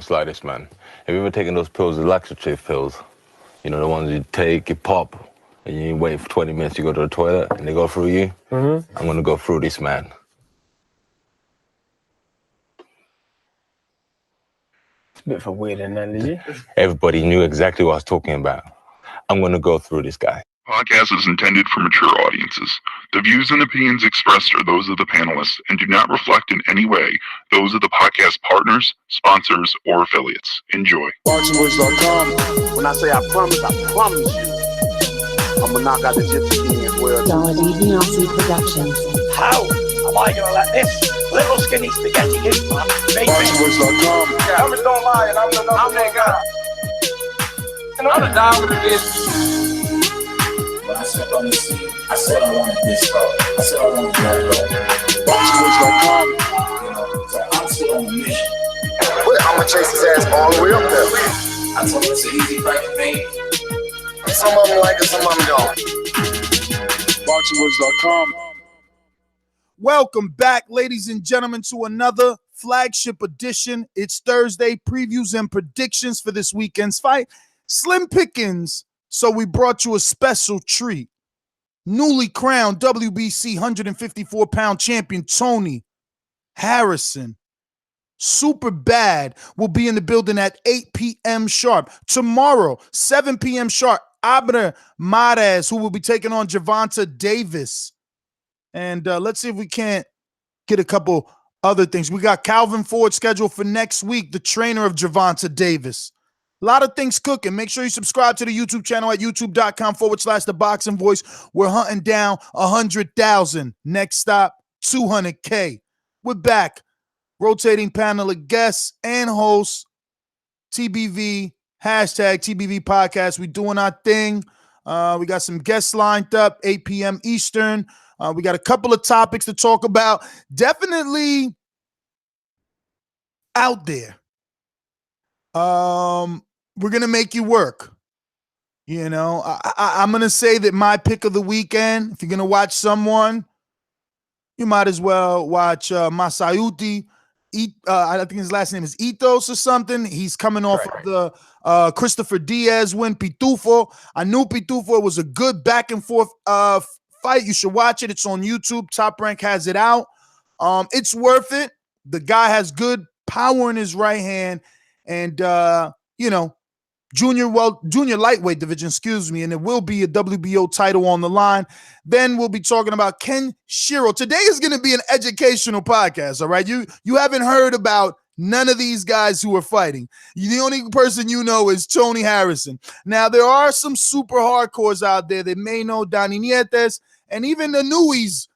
It's like this, man. Have you ever taken those pills, the laxative pills? You know, the ones you take, you pop, and you wait for 20 minutes, you go to the toilet, and they go through you? Mm-hmm. I'm gonna go through this man. It's a bit of a weird analogy. Everybody knew exactly what I was talking about. I'm gonna go through this guy. Podcast is intended for mature audiences. The views and opinions expressed are those of the panelists and do not reflect in any way those of the podcast partners, sponsors, or affiliates. Enjoy. Boxingwords.com. When I say I promise you, I'm gonna knock out the gypsy king as well. Donnie Productions. How am I gonna let this little skinny spaghetti eat my baby? Boxingwords.com. Numbers don't lie, and I'm that guy. I'm the dog with the bitch. When I stepped on the scene, I said I wanted this bro. I said I wanted that bro. Boxingwords.com. You know, so I'm still on the mission. I'm gonna chase his ass all the way up there. I told him it's an easy fight to make. Some of them like it, some of them don't. Boxingwords.com. Welcome back, ladies and gentlemen, to another flagship edition. It's Thursday, previews and predictions for this weekend's fight. Slim pickings. So we brought you a special treat. Newly crowned WBC 154-pound champion Tony Harrison, Super Bad, will be in the building at 8 p.m. sharp. Tomorrow, 7 p.m. sharp, Abner Mares, who will be taking on Gervonta Davis. And let's see if we can't get a couple other things. We got Calvin Ford scheduled for next week, the trainer of Gervonta Davis. A lot of things cooking. Make sure you subscribe to the YouTube channel at youtube.com/The Boxing Voice. We're hunting down 100,000. Next stop, 200K. We're back. Rotating panel of guests and hosts. TBV, hashtag TBV podcast. We doing our thing. We got some guests lined up, 8 p.m. Eastern. We got a couple of topics to talk about. Definitely out there. We're going to make you work. You know, I'm going to say that my pick of the weekend, if you're going to watch someone, you might as well watch Masayuki. I think his last name is Itovs or something. He's coming off of the Christopher Diaz win, Pitufo. I knew Pitufo was a good back and forth fight. You should watch it. It's on YouTube. Top Rank has it out. It's worth it. The guy has good power in his right hand. And, you know, junior lightweight division, and it will be a WBO title on the line. Then we'll be talking about Ken Shiro. Today is going to be an educational podcast, all right? You haven't heard about none of these guys who are fighting. The only person you know is Tony Harrison. Now, there are some super hardcores out there that may know Donnie Nietes and even Inoue's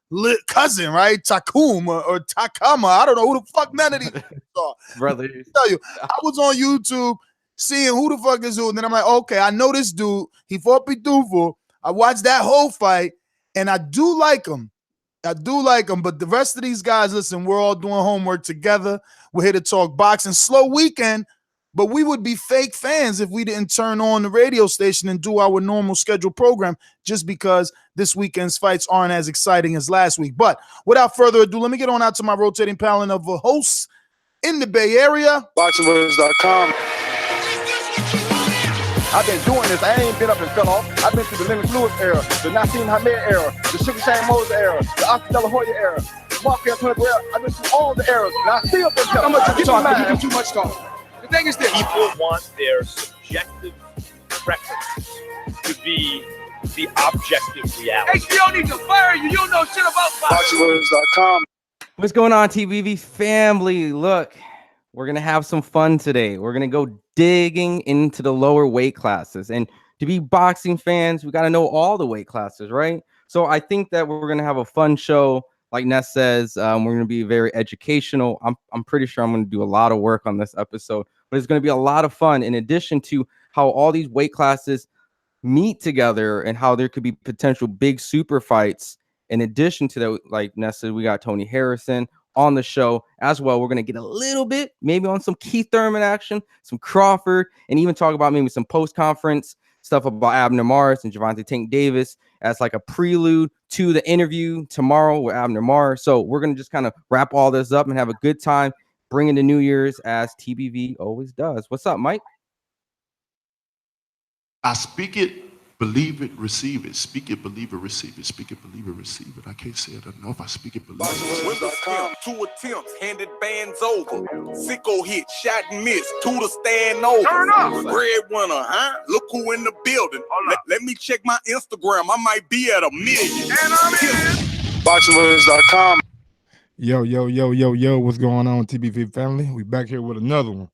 cousin, right? Takuma or Takuma. I don't know who the fuck none of these are. Brother. I tell you, I was on YouTube seeing who the fuck is who, and then I'm like, okay, I know this dude. He fought Pitufo. I watched that whole fight, and I do like him. But the rest of these guys, listen, we're all doing homework together. We're here to talk boxing. Slow weekend, but we would be fake fans if we didn't turn on the radio station and do our normal scheduled program just because this weekend's fights aren't as exciting as last week. But without further ado, let me get on out to my rotating panel of hosts in the Bay Area. Boxingwords.com. I've been doing this. I ain't been up and fell off. I've been through the Lennox Lewis era, the Nassim Hamed era, the Sugar Shane Moses era, the Oscar De La Hoya era, the Mark Anthony era. I've been through all the eras, and I still been telling you. You do too much talk. The thing is this. People want their subjective preference to be the objective reality. HBO needs to fire you. You don't know shit about boxing. Boxingwords.com. What's going on, TBV family? Look, we're going to have some fun today. We're going to go digging into the lower weight classes. And to be boxing fans, we got to know all the weight classes, right? So I think that we're going to have a fun show. Like Ness says, we're going to be very educational. I'm pretty sure I'm going to do a lot of work on this episode, but it's going to be a lot of fun in addition to how all these weight classes meet together and how there could be potential big super fights. In addition to that, like Ness said, we got Tony Harrison on the show as well. We're going to get a little bit maybe on some Keith Thurman action, some Crawford, and even talk about maybe some post-conference stuff about Abner Mares and Gervonta Tank Davis as like a prelude to the interview tomorrow with Abner Mares. So we're going to just kind of wrap all this up and have a good time. bringing the New Year's as TBV always does. What's up, Mike? I speak it, believe it, receive it. Speak it, believe it, receive it. Speak it, believe it, receive it. I can't say it enough. I speak it, believe it. With a stamp, 2 attempts, handed bands over. Sicko hit, shot and miss, 2 to stand over. Turn up! Breadwinner, huh? Look who in the building. Let me check my Instagram. I might be at 1 million. And I'm in. BoxingWords.com. Yo, what's going on, TBV family? We back here with another one.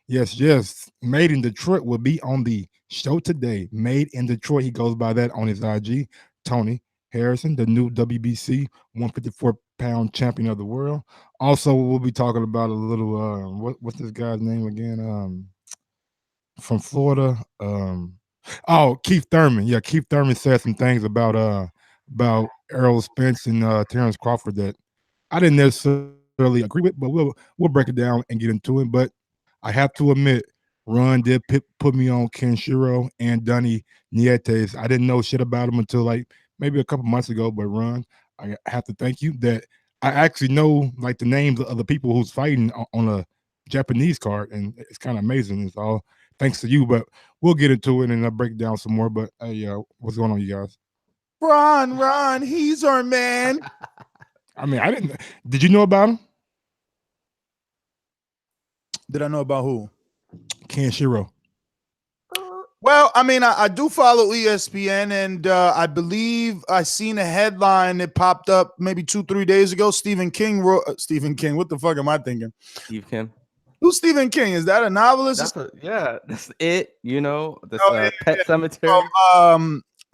Yes. Made in Detroit will be on the show today. Made in Detroit. He goes by that on his IG. Tony Harrison, the new WBC 154-pound champion of the world. Also, we'll be talking about a little, what's this guy's name again? From Florida. Keith Thurman. Yeah, Keith Thurman said some things about Errol Spence and Terrence Crawford that I didn't necessarily agree with, but we'll break it down and get into it. But I have to admit, Ron did put me on Shiro and Donnie Nietes. I didn't know shit about him until like maybe a couple months ago. But Ron, I have to thank you that I actually know like the names of the people who's fighting on a Japanese card, and it's kind of amazing. It's all thanks to you. But we'll get into it and I'll break it down some more. But hey, what's going on, you guys? Ron, he's our man. I mean, I didn't. Did you know about him? Did I know about who? Shiro. Well, I mean, I do follow ESPN, and I believe I seen a headline that popped up maybe 2-3 days ago. Stephen King wrote. Stephen King. What the fuck am I thinking? Steve Kim. Who's Stephen King? Is that a novelist? That's it. You know, this Pet Cemetery.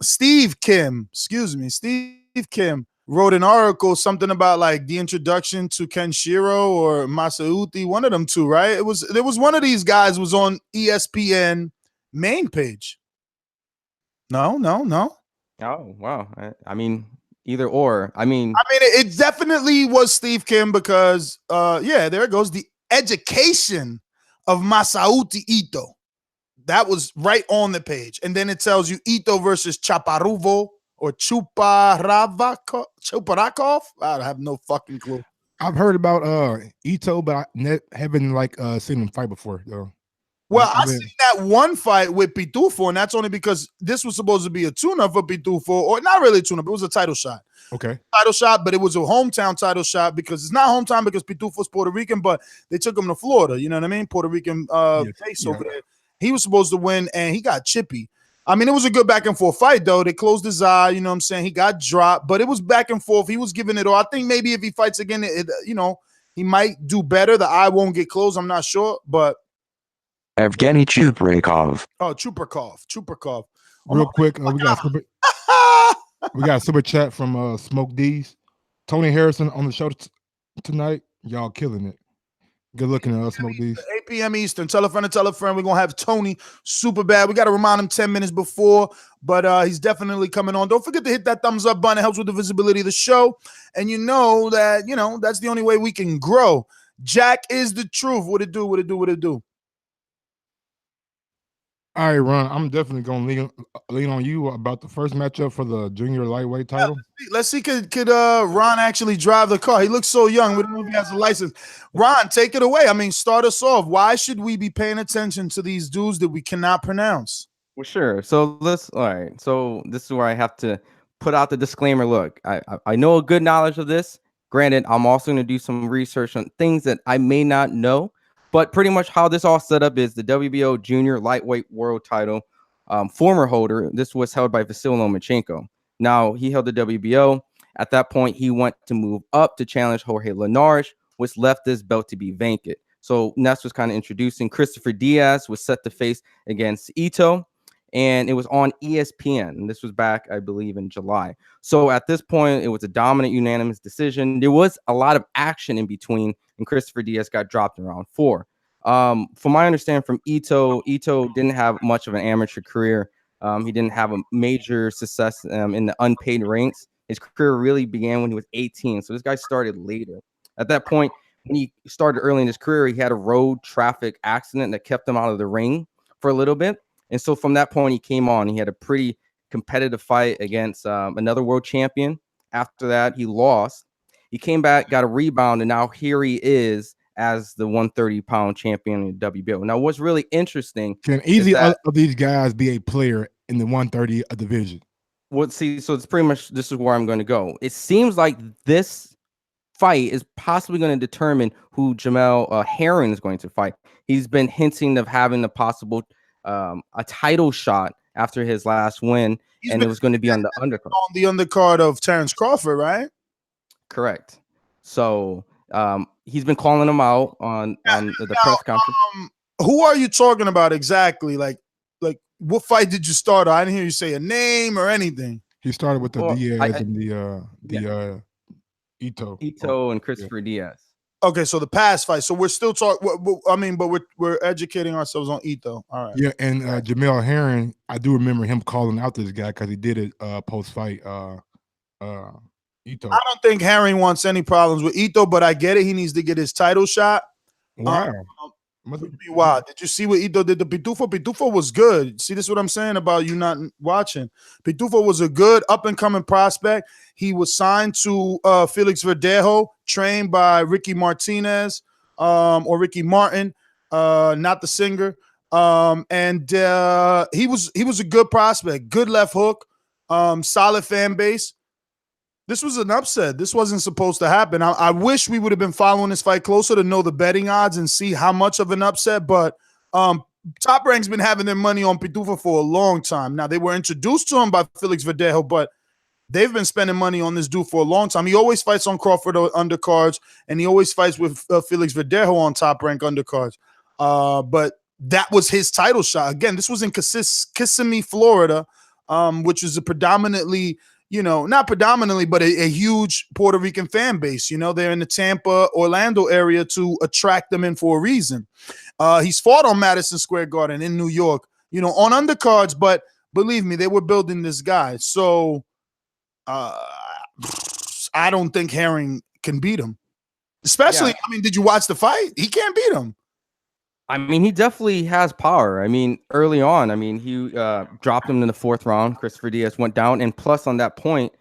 Steve Kim. Excuse me, Steve Kim wrote an article, something about like the introduction to Shiro or Masayuki, one of them two, right? There was one of these guys was on ESPN main page. No. Oh, wow. I mean, either or. I mean, it definitely was Steve Kim because there it goes. The education of Masayuki Ito. That was right on the page. And then it tells you Ito versus Chaparuvo or Chuprakov. I have no fucking clue. I've heard about Ito, but I haven't seen him fight before though. Well, I seen that one fight with Pitufo, and that's only because this was supposed to be a tune-up for Pitufo, or not really a tune-up. It was a title shot. Okay. Title shot, but it was a hometown title shot because it's not hometown because Pitufo's Puerto Rican, but they took him to Florida. You know what I mean? Puerto Rican face over there. He was supposed to win, and he got chippy. I mean, it was a good back and forth fight, though. They closed his eye, you know what I'm saying? He got dropped, but it was back and forth. He was giving it all. I think maybe if he fights again, he might do better. The eye won't get closed. I'm not sure, but Evgeny Chuprakov. Oh, Chuprakov. Real quick, we got a super chat from Smoke D's. Tony Harrison on the show tonight. Y'all killing it. Good looking at us, Smoke D's. 8 p.m. Eastern. Tell a friend to tell a friend. We're going to have Tony super bad. We got to remind him 10 minutes before, but he's definitely coming on. Don't forget to hit that thumbs up button. It helps with the visibility of the show. And you know that, that's the only way we can grow. Jack is the truth. What it do? All right, Ron, I'm definitely going to lean on you about the first matchup for the junior lightweight title. Let's see, could Ron actually drive the car? He looks so young. We don't know if he has a license. Ron, take it away. I mean, start us off. Why should we be paying attention to these dudes that we cannot pronounce? Well, sure. So all right. So this is where I have to put out the disclaimer. Look, I know a good knowledge of this. Granted, I'm also going to do some research on things that I may not know. But pretty much how this all set up is the WBO Junior Lightweight World Title former holder. This was held by Vasyl Lomachenko. Now, he held the WBO. At that point, he went to move up to challenge Jorge Linares, which left this belt to be vacant. So Ness was kind of introducing. Christopher Diaz was set to face against Ito, and it was on ESPN. And this was back, I believe, in July. So at this point, it was a dominant, unanimous decision. There was a lot of action in between, and Christopher Diaz got dropped in round 4. From my understanding from Ito didn't have much of an amateur career. He didn't have a major success in the unpaid ranks. His career really began when he was 18. So this guy started later. At that point, when he started early in his career, he had a road traffic accident that kept him out of the ring for a little bit. And so from that point, he came on. He had a pretty competitive fight against another world champion. After that, he lost. He came back, got a rebound, and now here he is as the 130-pound champion in the WBO. Now, what's really interesting Can easy of these guys be a player in the 130 division? Well, see, so it's pretty much this is where I'm going to go. It seems like this fight is possibly going to determine who Jermell Herring is going to fight. He's been hinting of having a possible a title shot after his last win, and it was going to be on the undercard. On the undercard of Terrence Crawford, right? Correct. So he's been calling him out on the press conference. Who are you talking about exactly? Like what fight did you start? I didn't hear you say a name or anything. He started with the Diaz and the Ito and Christopher Diaz. Okay, so the past fight. So we're still talking. I mean, but we're educating ourselves on Ito. All right. Yeah, and Jermell Herring, I do remember him calling out this guy because he did it post fight. Ito. I don't think Herring wants any problems with Ito, but I get it. He needs to get his title shot. Wow. Wow. Did you see what Ito did to Pitufo? Pitufo was good. See, this is what I'm saying about you not watching. Pitufo was a good up-and-coming prospect. He was signed to Felix Verdejo, trained by Ricky Martinez or Ricky Martin, not the singer. And he was a good prospect, good left hook, solid fan base. This was an upset. This wasn't supposed to happen. I wish we would have been following this fight closer to know the betting odds and see how much of an upset. But Top Rank's been having their money on Pitufo for a long time. Now, they were introduced to him by Felix Verdejo, but they've been spending money on this dude for a long time. He always fights on Crawford undercards, and he always fights with Felix Verdejo on Top Rank undercards. But that was his title shot. Again, this was in Kissimmee, Florida, which is a predominantly – not predominantly, but a huge Puerto Rican fan base. They're in the Tampa, Orlando area to attract them in for a reason. He's fought on Madison Square Garden in New York, on undercards, but believe me, they were building this guy. So I don't think Herring can beat him. Especially, did you watch the fight? He can't beat him. I mean, he definitely has power. I mean, early on, he dropped him in the 4th round. Christopher Diaz went down. And plus, on that point,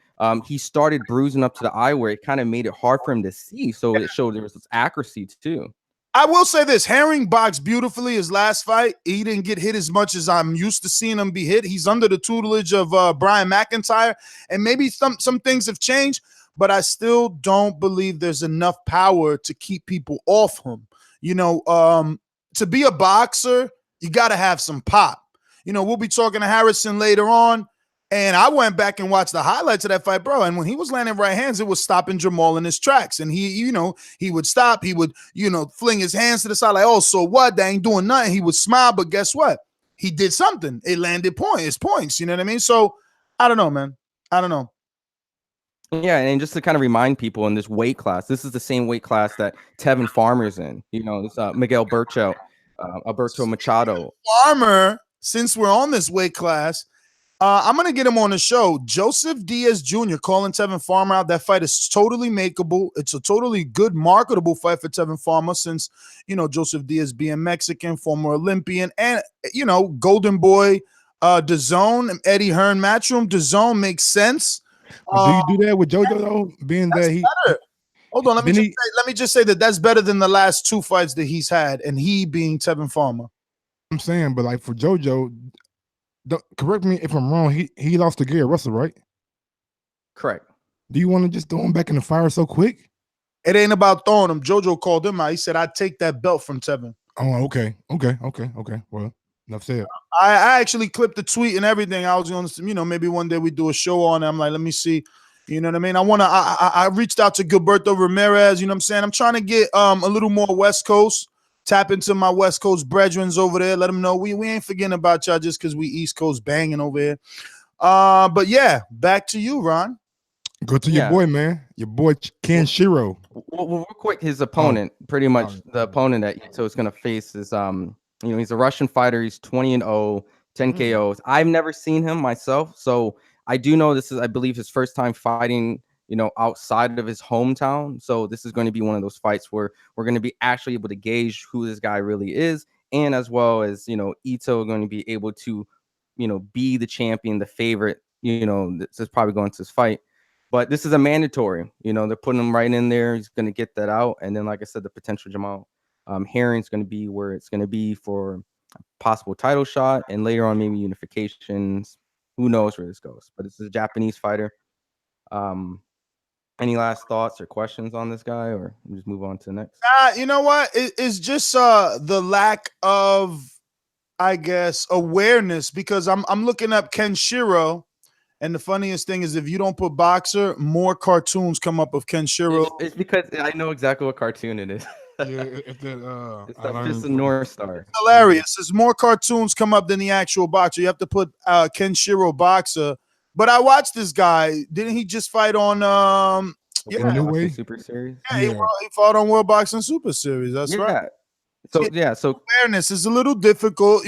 he started bruising up to the eye where it kind of made it hard for him to see. So it showed there was this accuracy, too. I will say this. Herring boxed beautifully his last fight. He didn't get hit as much as I'm used to seeing him be hit. He's under the tutelage of Brian McIntyre. And maybe some things have changed, but I still don't believe there's enough power to keep people off him. To be a boxer, you got to have some pop. We'll be talking to Harrison later on, and I went back and watched the highlights of that fight, bro. And when he was landing right hands, it was stopping Jermell in his tracks. And he would stop. He would, fling his hands to the side like, oh, so what? They ain't doing nothing. He would smile, but guess what? He did something. It landed points. You know what I mean? So I don't know, man. I don't know. Yeah, and just to kind of remind people in this weight class, this is the same weight class that Tevin Farmer's in. This Miguel Burcho, Alberto Machado. Farmer, since we're on this weight class, I'm going to get him on the show. Joseph Diaz Jr. calling Tevin Farmer out. That fight is totally makeable. It's a totally good, marketable fight for Tevin Farmer since, Joseph Diaz being Mexican, former Olympian, and, Golden Boy, DAZN, Eddie Hearn Matchroom. DAZN makes sense. Do you do that with JoJo though? Being that he better. Hold on, let me just say that's better than the last 2 fights that he's had, and he being Tevin Farmer. I'm saying, but like for JoJo, correct me if I'm wrong. He lost to Gary Russell, right? Correct. Do you want to just throw him back in the fire so quick? It ain't about throwing him. JoJo called him out. He said, "I'd take that belt from Tevin." Oh, okay. Well, enough said. I actually clipped the tweet and everything. I was going to, maybe one day we do a show on it. I'm like, let me see. You know what I mean? I reached out to Gilberto Ramirez. You know what I'm saying? I'm trying to get a little more West Coast. Tap into my West Coast brethren over there. Let them know we ain't forgetting about y'all just because we East Coast banging over here. But yeah, back to you, Ron. Go to your boy, man. Your boy Ken Shiro. Well, real quick, his opponent, pretty much the opponent that Ito is going to face is he's a Russian fighter. He's 20-0, 10 KOs. I've never seen him myself, so I do know this is, I believe, his first time fighting, outside of his hometown. So this is going to be one of those fights where we're going to be actually able to gauge who this guy really is, and as well as Ito going to be able to, be the champion, the favorite. This is probably going to this fight. But this is a mandatory. They're putting him right in there. He's going to get that out. And then, like I said, the potential Jermell Herring's going to be where it's going to be for a possible title shot, and later on maybe unifications. Who knows where this goes? But it's a Japanese fighter. Any last thoughts or questions on this guy, or we just move on to the next? You know what? It's just the lack of, I guess, awareness, because I'm looking up Ken Shiro, and the funniest thing is if you don't put boxer, more cartoons come up of Ken Shiro. It's because I know exactly what cartoon it is. It's just a North Star. Hilarious. There's more cartoons come up than the actual boxer. You have to put Ken Shiro boxer. But I watched this guy. Didn't he just fight on Inoue Super Series? Yeah, he fought on World Boxing Super Series. That's right. So awareness is a little difficult.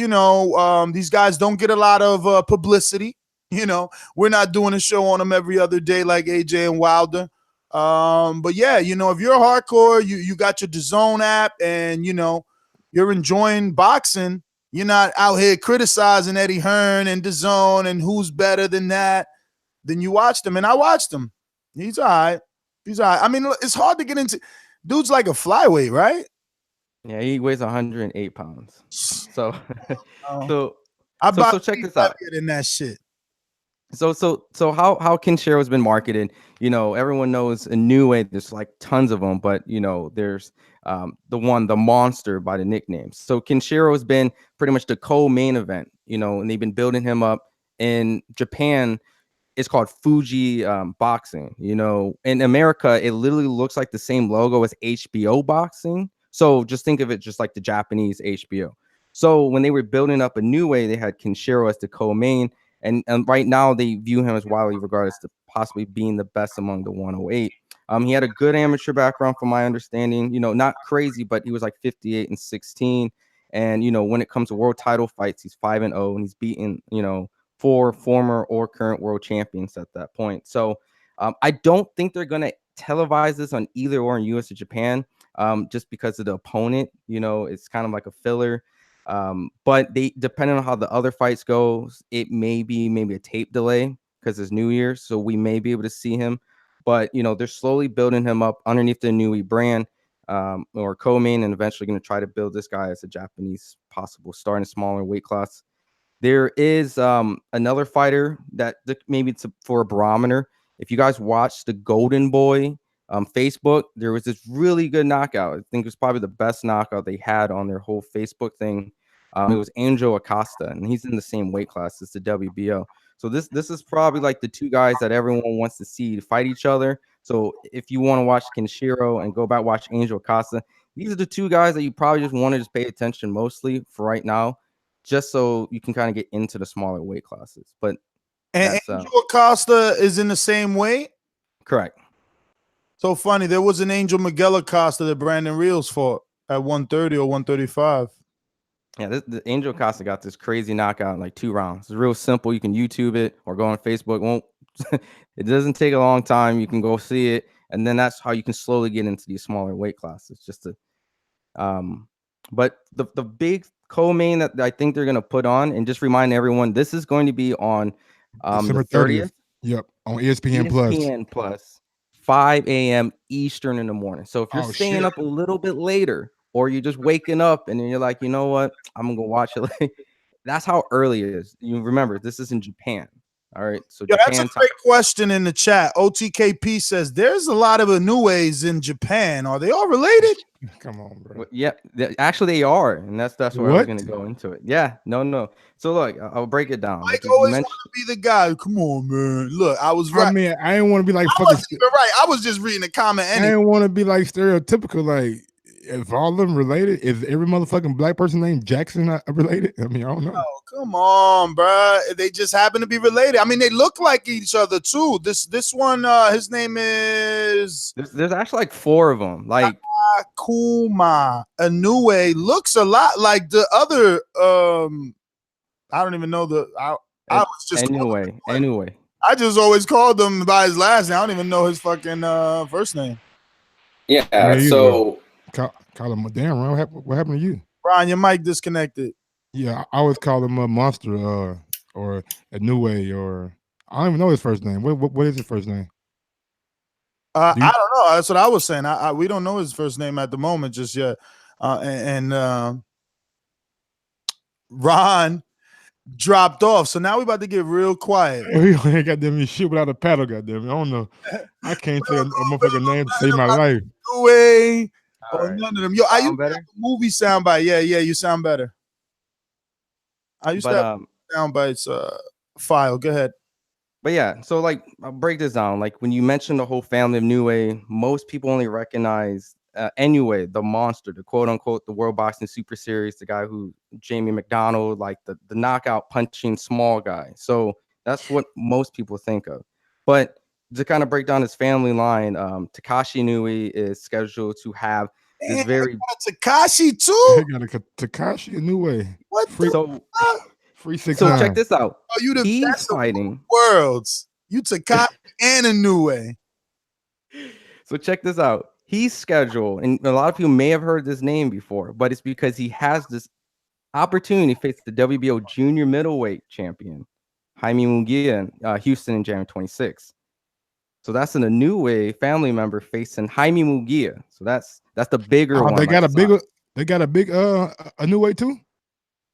These guys don't get a lot of publicity. We're not doing a show on them every other day like AJ and Wilder. But yeah, if you're hardcore, you got your DAZN app, and you're enjoying boxing. You're not out here criticizing Eddie Hearn and DAZN and who's better than that. Then you watched him, and I watched him. He's all right. I mean, it's hard to get into. Dude's like a flyweight, right? Yeah, he weighs 108 pounds. So, so check this out. In that shit. So how Ken Shiro has been marketed, everyone knows Inoue, there's like tons of them, but there's the monster by the nicknames. So Ken Shiro has been pretty much the co-main event, and they've been building him up. In Japan, it's called Fuji Boxing. In America, it literally looks like the same logo as HBO Boxing. So just think of it just like the Japanese HBO. So when they were building up Inoue, they had Ken Shiro as the co-main. And right now they view him as widely regarded as possibly being the best among the 108. He had a good amateur background from my understanding, not crazy, but he was like 58-16. And, when it comes to world title fights, he's 5-0, and he's beaten, 4 former or current world champions at that point. So I don't think they're going to televise this on either or in US or Japan, just because of the opponent. It's kind of like a filler. But they, depending on how the other fights go, it may be maybe a tape delay because it's New Year's, so we may be able to see him. But they're slowly building him up underneath the Inoue brand, or co-main, and eventually going to try to build this guy as a Japanese possible star in a smaller weight class. There is another fighter that maybe it's for a barometer. If you guys watch the Golden Boy Facebook, there was this really good knockout. I think it was probably the best knockout they had on their whole Facebook thing. It was Angel Acosta, and he's in the same weight class as the WBO. So this is probably like the two guys that everyone wants to see fight each other. So if you want to watch Ken Shiro and go back watch Angel Acosta, these are the two guys that you probably just want to just pay attention mostly for right now, just so you can kind of get into the smaller weight classes. But Angel Acosta is in the same weight? Correct. So funny. There was an Angel Miguel Acosta that Brandon Reels fought at 130 or 135. Yeah, the Angel Acosta got this crazy knockout in like 2 rounds. It's real simple. You can YouTube it or go on Facebook. It doesn't take a long time. You can go see it, and then that's how you can slowly get into these smaller weight classes. But the big co-main that I think they're going to put on, and just remind everyone, this is going to be on December 30th. Yep, on ESPN Plus, 5 a.m. Eastern in the morning. So if you're staying up a little bit later, or you're just waking up and then you're like, you know what, I'm gonna go watch it. That's how early it is. You remember, this is in Japan. All right. So that's a great question in the chat. OTKP says there's a lot of Inoues in Japan. Are they all related? Come on, bro. Well, yeah, actually they are, and that's where I was gonna go into it. Yeah, no. So look, I'll break it down. Mike always want to be the guy. Come on, man. Look, I was right. I mean, I didn't want to be like I wasn't even right. I was just reading the comment. I didn't want to be like stereotypical, like. If all of them related, is every motherfucking black person named Jackson not related? I mean, I don't know. Oh, come on, bro. They just happen to be related. I mean, they look like each other too. This one, his name is. There's actually like 4 of them. Like Takuma Inoue looks a lot like the other. I don't even know I was just Inoue. I just always called him by his last name. I don't even know his fucking first name. Yeah. So. Call him damn. What happened to you, Brian? Your mic disconnected. Yeah, I always call him a monster or a new way, or I don't even know his first name. What is his first name? I don't know. That's what I was saying. We don't know his first name at the moment just yet. Ron dropped off, so now we're about to get real quiet. We ain't got them shit without a paddle. Goddamn, I don't know. I can't say a motherfucking name to save my life. Inoue or none of them. Yo, I used better? to have a movie soundbite. Yeah, you sound better. I used to have soundbites file. Go ahead. But yeah, so like I'll break this down. Like when you mention the whole family of Inoue, most people only recognize Inoue, the monster, the quote unquote, the World Boxing Super Series, the guy who Jamie McDonald, like the knockout punching small guy. So that's what most people think of. But to kind of break down his family line, Takashi Inoue is scheduled to have this very Takashi too. They got a Takashi Inoue. What? Free 6'9". So check this out. Oh, you the He's best fighting worlds. You Takashi and Inoue. So check this out. He's scheduled, and a lot of people may have heard this name before, but it's because he has this opportunity to face the WBO junior middleweight champion, Jaime Munguia, in Houston in January 26th. So that's an Inoue family member facing Jaime Munguia. So that's the bigger one. They got a big Inoue too?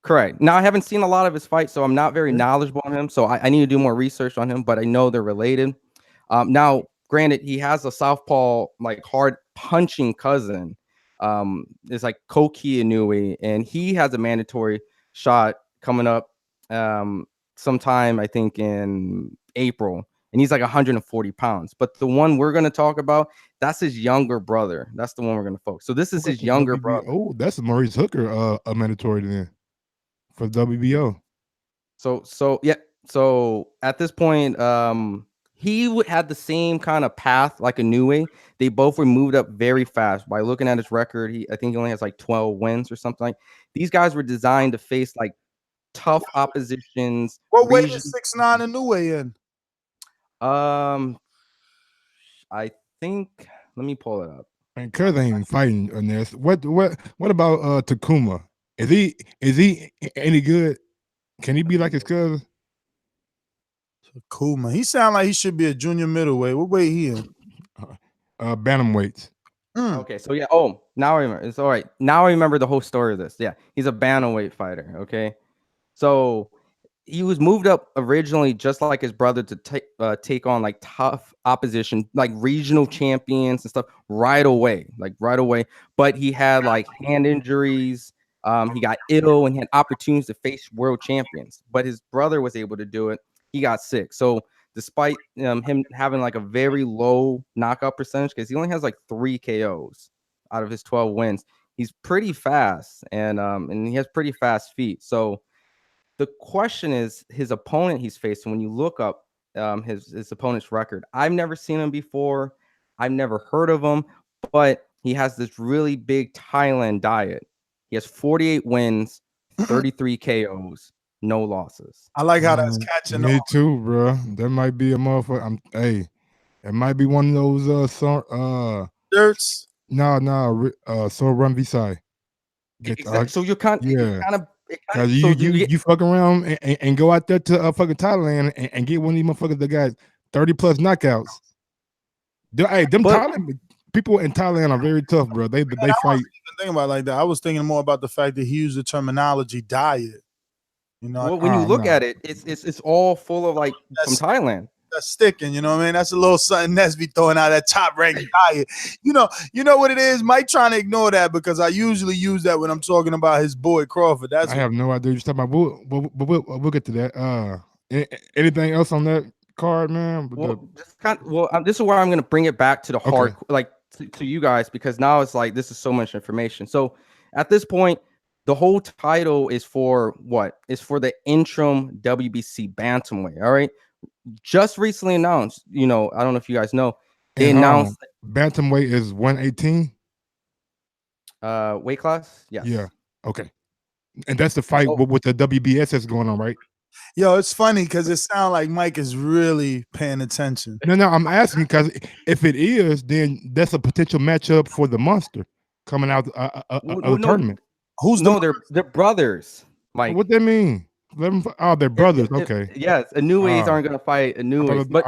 Correct. Now I haven't seen a lot of his fights, so I'm not very knowledgeable on him. So I need to do more research on him, but I know they're related. Now, granted, he has a southpaw, like hard punching cousin. It's like Koki Inoue, and he has a mandatory shot coming up sometime, I think, in April. And he's like 140 pounds. But the one we're going to talk about, that's his younger brother. That's the one we're going to focus. So this is his younger brother. Oh, that's Maurice Hooker, a mandatory then for WBO. So yeah. So at this point, he had the same kind of path like Inoue. They both were moved up very fast. By looking at his record, I think he only has like 12 wins or something. Like these guys were designed to face like tough oppositions. What weight is 6'9" Inoue in? I think. Let me pull it up. And Cuz ain't even fighting on this. What about Takuma? Is he any good? Can he be like his cousin? Takuma. He sound like he should be a junior middleweight. What weight he in? Bantamweights. Okay, so yeah. Oh, now I remember. It's all right. Now I remember the whole story of this. Yeah, he's a bantamweight fighter. Okay, so he was moved up originally just like his brother to take on like tough opposition, like regional champions and stuff right away. But he had like hand injuries. He got ill and he had opportunities to face world champions. But his brother was able to do it. He got sick. So despite him having like a very low knockout percentage, because he only has like 3 KOs out of his 12 wins, he's pretty fast and he has pretty fast feet. So the question is his opponent he's facing. When you look up his opponent's record, I've never seen him before. I've never heard of him, but he has this really big Thailand diet. He has 48 wins, 33 KOs, no losses. I like how that's catching Me on. too, bro. There might be a motherfucker. It might be one of those shirts. No, so run Visai. Exactly. So you're kind of. Cause you fuck around and go out there to fucking Thailand and get one of these motherfuckers that got 30+ knockouts. Thailand people in Thailand are very tough, bro. They fight. Thinking about it like that. I was thinking more about the fact that he used the terminology diet. You know, well, when you look at it, it's all full of like from Thailand. That's sticking, you know what I mean? That's a little something that's be throwing out that top ranked diet. You know what it is? Mike trying to ignore that because I usually use that when I'm talking about his boy Crawford. I have no idea what you're talking about. We'll get to that. Anything else on that card, man? This is where I'm going to bring it back to the hard, like to you guys, because now it's like this is so much information. So at this point, the whole title is for what? It's for the interim WBC bantamweight. All right. Just recently announced, I don't know if you guys know, they announced bantamweight is 118 weight class. Yes. Yeah. Okay. And that's the fight with the WBS that's going on, right? Yo, it's funny because it sounds like Mike is really paying attention. No, I'm asking because if it is, then that's a potential matchup for the monster coming out of the tournament. They're brothers. Mike, what that mean? They're brothers. Okay. Yes, Inoues aren't going to fight Inoues. But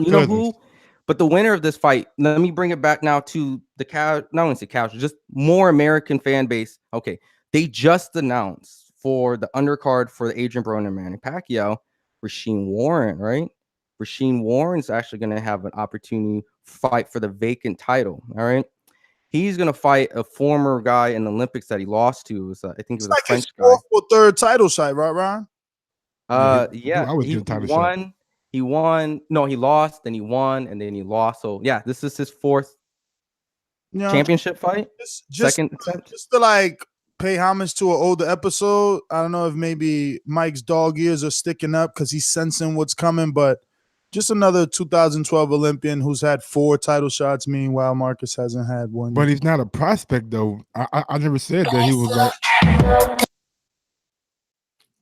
you know who? But the winner of this fight, let me bring it back now to the not only casual, just more American fan base. Okay, they just announced for the undercard for the Adrian Broner and Manny Pacquiao, Rasheed Warren, right? Rasheed Warren's actually going to have an opportunity to fight for the vacant title. All right. He's going to fight a former guy in the Olympics that he lost to. It was, I think it was like a French his guy. fourth or third title shot, right, Ron? Yeah, he won. He won. No, he lost, then he won, and then he lost. So yeah, this is his fourth championship fight. Second attempt. Just to like pay homage to an older episode. I don't know if maybe Mike's dog ears are sticking up because he's sensing what's coming, but just another 2012 Olympian who's had 4 title shots. Meanwhile, Marcus hasn't had one. But he's not a prospect, though. I never said that he was like.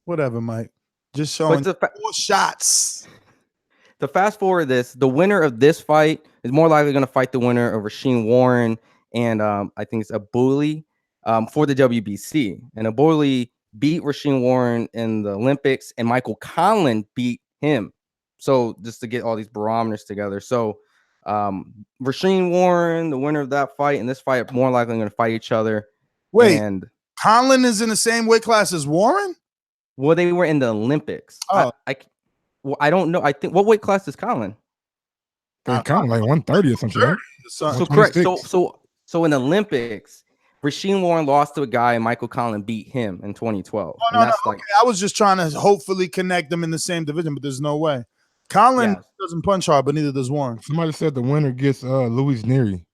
Whatever, Mike. Just showing 4 shots. To fast forward this, the winner of this fight is more likely going to fight the winner of Rasheed Warren and I think it's Abuli for the WBC. And Abuli beat Rasheed Warren in the Olympics, and Michael Conlan beat him. So just to get all these barometers together. So Rasheed Warren, the winner of that fight, and this fight are more likely going to fight each other. Wait, and Conlan is in the same weight class as Warren? Well, they were in the Olympics. Oh. I don't know. I think what weight class is Conlan? Conlan like 130 or something. Right? So correct. So in the Olympics, Rasheed Warren lost to a guy, and Michael Conlan beat him in 2012. Oh, no, okay. I was just trying to hopefully connect them in the same division, but there's no way. Conlan doesn't punch hard, but neither does Warren. Somebody said the winner gets Louis Neary.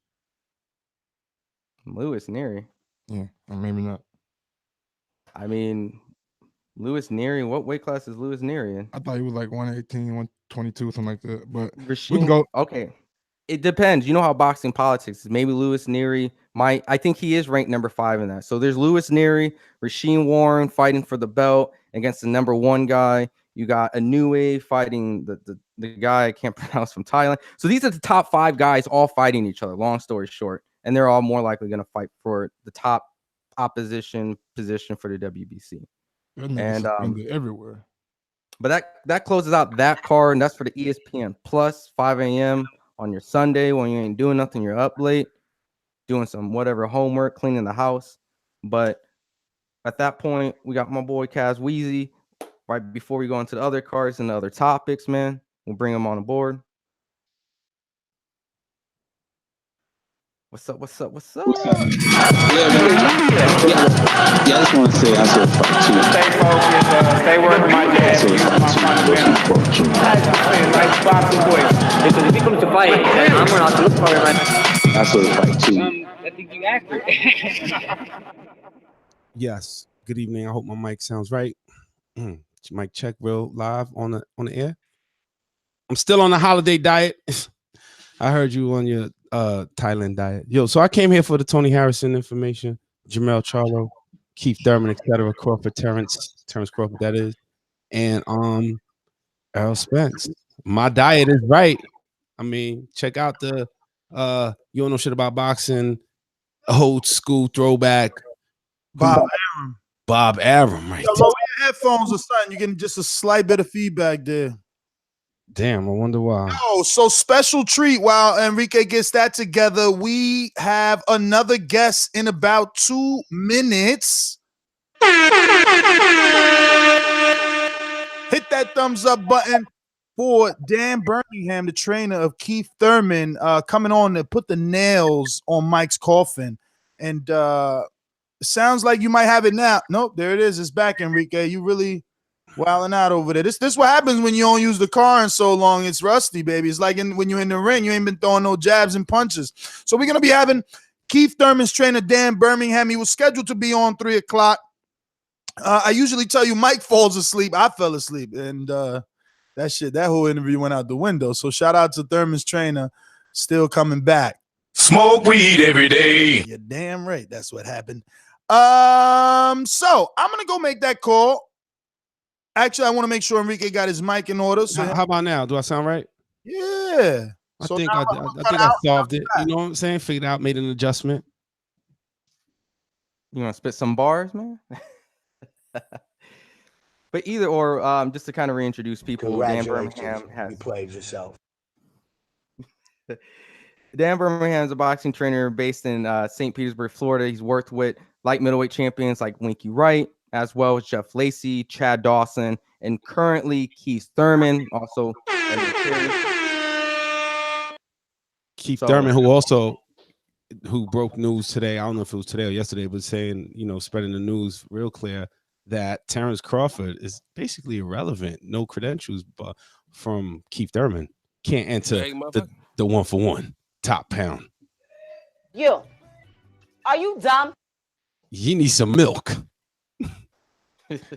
Louis Neary? Yeah, or maybe not. I mean, Louis Neary, what weight class is Louis Neary in? I thought he was like 118, 122, something like that. But Rasheed, we can go. Okay. It depends. You know how boxing politics is. Maybe Louis Neary might. I think he is ranked number 5 in that. So there's Louis Neary, Rasheed Warren fighting for the belt against the number 1 guy. You got Inoue fighting the guy I can't pronounce from Thailand. So these are the top 5 guys all fighting each other. Long story short, and they're all more likely going to fight for the top opposition position for the WBC. And everywhere. But that closes out that card, and that's for the ESPN Plus, 5 a.m. on your Sunday when you ain't doing nothing. You're up late, doing some whatever homework, cleaning the house. But at that point, we got my boy Kaz Weezy. Right before we go into the other cards and the other topics, man, we'll bring them on board. What's up? Yeah, I just want to say I saw fight too. Stay focused, stay working my dad. It's difficult to fight. I'm not to look for it. I saw the fight too. I think you're accurate. Yes. Good evening. I hope my mic sounds right. Mic check real live on the air. I'm still on the holiday diet. I heard you on your Thailand diet. Yo, so I came here for the Tony Harrison information, Jermell Charlo, Keith Thurman, etc., Crawford, Terrence Crawford, that is, and Errol Spence. My diet is right. I mean, check out the you don't know shit about boxing, old school throwback. Bob Arum, right? Yo, lower your headphones or something. You're getting just a slight bit of feedback there. Damn, I wonder why. Oh, so special treat while Enrique gets that together. We have another guest in about 2 minutes. Hit that thumbs up button for Dan Birmingham, the trainer of Keith Thurman, coming on to put the nails on Mike's coffin. And sounds like you might have it now. Nope, there it is. It's back, Enrique. You really wilding out over there. This what happens when you don't use the car in so long. It's rusty, baby. It's like when you're in the ring, you ain't been throwing no jabs and punches. So we're going to be having Keith Thurman's trainer, Dan Birmingham. He was scheduled to be on 3 o'clock. I usually tell you Mike falls asleep. I fell asleep. And that whole interview went out the window. So shout out to Thurman's trainer, still coming back. Smoke weed every day. You're damn right. That's what happened. So I'm going to go make that call. Actually, I want to make sure Enrique got his mic in order. So how about now? Do I sound right? Yeah. I think I solved it. You know what I'm saying? Figured out, made an adjustment. You want to spit some bars, man? But either or, just to kind of reintroduce people, Dan Birmingham has. You played yourself. Dan Birmingham is a boxing trainer based in St. Petersburg, Florida. He's worked with light middleweight champions like Winky Wright, as well as Jeff Lacey, Chad Dawson, and currently Keith Thurman, also Keith Thurman, who broke news today. I don't know if it was today or yesterday, but saying, spreading the news real clear that Terrence Crawford is basically irrelevant. No credentials, but from Keith Thurman can't enter the 1-for-1 top pound. You, are you dumb? He needs some milk.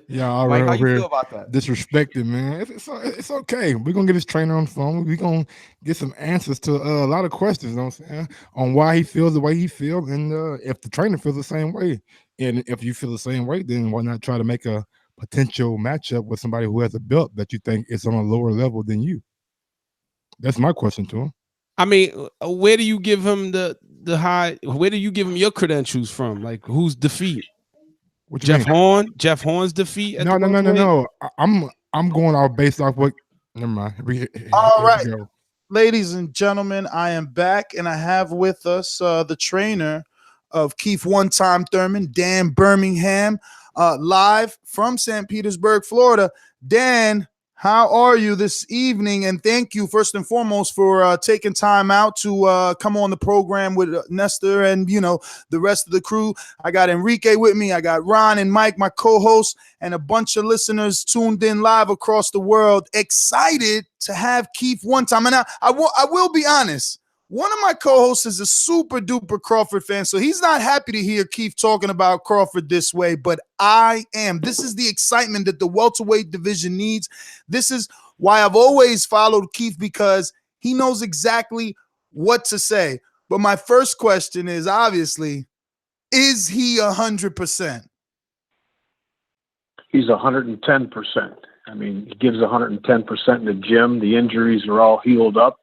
Yeah, all Mike, right. how you feel about that? Disrespected, man. It's okay. We're gonna get this trainer on the phone. We're gonna get some answers to a lot of questions, you know what I'm saying, on why he feels the way he feels, and if the trainer feels the same way. And if you feel the same way, then why not try to make a potential matchup with somebody who has a belt that you think is on a lower level than you? That's my question to him. I mean, where do you give him the high? Where do you give him your credentials from? Like, whose defeat? Jeff Horn? Jeff Horn's defeat? No. I'm going off based off what. Never mind. All right, ladies and gentlemen, I am back, and I have with us the trainer of Keith One-Time Thurman, Dan Birmingham, live from St. Petersburg, Florida. Dan, how are you this evening? And thank you, first and foremost, for taking time out to come on the program with Nestor and, the rest of the crew. I got Enrique with me. I got Ron and Mike, my co-hosts, and a bunch of listeners tuned in live across the world, excited to have Keith One-Time. And I will be honest. One of my co-hosts is a super duper Crawford fan, so he's not happy to hear Keith talking about Crawford this way, but I am. This is the excitement that the welterweight division needs. This is why I've always followed Keith, because he knows exactly what to say. But my first question is, obviously, is he 100%? He's 110%. I mean, he gives 110% in the gym. The injuries are all healed up.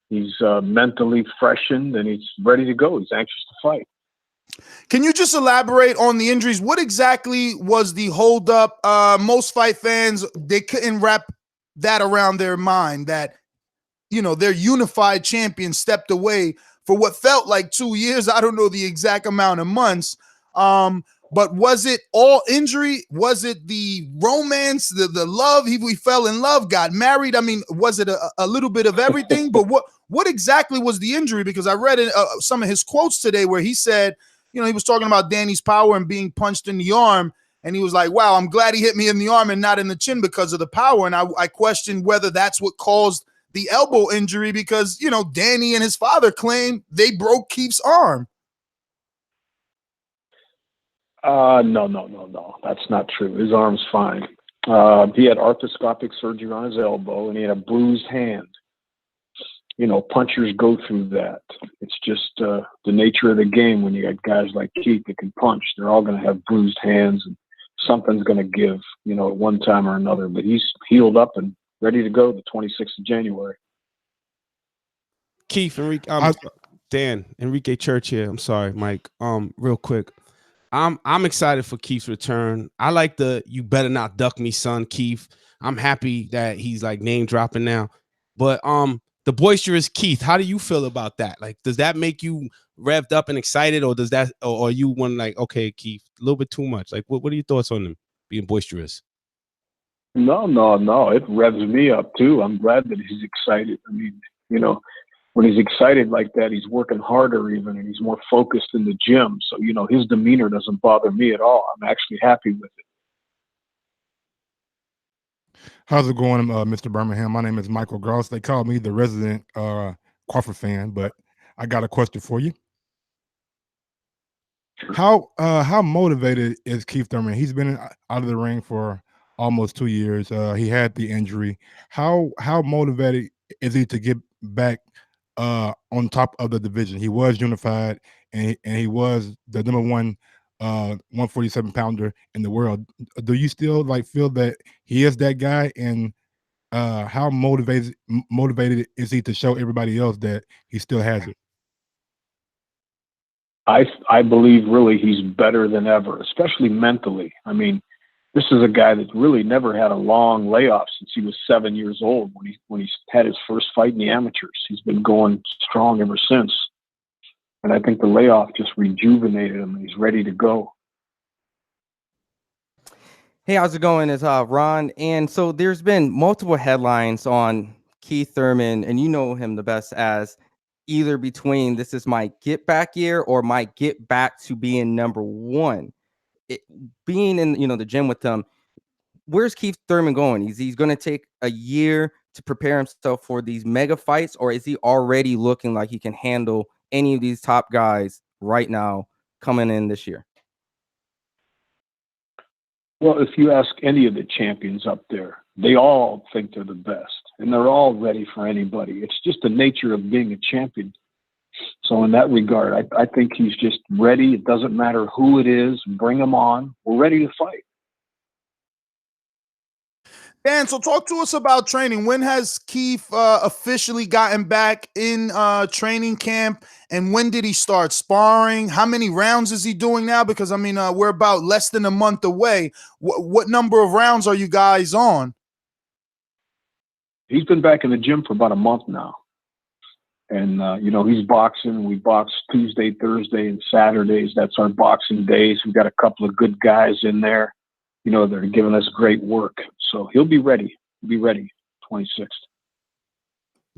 He's mentally freshened, and he's ready to go. He's anxious to fight. Can you just elaborate on the injuries? What exactly was the holdup? Most fight fans, they couldn't wrap that around their mind that, their unified champion stepped away for what felt like 2 years. I don't know the exact amount of months. But was it all injury? Was it the romance, the love? We fell in love, got married. I mean, was it a little bit of everything? But what exactly was the injury? Because I read some of his quotes today where he said, he was talking about Danny's power and being punched in the arm. And he was like, wow, I'm glad he hit me in the arm and not in the chin because of the power. And I questioned whether that's what caused the elbow injury because, Danny and his father claim they broke Keith's arm. No. That's not true. His arm's fine. He had arthroscopic surgery on his elbow, and he had a bruised hand. Punchers go through that. It's just the nature of the game when you got guys like Keith that can punch. They're all going to have bruised hands, and something's going to give, at one time or another. But he's healed up and ready to go the 26th of January. Keith, Enrique Church here. I'm sorry, Mike. Real quick. I'm excited for Keith's return. I like the "you better not duck me, son," Keith. I'm happy that he's like name dropping now. But the boisterous Keith, how do you feel about that? Like, does that make you revved up and excited, or does that, or you want like, okay, Keith, a little bit too much? Like, what are your thoughts on him being boisterous? No. It revs me up too. I'm glad that he's excited. I mean, when he's excited like that, he's working harder even, and he's more focused in the gym. So, his demeanor doesn't bother me at all. I'm actually happy with it. How's it going, Mr. Birmingham? My name is Michael Gross. They call me the resident Crawford fan, but I got a question for you. How motivated is Keith Thurman? He's been out of the ring for almost 2 years. He had the injury. How motivated is he to get back on top of the division? He was unified, and he was the number one 147 pounder in the world. Do you still feel that he is that guy? And how motivated is he to show everybody else that he still has it? I believe really he's better than ever, especially mentally. I mean, This is a guy that really never had a long layoff since he was 7 years old when he had his first fight in the amateurs. He's been going strong ever since. And I think the layoff just rejuvenated him. He's ready to go. Hey, how's it going? It's Ron. And so there's been multiple headlines on Keith Thurman, and you know him the best as either between this is my get back year or my get back to being number one. Being in the gym with them, where's Keith Thurman going? He's going to take a year to prepare himself for these mega fights, or is he already looking like he can handle any of these top guys right now coming in this year? Well, if you ask any of the champions up there, they all think they're the best, and they're all ready for anybody. It's just the nature of being a champion. So in that regard, I think he's just ready. It doesn't matter who it is. Bring him on. We're ready to fight. Dan, so talk to us about training. When has Keith officially gotten back in training camp, and when did he start sparring? How many rounds is he doing now? Because, I mean, we're about less than a month away. What number of rounds are you guys on? He's been back in the gym for about a month now. And, he's boxing. We box Tuesday, Thursday, and Saturdays. That's our boxing days. We've got a couple of good guys in there. They're giving us great work. So he'll be ready. He'll be ready 26th.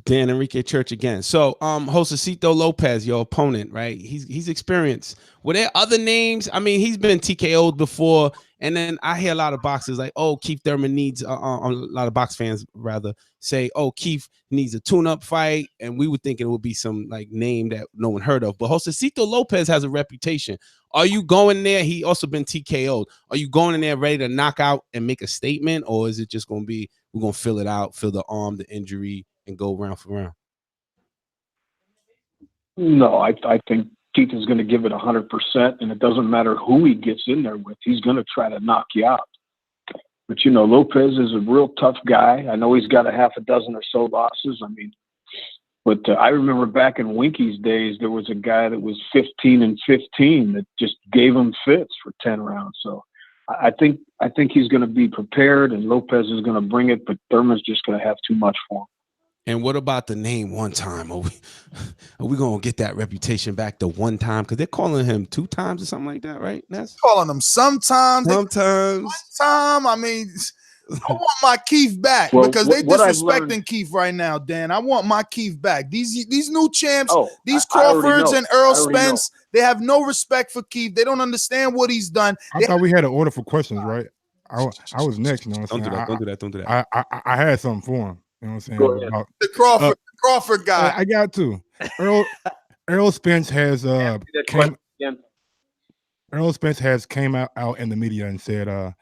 Dan Enrique Church again. So Josecito Lopez, your opponent, right? He's experienced. Were there other names? I mean, he's been TKO'd before. And then I hear a lot of boxers like, oh, Keith Thurman needs, a lot of box fans rather say, oh, Keith needs a tune-up fight. And we were thinking it would be some like name that no one heard of. But Josecito Lopez has a reputation. Are you going there? He also been TKO'd. Are you going in there ready to knock out and make a statement? Or is it just going to be, we're going to fill it out, fill the arm, the injury, and go round for round? No, I think Keith is going to give it 100%, and it doesn't matter who he gets in there with. He's going to try to knock you out. But, Lopez is a real tough guy. I know he's got a half a dozen or so losses. I mean, but I remember back in Winky's days, there was a guy that was 15-15 that just gave him fits for 10 rounds. So I think he's going to be prepared, and Lopez is going to bring it, but Thurman's just going to have too much for him. And what about the name One Time? Are we going to get that reputation back to One Time? Because they're calling him 2 times or something like that, right? That's calling him sometimes. One time. I mean, I want my Keith back because they disrespecting Keith right now, Dan. I want my Keith back. These new champs, these Crawfords and Earl Spence, they have no respect for Keith. They don't understand what he's done. I thought we had an order for questions, right? I was next. Don't do that. I had something for him. You know what I'm saying? About, the Crawford guy. I got to. Earl Spence has came out in the media and said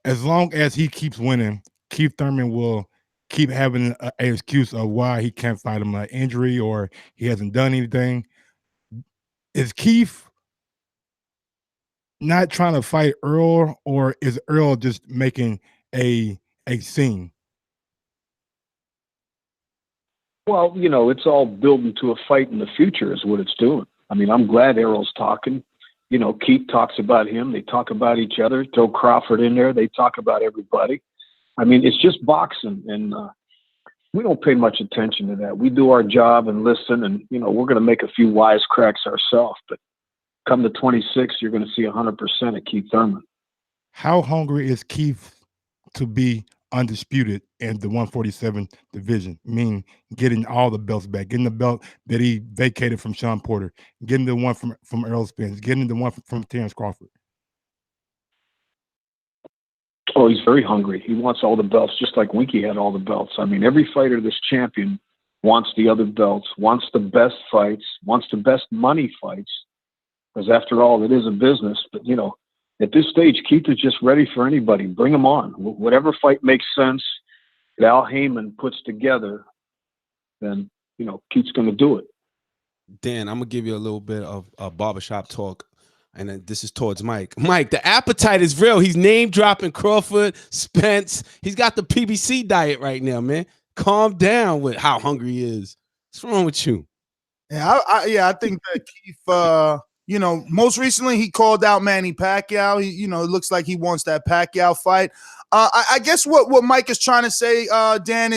as long as he keeps winning, Keith Thurman will keep having an excuse of why he can't fight him, like injury or he hasn't done anything. Is Keith not trying to fight Earl, or is Earl just making a scene? Well, it's all building to a fight in the future is what it's doing. I mean, I'm glad Errol's talking. Keith talks about him. They talk about each other. Throw Crawford in there. They talk about everybody. I mean, it's just boxing, and we don't pay much attention to that. We do our job and listen, and, we're going to make a few wisecracks ourselves. But come to 26, you're going to see 100% of Keith Thurman. How hungry is Keith to be undisputed in the 147 division, meaning getting all the belts back, getting the belt that he vacated from Sean Porter, getting the one from Earl Spence, getting the one from Terrence Crawford? Oh, he's very hungry. He wants all the belts, just like Winky had all the belts. I mean, every fighter that's champion wants the other belts, wants the best fights, wants the best money fights, because after all, it is a business. But, at this stage, Keith is just ready for anybody. Bring him on. Whatever fight makes sense that Al Heyman puts together, then, Keith's going to do it. Dan, I'm going to give you a little bit of barbershop talk, and then this is towards Mike. Mike, the appetite is real. He's name-dropping Crawford, Spence. He's got the PBC diet right now, man. Calm down with how hungry he is. What's wrong with you? Yeah, I think that Keith You know, most recently he called out Manny Pacquiao. It looks like he wants that Pacquiao fight. I guess what Mike is trying to say, Dan,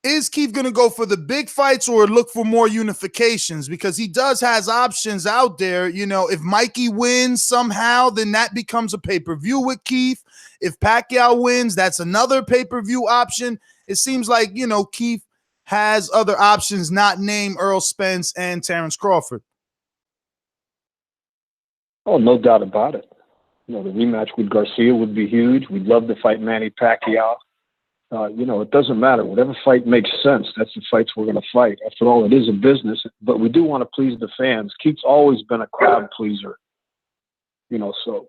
is Keith going to go for the big fights or look for more unifications? Because he has options out there. You know, if Mikey wins somehow, then that becomes a pay-per-view with Keith. If Pacquiao wins, that's another pay-per-view option. It seems like, Keith has other options not named Earl Spence and Terrence Crawford. Oh, no doubt about it. The rematch with Garcia would be huge. We'd love to fight Manny Pacquiao. It doesn't matter. Whatever fight makes sense, that's the fights we're going to fight. After all, it is a business, but we do want to please the fans. Keith's always been a crowd pleaser. So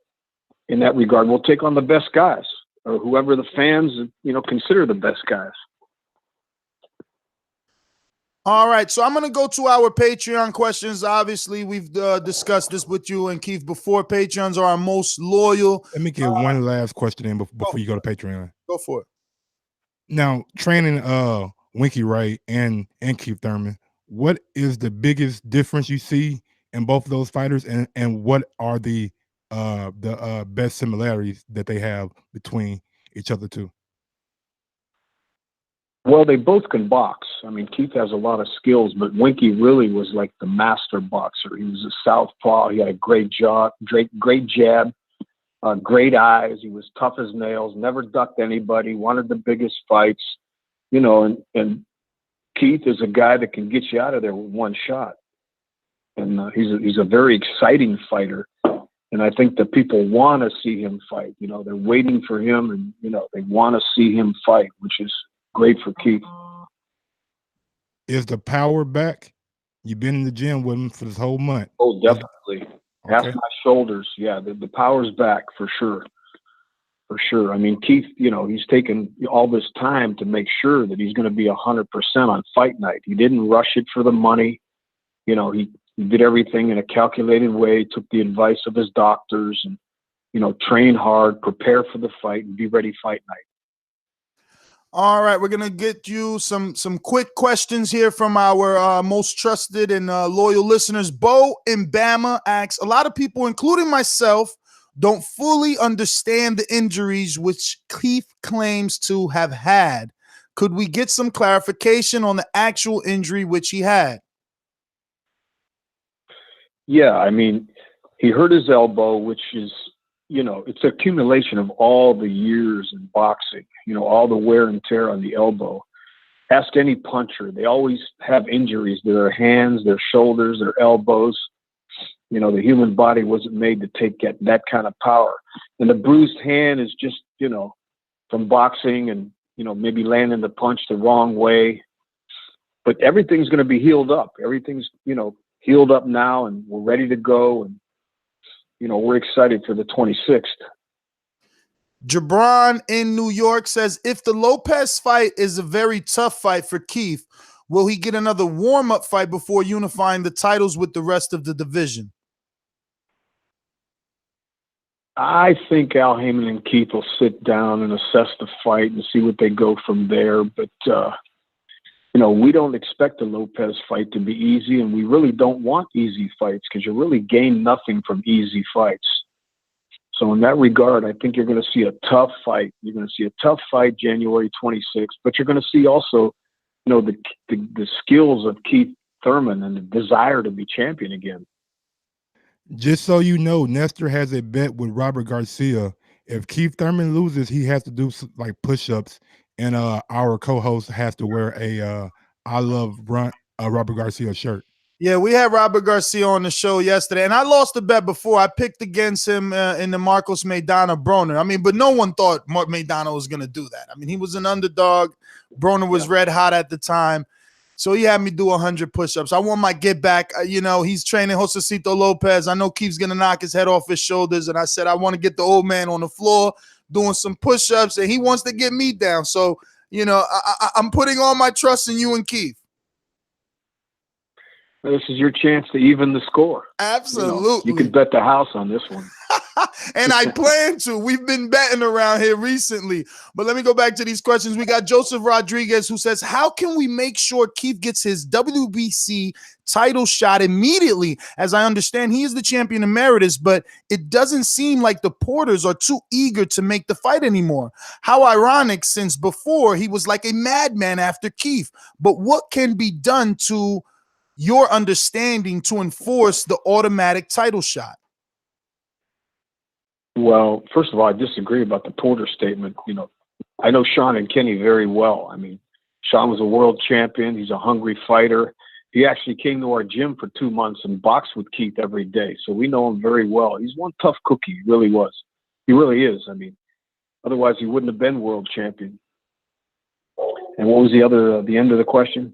in that regard, we'll take on the best guys or whoever the fans, consider the best guys. All right, so I'm going to go to our Patreon questions. Obviously, we've discussed this with you and Keith before. Patreons are our most loyal. Let me get one last question in before you go to Patreon. Go for it. Now, training Winky Wright and Keith Thurman, what is the biggest difference you see in both of those fighters, and what are the best similarities that they have between each other two? Well, they both can box. I mean, Keith has a lot of skills, but Winky really was like the master boxer. He was a southpaw. He had a great jaw, great jab, great eyes. He was tough as nails, never ducked anybody, wanted the biggest fights, and Keith is a guy that can get you out of there with one shot. And he's a very exciting fighter. And I think that people want to see him fight. They're waiting for him, and, they want to see him fight, which is great for Keith. Is the power back? You've been in the gym with him for this whole month. Oh, definitely. Okay. Half my shoulders. Yeah, the power's back for sure. For sure. I mean, Keith, he's taken all this time to make sure that he's going to be 100% on fight night. He didn't rush it for the money. He did everything in a calculated way, took the advice of his doctors, and, train hard, prepare for the fight, and be ready fight night. All right, we're going to get you some quick questions here from our most trusted and loyal listeners. Bo in Bama asks, a lot of people, including myself, don't fully understand the injuries which Keith claims to have had. Could we get some clarification on the actual injury which he had? Yeah, I mean, he hurt his elbow, which is, it's accumulation of all the years in boxing, all the wear and tear on the elbow. Ask any puncher. They always have injuries to their hands, their shoulders, their elbows. The human body wasn't made to take that kind of power. And the bruised hand is just, from boxing and, maybe landing the punch the wrong way. But everything's going to be healed up. Everything's, healed up now, and we're ready to go. And, we're excited for the 26th. Jabron in New York says, if the Lopez fight is a very tough fight for Keith, will he get another warm-up fight before unifying the titles with the rest of the division? I think Al Heyman and Keith will sit down and assess the fight and see what they go from there. But, we don't expect the Lopez fight to be easy, and we really don't want easy fights because you really gain nothing from easy fights. So in that regard, I think you're going to see a tough fight. You're going to see a tough fight January 26th, but you're going to see also, the skills of Keith Thurman and the desire to be champion again. Just so you know, Nestor has a bet with Robert Garcia. If Keith Thurman loses, he has to do like push-ups, and our co-host has to wear a I love Robert Garcia shirt. Yeah, we had Robert Garcia on the show yesterday, and I lost the bet before. I picked against him in the Marcos Maidana Broner. I mean, but no one thought Mark Maidana was going to do that. I mean, he was an underdog. Broner was red hot at the time. So he had me do 100 push-ups. I want my get back. He's training Josecito Lopez. I know Keith's going to knock his head off his shoulders. And I said, I want to get the old man on the floor doing some push-ups, and he wants to get me down. So, I'm putting all my trust in you and Keith. This is your chance to even the score. Absolutely. You can bet the house on this one. And I plan to. We've been betting around here recently. But let me go back to these questions. We got Joseph Rodriguez who says, how can we make sure Keith gets his WBC title shot immediately? As I understand, he is the champion emeritus, but it doesn't seem like the Porters are too eager to make the fight anymore. How ironic, since before he was like a madman after Keith. But what can be done to your understanding to enforce the automatic title shot? Well, first of all, I disagree about the Porter statement. You know, I know Sean and Kenny very well. I mean, Sean was a world champion. He's a hungry fighter. He actually came to our gym for 2 months and boxed with Keith every day. So we know him very well. He's one tough cookie. He really was. He really is. I mean, otherwise he wouldn't have been world champion. And what was the end of the question?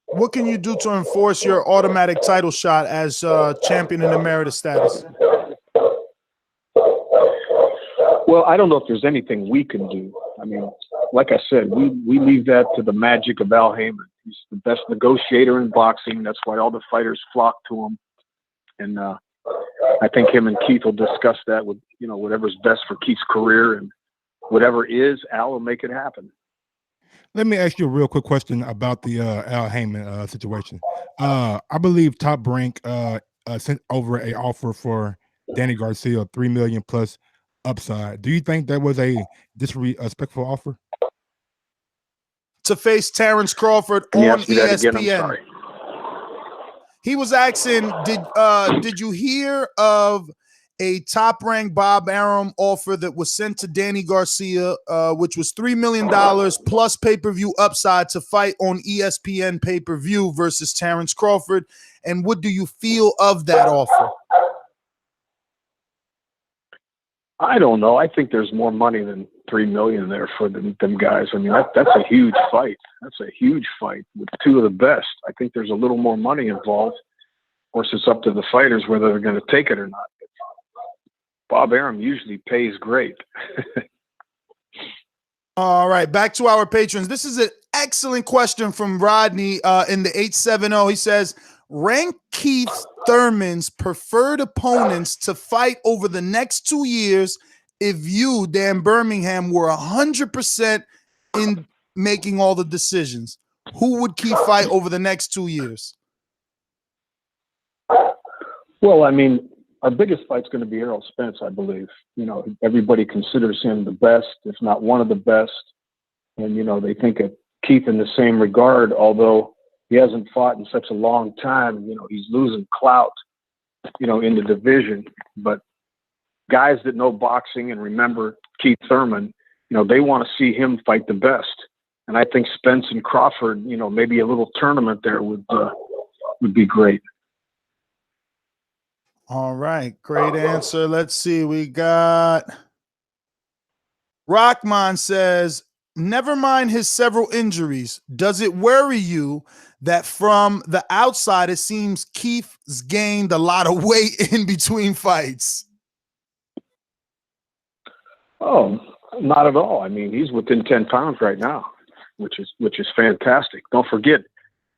What can you do to enforce your automatic title shot as champion in emeritus status? Well, I don't know if there's anything we can do. I mean, like I said, we leave that to the magic of Al Heyman. He's the best negotiator in boxing. That's why all the fighters flock to him. And I think him and Keith will discuss that with, you know, whatever's best for Keith's career, and whatever is, Al will make it happen. Let me ask you a real quick question about the Al Heyman situation. I believe Top Rank sent over an offer for Danny Garcia, $3 million plus upside. Do you think that was a disrespectful offer? To face Terrence Crawford on ESPN. He was asking, did you hear of a top-ranked Bob Arum offer that was sent to Danny Garcia, which was $3 million plus pay-per-view upside to fight on ESPN pay-per-view versus Terrence Crawford? And what do you feel of that offer? I don't know. I think there's more money than $3 million there for them guys. I mean, that's a huge fight. That's a huge fight with two of the best. I think there's a little more money involved. Of course, it's up to the fighters whether they're going to take it or not. Bob Arum usually pays great. All right, back to our patrons. This is an excellent question from Rodney in the 870. He says, rank Keith Thurman's preferred opponents to fight over the next 2 years if you, Dan Birmingham, were 100% in making all the decisions. Who would Keith fight over the next 2 years? Well, I mean, our biggest fight's going to be Errol Spence, I believe. You know, everybody considers him the best, if not one of the best. And, you know, they think of Keith in the same regard, although he hasn't fought in such a long time. You know, he's losing clout, you know, in the division. But guys that know boxing and remember Keith Thurman, you know, they want to see him fight the best. And I think Spence and Crawford, you know, maybe a little tournament there would be great. All right, great answer. Let's see. We got Rockman says, never mind his several injuries. Does it worry you that from the outside, it seems Keith's gained a lot of weight in between fights? Oh, not at all. I mean, he's within 10 pounds right now, which is fantastic. Don't forget,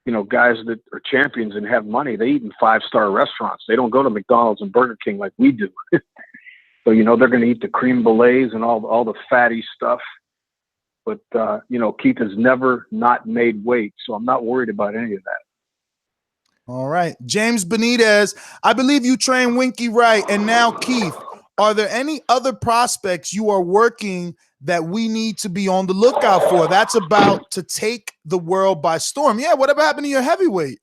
you know, guys that are champions and have money, they eat in 5-star restaurants. They don't go to McDonald's and Burger King like we do. So, you know, they're going to eat the creme brulees and all the fatty stuff. But, you know, Keith has never not made weight, so I'm not worried about any of that. All right. James Benitez, I believe you train Winky Wright and now Keith. Are there any other prospects you are working that we need to be on the lookout for? That's about to take the world by storm. Yeah, whatever happened to your heavyweight?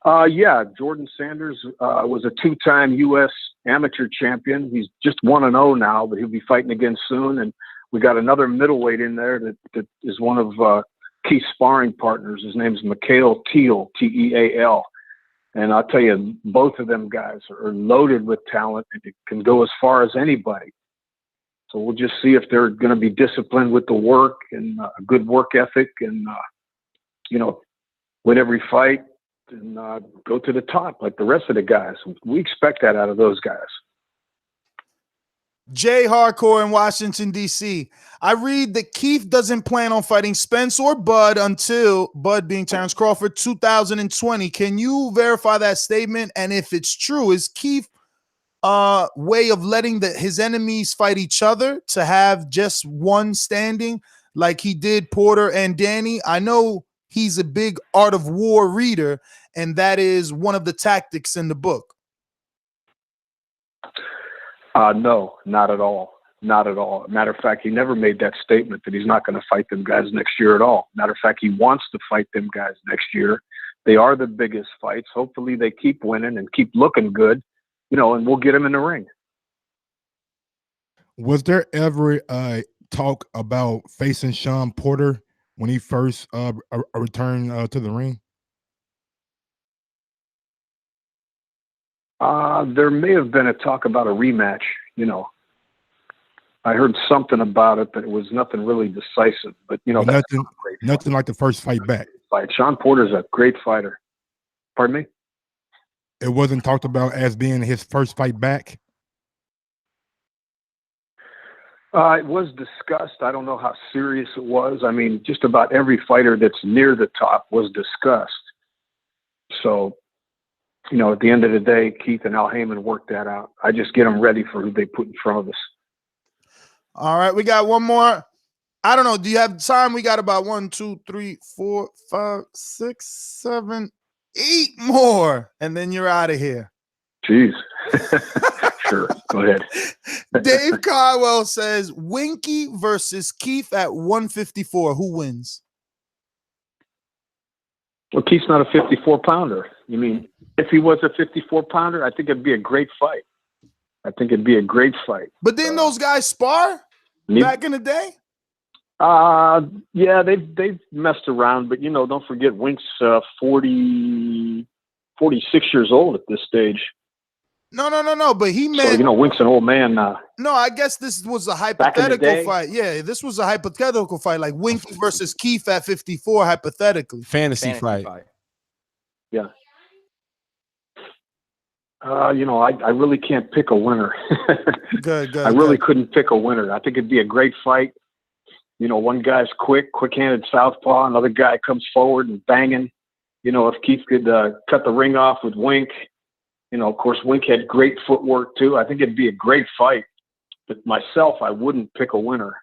Yeah, Jordan Sanders was a 2-time U.S. amateur champion. He's just 1-0 now, but he'll be fighting again soon. And we got another middleweight in there that is one of Keith's sparring partners. His name's Mikhail Teal, T-E-A-L. And I'll tell you, both of them guys are loaded with talent and it can go as far as anybody. So we'll just see if they're going to be disciplined with the work and a good work ethic and, you know, win every fight and go to the top like the rest of the guys. We expect that out of those guys. Jay Hardcore in Washington, D.C. I read that Keith doesn't plan on fighting Spence or Bud until, Bud being Terrence Crawford, 2020. Can you verify that statement? And if it's true, is Keith way of letting his enemies fight each other to have just one standing like he did Porter and Danny? I know he's a big Art of War reader, and that is one of the tactics in the book. No, not at all. Not at all. Matter of fact, he never made that statement that he's not going to fight them guys next year at all. Matter of fact, he wants to fight them guys next year. They are the biggest fights. Hopefully they keep winning and keep looking good, you know, and we'll get him in the ring. Was there ever talk about facing Sean Porter when he first returned to the ring? There may have been a talk about a rematch, you know. I heard something about it, but it was nothing really decisive. But, you know, well, nothing like the first fight back. Sean Porter's a great fighter. Pardon me? It wasn't talked about as being his first fight back? It was discussed. I don't know how serious it was. I mean, just about every fighter that's near the top was discussed. So, you know, at the end of the day, Keith and Al Heyman worked that out. I just get them ready for who they put in front of us. All right, we got one more. I don't know. Do you have time? We got about 1, 2, 3, 4, 5, 6, 7, 8 more, and then you're out of here. Jeez. Sure. Go ahead. Dave Caldwell says Winky versus Keith at 154. Who wins? Well, Keith's not a 54-pounder. You mean if he was a 54-pounder, I think it'd be a great fight. I think it'd be a great fight. But didn't those guys spar back in the day? Yeah, they've messed around, but, you know, don't forget Wink's 46 years old at this stage. No. But he meant, so, you know, Wink's an old man now. No, I guess this was a hypothetical fight. Yeah, this was a hypothetical fight, like Winky versus Keith at 54, hypothetically. Fantasy fight. Yeah. You know, I really can't pick a winner. Good. I really couldn't pick a winner. I think it'd be a great fight. You know, one guy's quick-handed southpaw, another guy comes forward and banging. You know, if Keith could cut the ring off with Wink, you know, of course, Wink had great footwork too. I think it'd be a great fight. But myself, I wouldn't pick a winner.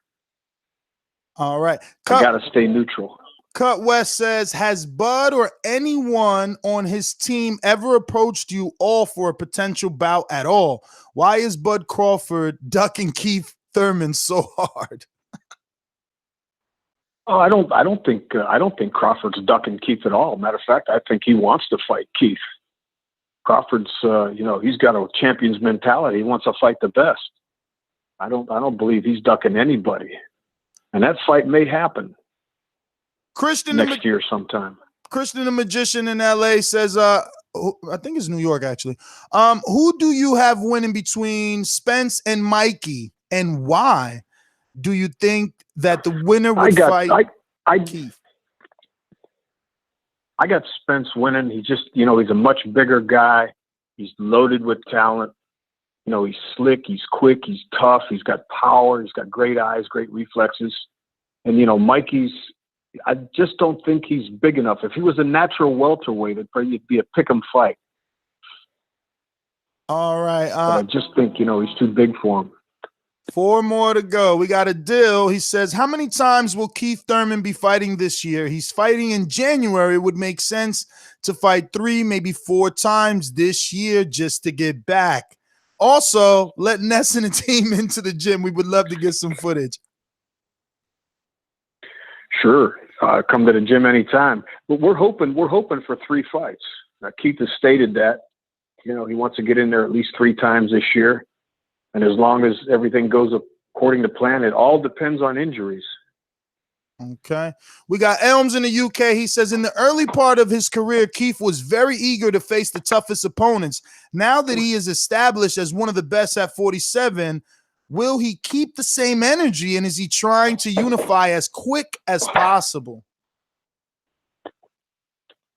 All right. I got to stay neutral. Cut West says, has Bud or anyone on his team ever approached you all for a potential bout at all? Why is Bud Crawford ducking Keith Thurman so hard? Oh, I don't think Crawford's ducking Keith at all. Matter of fact, I think he wants to fight Keith. Crawford's, you know, he's got a champion's mentality. He wants to fight the best. I don't believe he's ducking anybody, and that fight may happen. Christian next year sometime. Christian the Magician in LA says, I think it's New York actually. Who do you have winning between Spence and Mikey, and why do you think that the winner would fight Keith? I got Spence winning. He just, you know, he's a much bigger guy. He's loaded with talent. You know, he's slick, he's quick, he's tough, he's got power, he's got great eyes, great reflexes. And, you know, Mikey's, I just don't think he's big enough. If he was a natural welterweight, it'd probably be a pick'em fight. All right. But I just think, you know, he's too big for him. 4 more to go. We got a deal. He says, how many times will Keith Thurman be fighting this year? He's fighting in January. It would make sense to fight 3, maybe 4 times this year just to get back. Also, let Ness and the team into the gym. We would love to get some footage. Sure. Come to the gym anytime. But we're hoping for 3 fights. Keith has stated that, you know, he wants to get in there at least 3 times this year. And as long as everything goes according to plan, it all depends on injuries. Okay. We got Elms in the UK. He says in the early part of his career, Keith was very eager to face the toughest opponents. Now that he is established as one of the best at 47, will he keep the same energy, and is he trying to unify as quick as possible?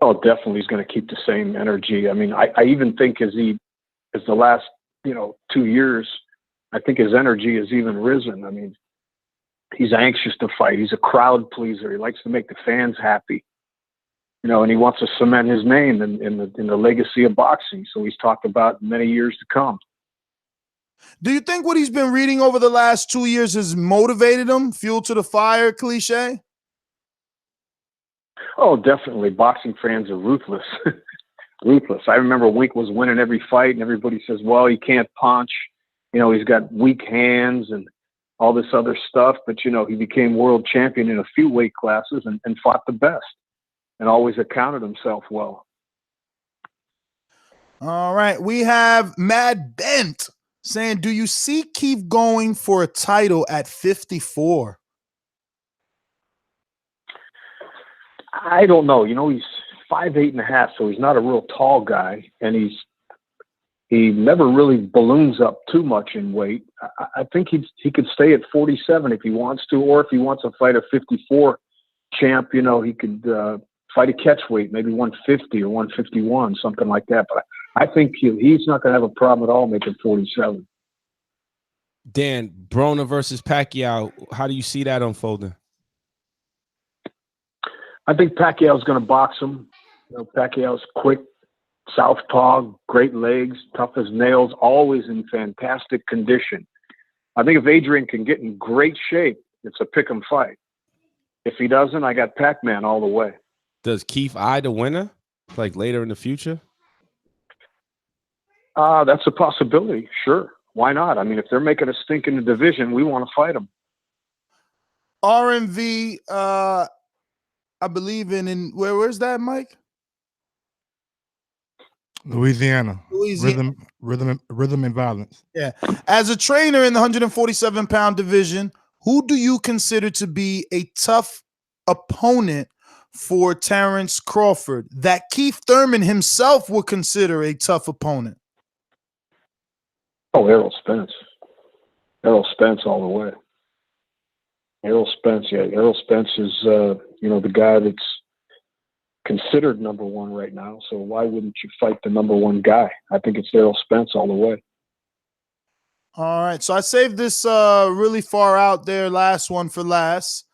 Oh, definitely he's going to keep the same energy. I mean, I even think as the last, you know, 2 years, I think his energy has even risen. I mean, he's anxious to fight. He's a crowd pleaser. He likes to make the fans happy, you know, and he wants to cement his name in the legacy of boxing. So he's talked about many years to come. Do you think what he's been reading over the last 2 years has motivated him? Fuel to the fire cliche? Oh, definitely. Boxing fans are ruthless. Ruthless. I remember Wink was winning every fight, and everybody says, well, he can't punch. You know, he's got weak hands and all this other stuff. But, you know, he became world champion in a few weight classes and fought the best and always accounted himself well. All right. We have Mad Bent saying, do you see Keith going for a title at 54? I don't know. You know, he's 5'8.5", so he's not a real tall guy, and he never really balloons up too much in weight. I think he could stay at 47 if he wants to, or if he wants to fight a 54 champ, you know, he could fight a catch weight, maybe 150 or 151, something like that. But I think he's not going to have a problem at all making 47. Dan, Broner versus Pacquiao, how do you see that unfolding? I think Pacquiao's going to box him. You know, Pacquiao's quick, southpaw, great legs, tough as nails, always in fantastic condition. I think if Adrian can get in great shape, it's a pick 'em fight. If he doesn't, I got Pac-Man all the way. Does Keith eye the winner, like later in the future? That's a possibility. Sure. Why not? I mean, if they're making a stink in the division, we want to fight them. RMV, I believe in where's that, Mike? Louisiana. Rhythm and violence. Yeah. As a trainer in the 147-pound division, who do you consider to be a tough opponent for Terrence Crawford that Keith Thurman himself would consider a tough opponent? Oh, Errol Spence. Errol Spence all the way. Errol Spence, yeah. Errol Spence is, you know, the guy that's considered number one right now. So why wouldn't you fight the number one guy? I think it's Errol Spence all the way. All right. So I saved this really far out there, last one for last.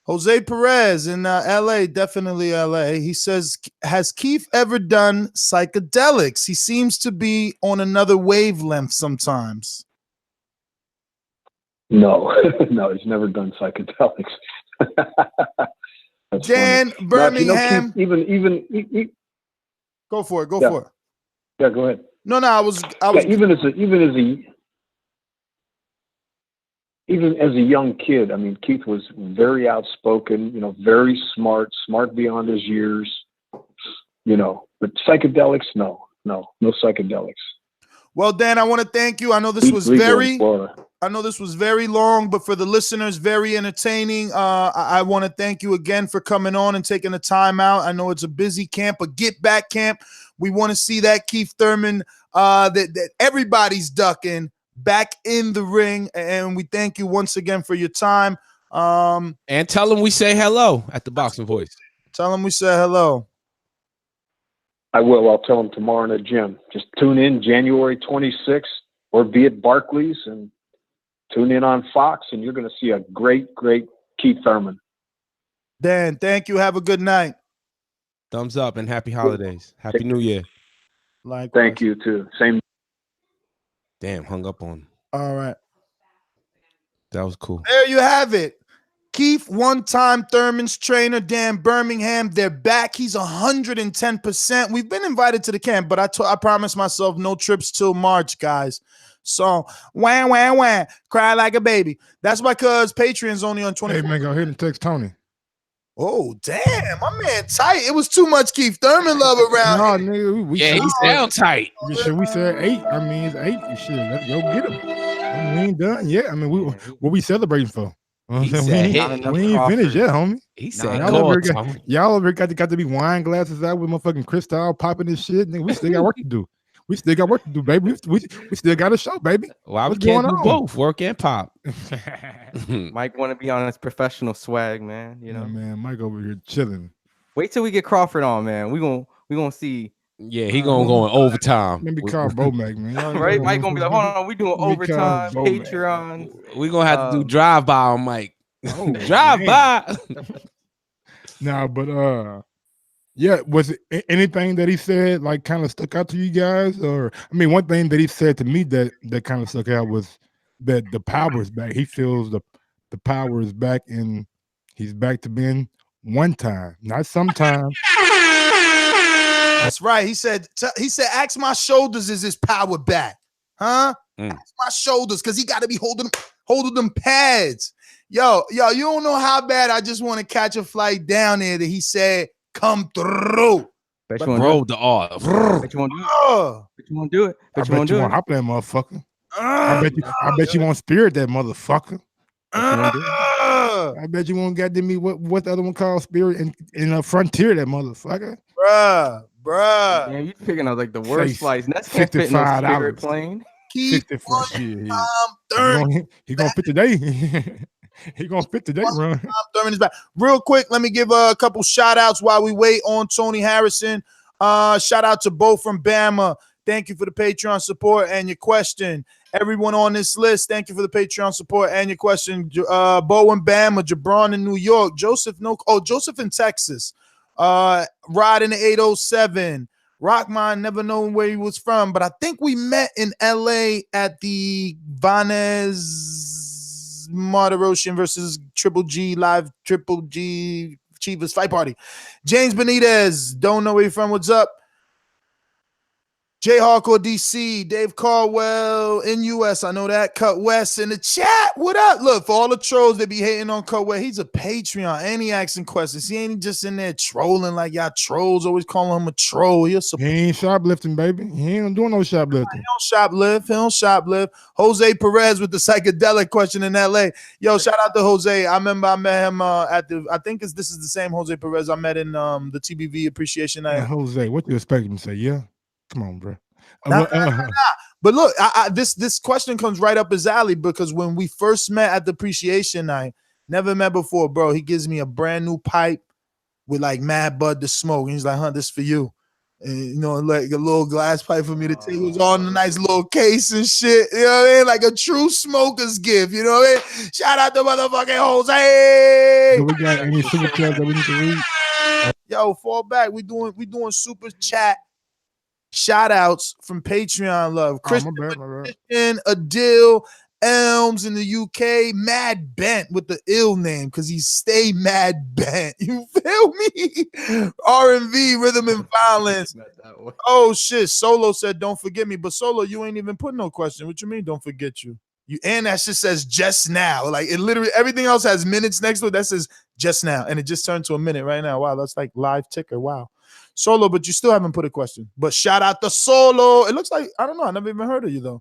Jose Perez in LA, definitely LA. He says, has Keith ever done psychedelics? He seems to be on another wavelength sometimes. No, no, he's never done psychedelics. Dan funny. Birmingham. No, even go for it. Go yeah. for it. Yeah, go ahead. No, I was even as a young kid, I mean, Keith was very outspoken, you know, very smart beyond his years, you know, but psychedelics, no psychedelics. Well, Dan, I want to thank you. I know this was very long, but for the listeners, very entertaining. I want to thank you again for coming on and taking the time out. I know it's a busy camp, a get back camp. We want to see that Keith Thurman that everybody's ducking back in the ring, and we thank you once again for your time. And tell them we say hello at the Boxing Voice. Tell them we say hello. I will. I'll tell them tomorrow in the gym. Just tune in January 26th or be at Barclays and tune in on Fox, and you're going to see a great Keith Thurman. Dan, thank you. Have a good night. Thumbs up and happy holidays. Happy New Year. Likewise. Thank you, too. Same. Damn, hung up on. All right. That was cool. There you have it. Keith, one-time Thurman's trainer, Dan Birmingham. They're back. He's 110%. We've been invited to the camp, but I promised myself no trips till March, guys. So, wah, wah, wah, cry like a baby. That's because Patreon's only on 24. Hey, man, go ahead and text Tony. Oh, damn. My man tight. It was too much Keith Thurman love around. No, nigga, yeah, he sound tight. Shit, we said 8. I mean, it's 8. Shit, let's go get him. I mean, we ain't done yet. I mean, what we celebrating for? We ain't finished yet, homie. He said, y'all over here got to be wine glasses out with motherfucking Cristal popping this shit. Nigga, we still got work to do. We still got work to do, baby. We still got a show, baby. Why we can't do both, work and pop? Mike want to be on his professional swag, man. You know, yeah, man. Mike over here chilling. Wait till we get Crawford on, man. We gonna see. Yeah, he gonna go in overtime. Maybe call Bomac, man. Right? Mike gonna be like, hold on, we doing overtime, Patreon. We gonna have to do drive by on Mike. Oh, drive by. Nah, but Yeah, was it anything that he said like kind of stuck out to you guys? Or I mean, one thing that he said to me that kind of stuck out was that the power is back. He feels the power is back, and he's back to being one time, not sometime. That's right. He said, ask my shoulders, is his power back? Huh? Ask my shoulders, because he got to be holding them pads. Yo, you don't know how bad I just want to catch a flight down there that he said, come through. Bet you Roll the R. Bet you won't do it. Bet you won't do it. Bet you won't do it. Hop that motherfucker. I bet you won't spirit that motherfucker. I bet you won't get to me what the other one called spirit in a frontier that motherfucker. Bruh. Man, you picking up like the worst flights. That's can't fit no spirit plane. He gonna fit today. He gonna fit today, run. Thurman is back. Real quick, let me give a couple shout outs while we wait on Tony Harrison. Shout out to Bo from Bama. Thank you for the Patreon support and your question. Everyone on this list, thank you for the Patreon support and your question. Bo in Bama, Jabron in New York, Joseph in Texas. Rod in the 807. Rockmine, never known where he was from, but I think we met in LA at the Vanez Moderation versus Triple G Chivas fight party. James Benitez, don't know where you're from. What's up? J Hardcore DC, Dave Caldwell in US. I know that. Cut West in the chat. What up? Look, for all the trolls that be hating on Cut West, he's a Patreon and he asking questions. He ain't just in there trolling like y'all trolls always calling him a troll. He ain't shoplifting, baby. He ain't doing no shoplifting. He don't shoplift. Jose Perez with the psychedelic question in LA. Yo, shout out to Jose. I remember I met him at the, I think this is the same Jose Perez I met in the TBV appreciation night. Yeah, Jose, what do you expect him to say? Yeah. Come on, bro. But look, this question comes right up his alley because when we first met at the appreciation night, never met before, bro. He gives me a brand new pipe with like mad bud to smoke. And he's like, this for you. And, like a little glass pipe for me to take. It was on a nice little case and shit. You know what I mean? Like a true smoker's gift. You know what I mean? Shout out to motherfucking Jose. Do we got any super chats that we need to read? Yo, fall back. We doing super chat. Shout outs from Patreon love. Christian, Adil, Elms in the UK, Mad Bent with the ill name because he stay mad bent. You feel me? R&V, Rhythm and Violence. Oh shit. Solo said, don't forget me. But Solo, you ain't even put no question. What you mean, don't forget you? And that shit says just now. Like it literally, everything else has minutes next to it. That says just now. And it just turned to a minute right now. Wow, that's like live ticker. Wow. Solo, but you still haven't put a question. But shout out to Solo. It looks like, I don't know. I never even heard of you, though.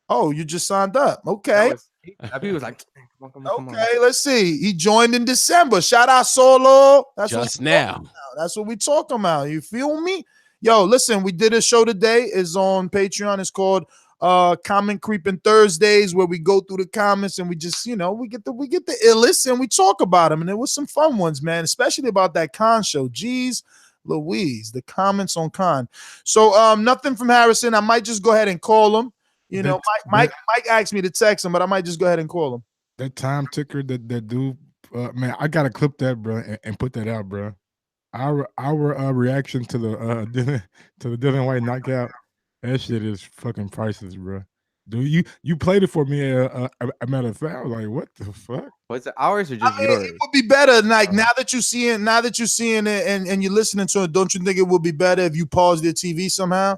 Oh, you just signed up. Okay. He was like, come on. Okay, let's see. He joined in December. Shout out Solo. That's just now. That's what we talking about. You feel me? Yo, listen, we did a show today. It's on Patreon. It's called Comment Creeping Thursdays, where we go through the comments and we just, we get the illest and we talk about them. And there was some fun ones, man, especially about that Con show. Jeez Louise, the comments on Con. So nothing from Harrison. I might just go ahead and call him. Mike asked me to text him, but I might just go ahead and call him. That time ticker that dude, man, I gotta clip that, bro, and put that out, bro. Our reaction to the Dylan White knockout, that shit is fucking priceless, bro. Dude, you played it for me. A matter of fact, I was like, what the fuck? Was it ours or just yours? It would be better, like now that you're seeing it and you're listening to it. Don't you think it would be better if you paused your TV somehow?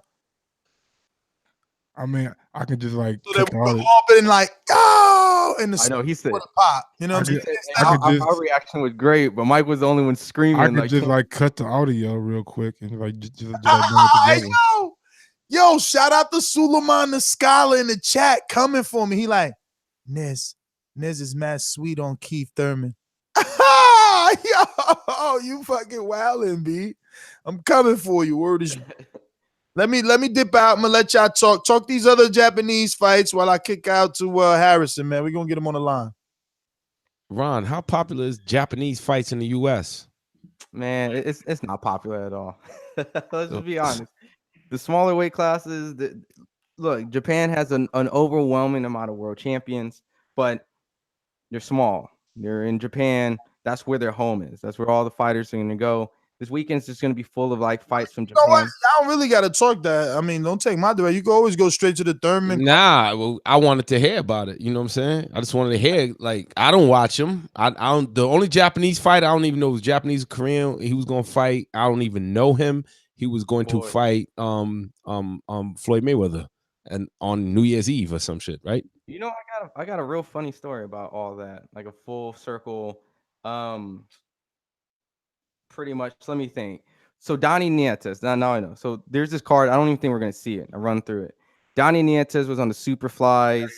I mean, I could just like so that we could all been like, oh, and the I know he said pop. You know what I'm saying? Our reaction was great, but Mike was the only one screaming. I could just like cut the audio real quick and like just like bring it together. Yo, shout out to Suleiman the Scholar in the chat coming for me. He like, Niz is mad sweet on Keith Thurman. Yo, you fucking wildin', B. I'm coming for you. Word is. Let me dip out. I'm gonna let y'all talk these other Japanese fights while I kick out to Harrison, man. We're gonna get him on the line. Ron, how popular is Japanese fights in the US? Man, it's not popular at all. Let's just be honest. The smaller weight classes, look, Japan has an overwhelming amount of world champions, but they're small. They're in Japan. That's where their home is. That's where all the fighters are going to go. This weekend's just going to be full of like fights from You know what? Japan. I don't really got to talk that. I mean, don't take my direct. You can always go straight to the Thurman. Nah, well, I wanted to hear about it. You know what I'm saying? I just wanted to hear. Like, I don't watch him. I don't. The only Japanese fight I don't even know was Japanese Korean. He was going to fight. I don't even know him. He was going to fight Floyd Mayweather and on New Year's Eve or some shit, right? You know, I got a real funny story about all that, like a full circle. Pretty much. Let me think. So Donnie Nietes. Now I know. So there's this card. I don't even think we're gonna see it. I run through it. Donnie Nietes was on the Superflies,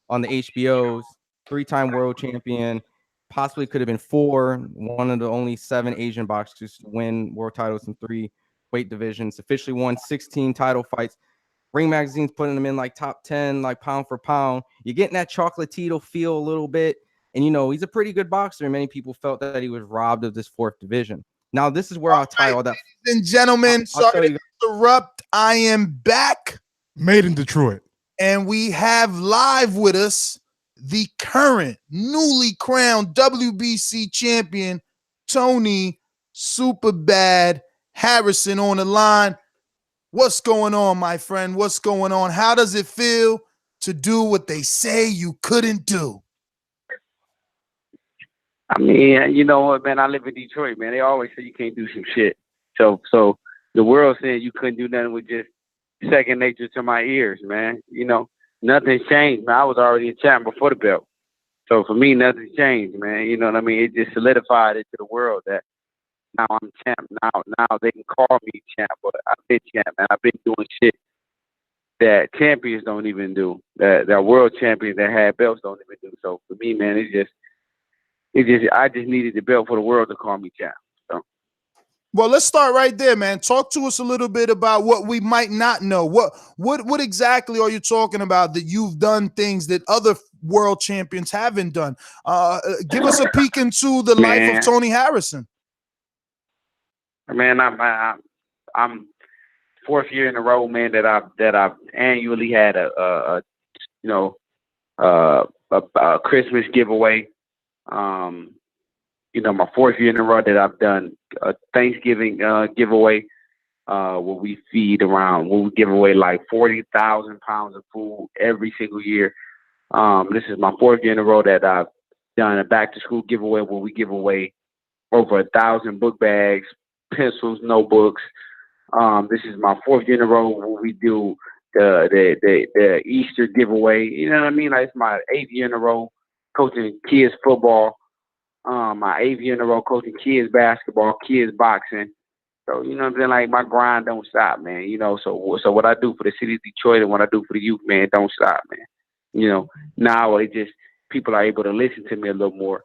on the HBOs, 3-time world champion. Possibly could have been 4. One of the only 7 Asian boxers to win world titles in 3 weight divisions. Officially won 16 title fights. Ring Magazine's putting him in like top 10, like pound for pound. You're getting that Chocolatito feel a little bit. And, you know, he's a pretty good boxer. And many people felt that he was robbed of this 4th division. Now, this is where I'll tie all that. Ladies and gentlemen, sorry to interrupt. I am back. Made in Detroit. And we have live with us the current, newly crowned WBC champion, Tony Superbad Harrison on the line. What's going on, my friend? What's going on? How does it feel to do what they say you couldn't do? I mean, you know what, man? I live in Detroit, man. They always say you can't do some shit. So the world saying you couldn't do nothing was just second nature to my ears, man. You know, nothing's changed, man. I was already a champ before the belt. So for me, nothing's changed, man. You know what I mean? It just solidified it to the world that now I'm champ. Now they can call me champ, but I've been champ, man. I've been doing shit that champions don't even do. That world champions that had belts don't even do. So for me, man, I just needed the belt for the world to call me champ. So. Well, let's start right there, man. Talk to us a little bit about what we might not know. What exactly are you talking about that you've done things that other world champions haven't done? Give us a peek into the life of Tony Harrison. Man, I'm 4th year in a row, man, that I've annually had a Christmas giveaway. You know, my 4th year in a row that I've done a Thanksgiving giveaway where we give away like 40,000 pounds of food every single year. This is my 4th year in a row that I've done a back to school giveaway where we give away over 1,000 book bags, pencils, notebooks. This is my 4th year in a row where we do the Easter giveaway. You know what I mean? Like, it's my 8th year in a row coaching kids football. My 8th year in a row coaching kids basketball, kids boxing. So, you know what I'm saying? Like, my grind don't stop, man. You know, so what I do for the city of Detroit and what I do for the youth, man, don't stop, man. You know, now people are able to listen to me a little more.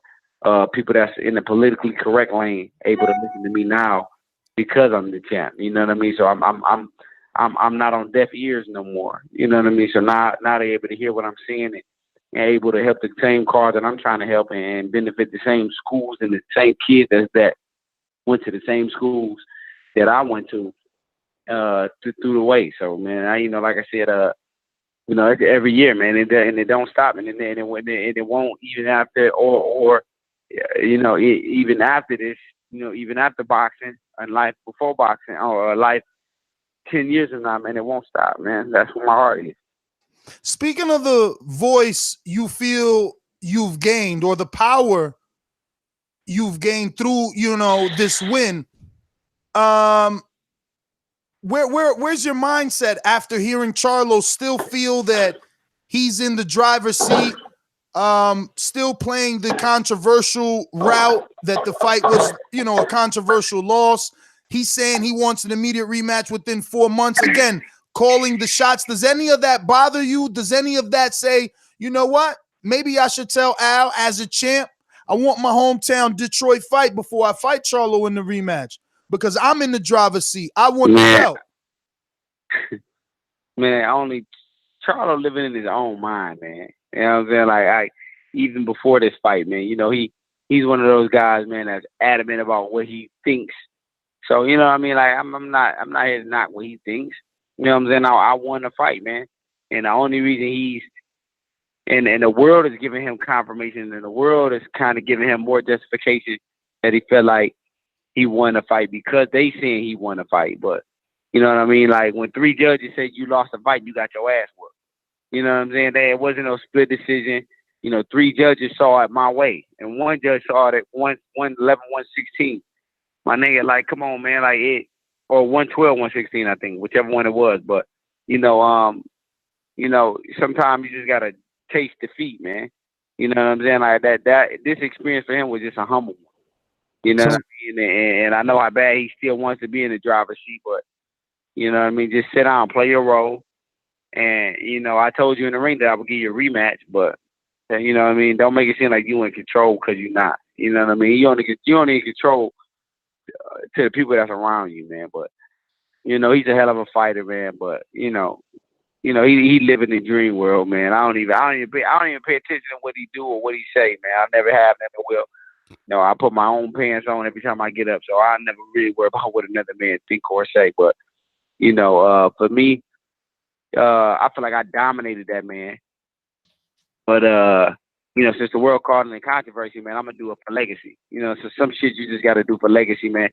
People that's in the politically correct lane able to listen to me now because I'm the champ. You know what I mean? So I'm not on deaf ears no more. You know what I mean? So now they're able to hear what I'm saying and able to help the same cause that I'm trying to help and benefit the same schools and the same kids that went to the same schools that I went to through the way. So, man, like I said, it's every year, man, and it don't stop, and it won't even after even after this, even after boxing and life before boxing or life 10 years from now, man, it won't stop, man. That's where my heart is. Speaking of the voice you feel you've gained or the power you've gained through, this win, where's your mindset after hearing Charlo still feel that he's in the driver's seat, still playing the controversial route that the fight was, a controversial loss? He's saying he wants an immediate rematch within 4 months. Again, calling the shots. Does any of that bother you? Does any of that say, you know what? Maybe I should tell Al as a champ, I want my hometown Detroit fight before I fight Charlo in the rematch because I'm in the driver's seat. I want the belt. Man, Charlo living in his own mind, man. You know what I'm saying? Like, even before this fight, man, he's one of those guys, man, that's adamant about what he thinks. So, you know what I mean? Like, I'm not here to knock what he thinks. You know what I'm saying? I won the fight, man. And the only reason and the world is giving him confirmation, and the world is kind of giving him more justification that he felt like he won a fight because they saying he won a fight. But you know what I mean? Like when 3 judges said you lost a fight, you got your ass whooped. You know what I'm saying? There wasn't no split decision. You know, 3 judges saw it my way, and 1 judge saw it at 111, 116. My nigga, like, come on, man, like it, or 112, 116, I think, whichever one it was. But you know, sometimes you just gotta taste defeat, man. You know what I'm saying? Like that this experience for him was just a humble one. You know what I mean? And I know how bad he still wants to be in the driver's seat, but you know what I mean? Just sit down, play your role. And, you know, I told you in the ring that I would give you a rematch, but you know what I mean? Don't make it seem like you in control because you're not. You know what I mean? You only in control to the people that's around you, man. But you know, he's a hell of a fighter, man. But you know, he live in the dream world, man. I don't even pay attention to what he do or what he say, man. I never have, never will. You know, I put my own pants on every time I get up, so I never really worry about what another man think or say. But you know, for me, I feel like I dominated that man. But you know, since the world caught in controversy, man, I'm gonna do it for legacy. You know, so some shit you just gotta do for legacy, man.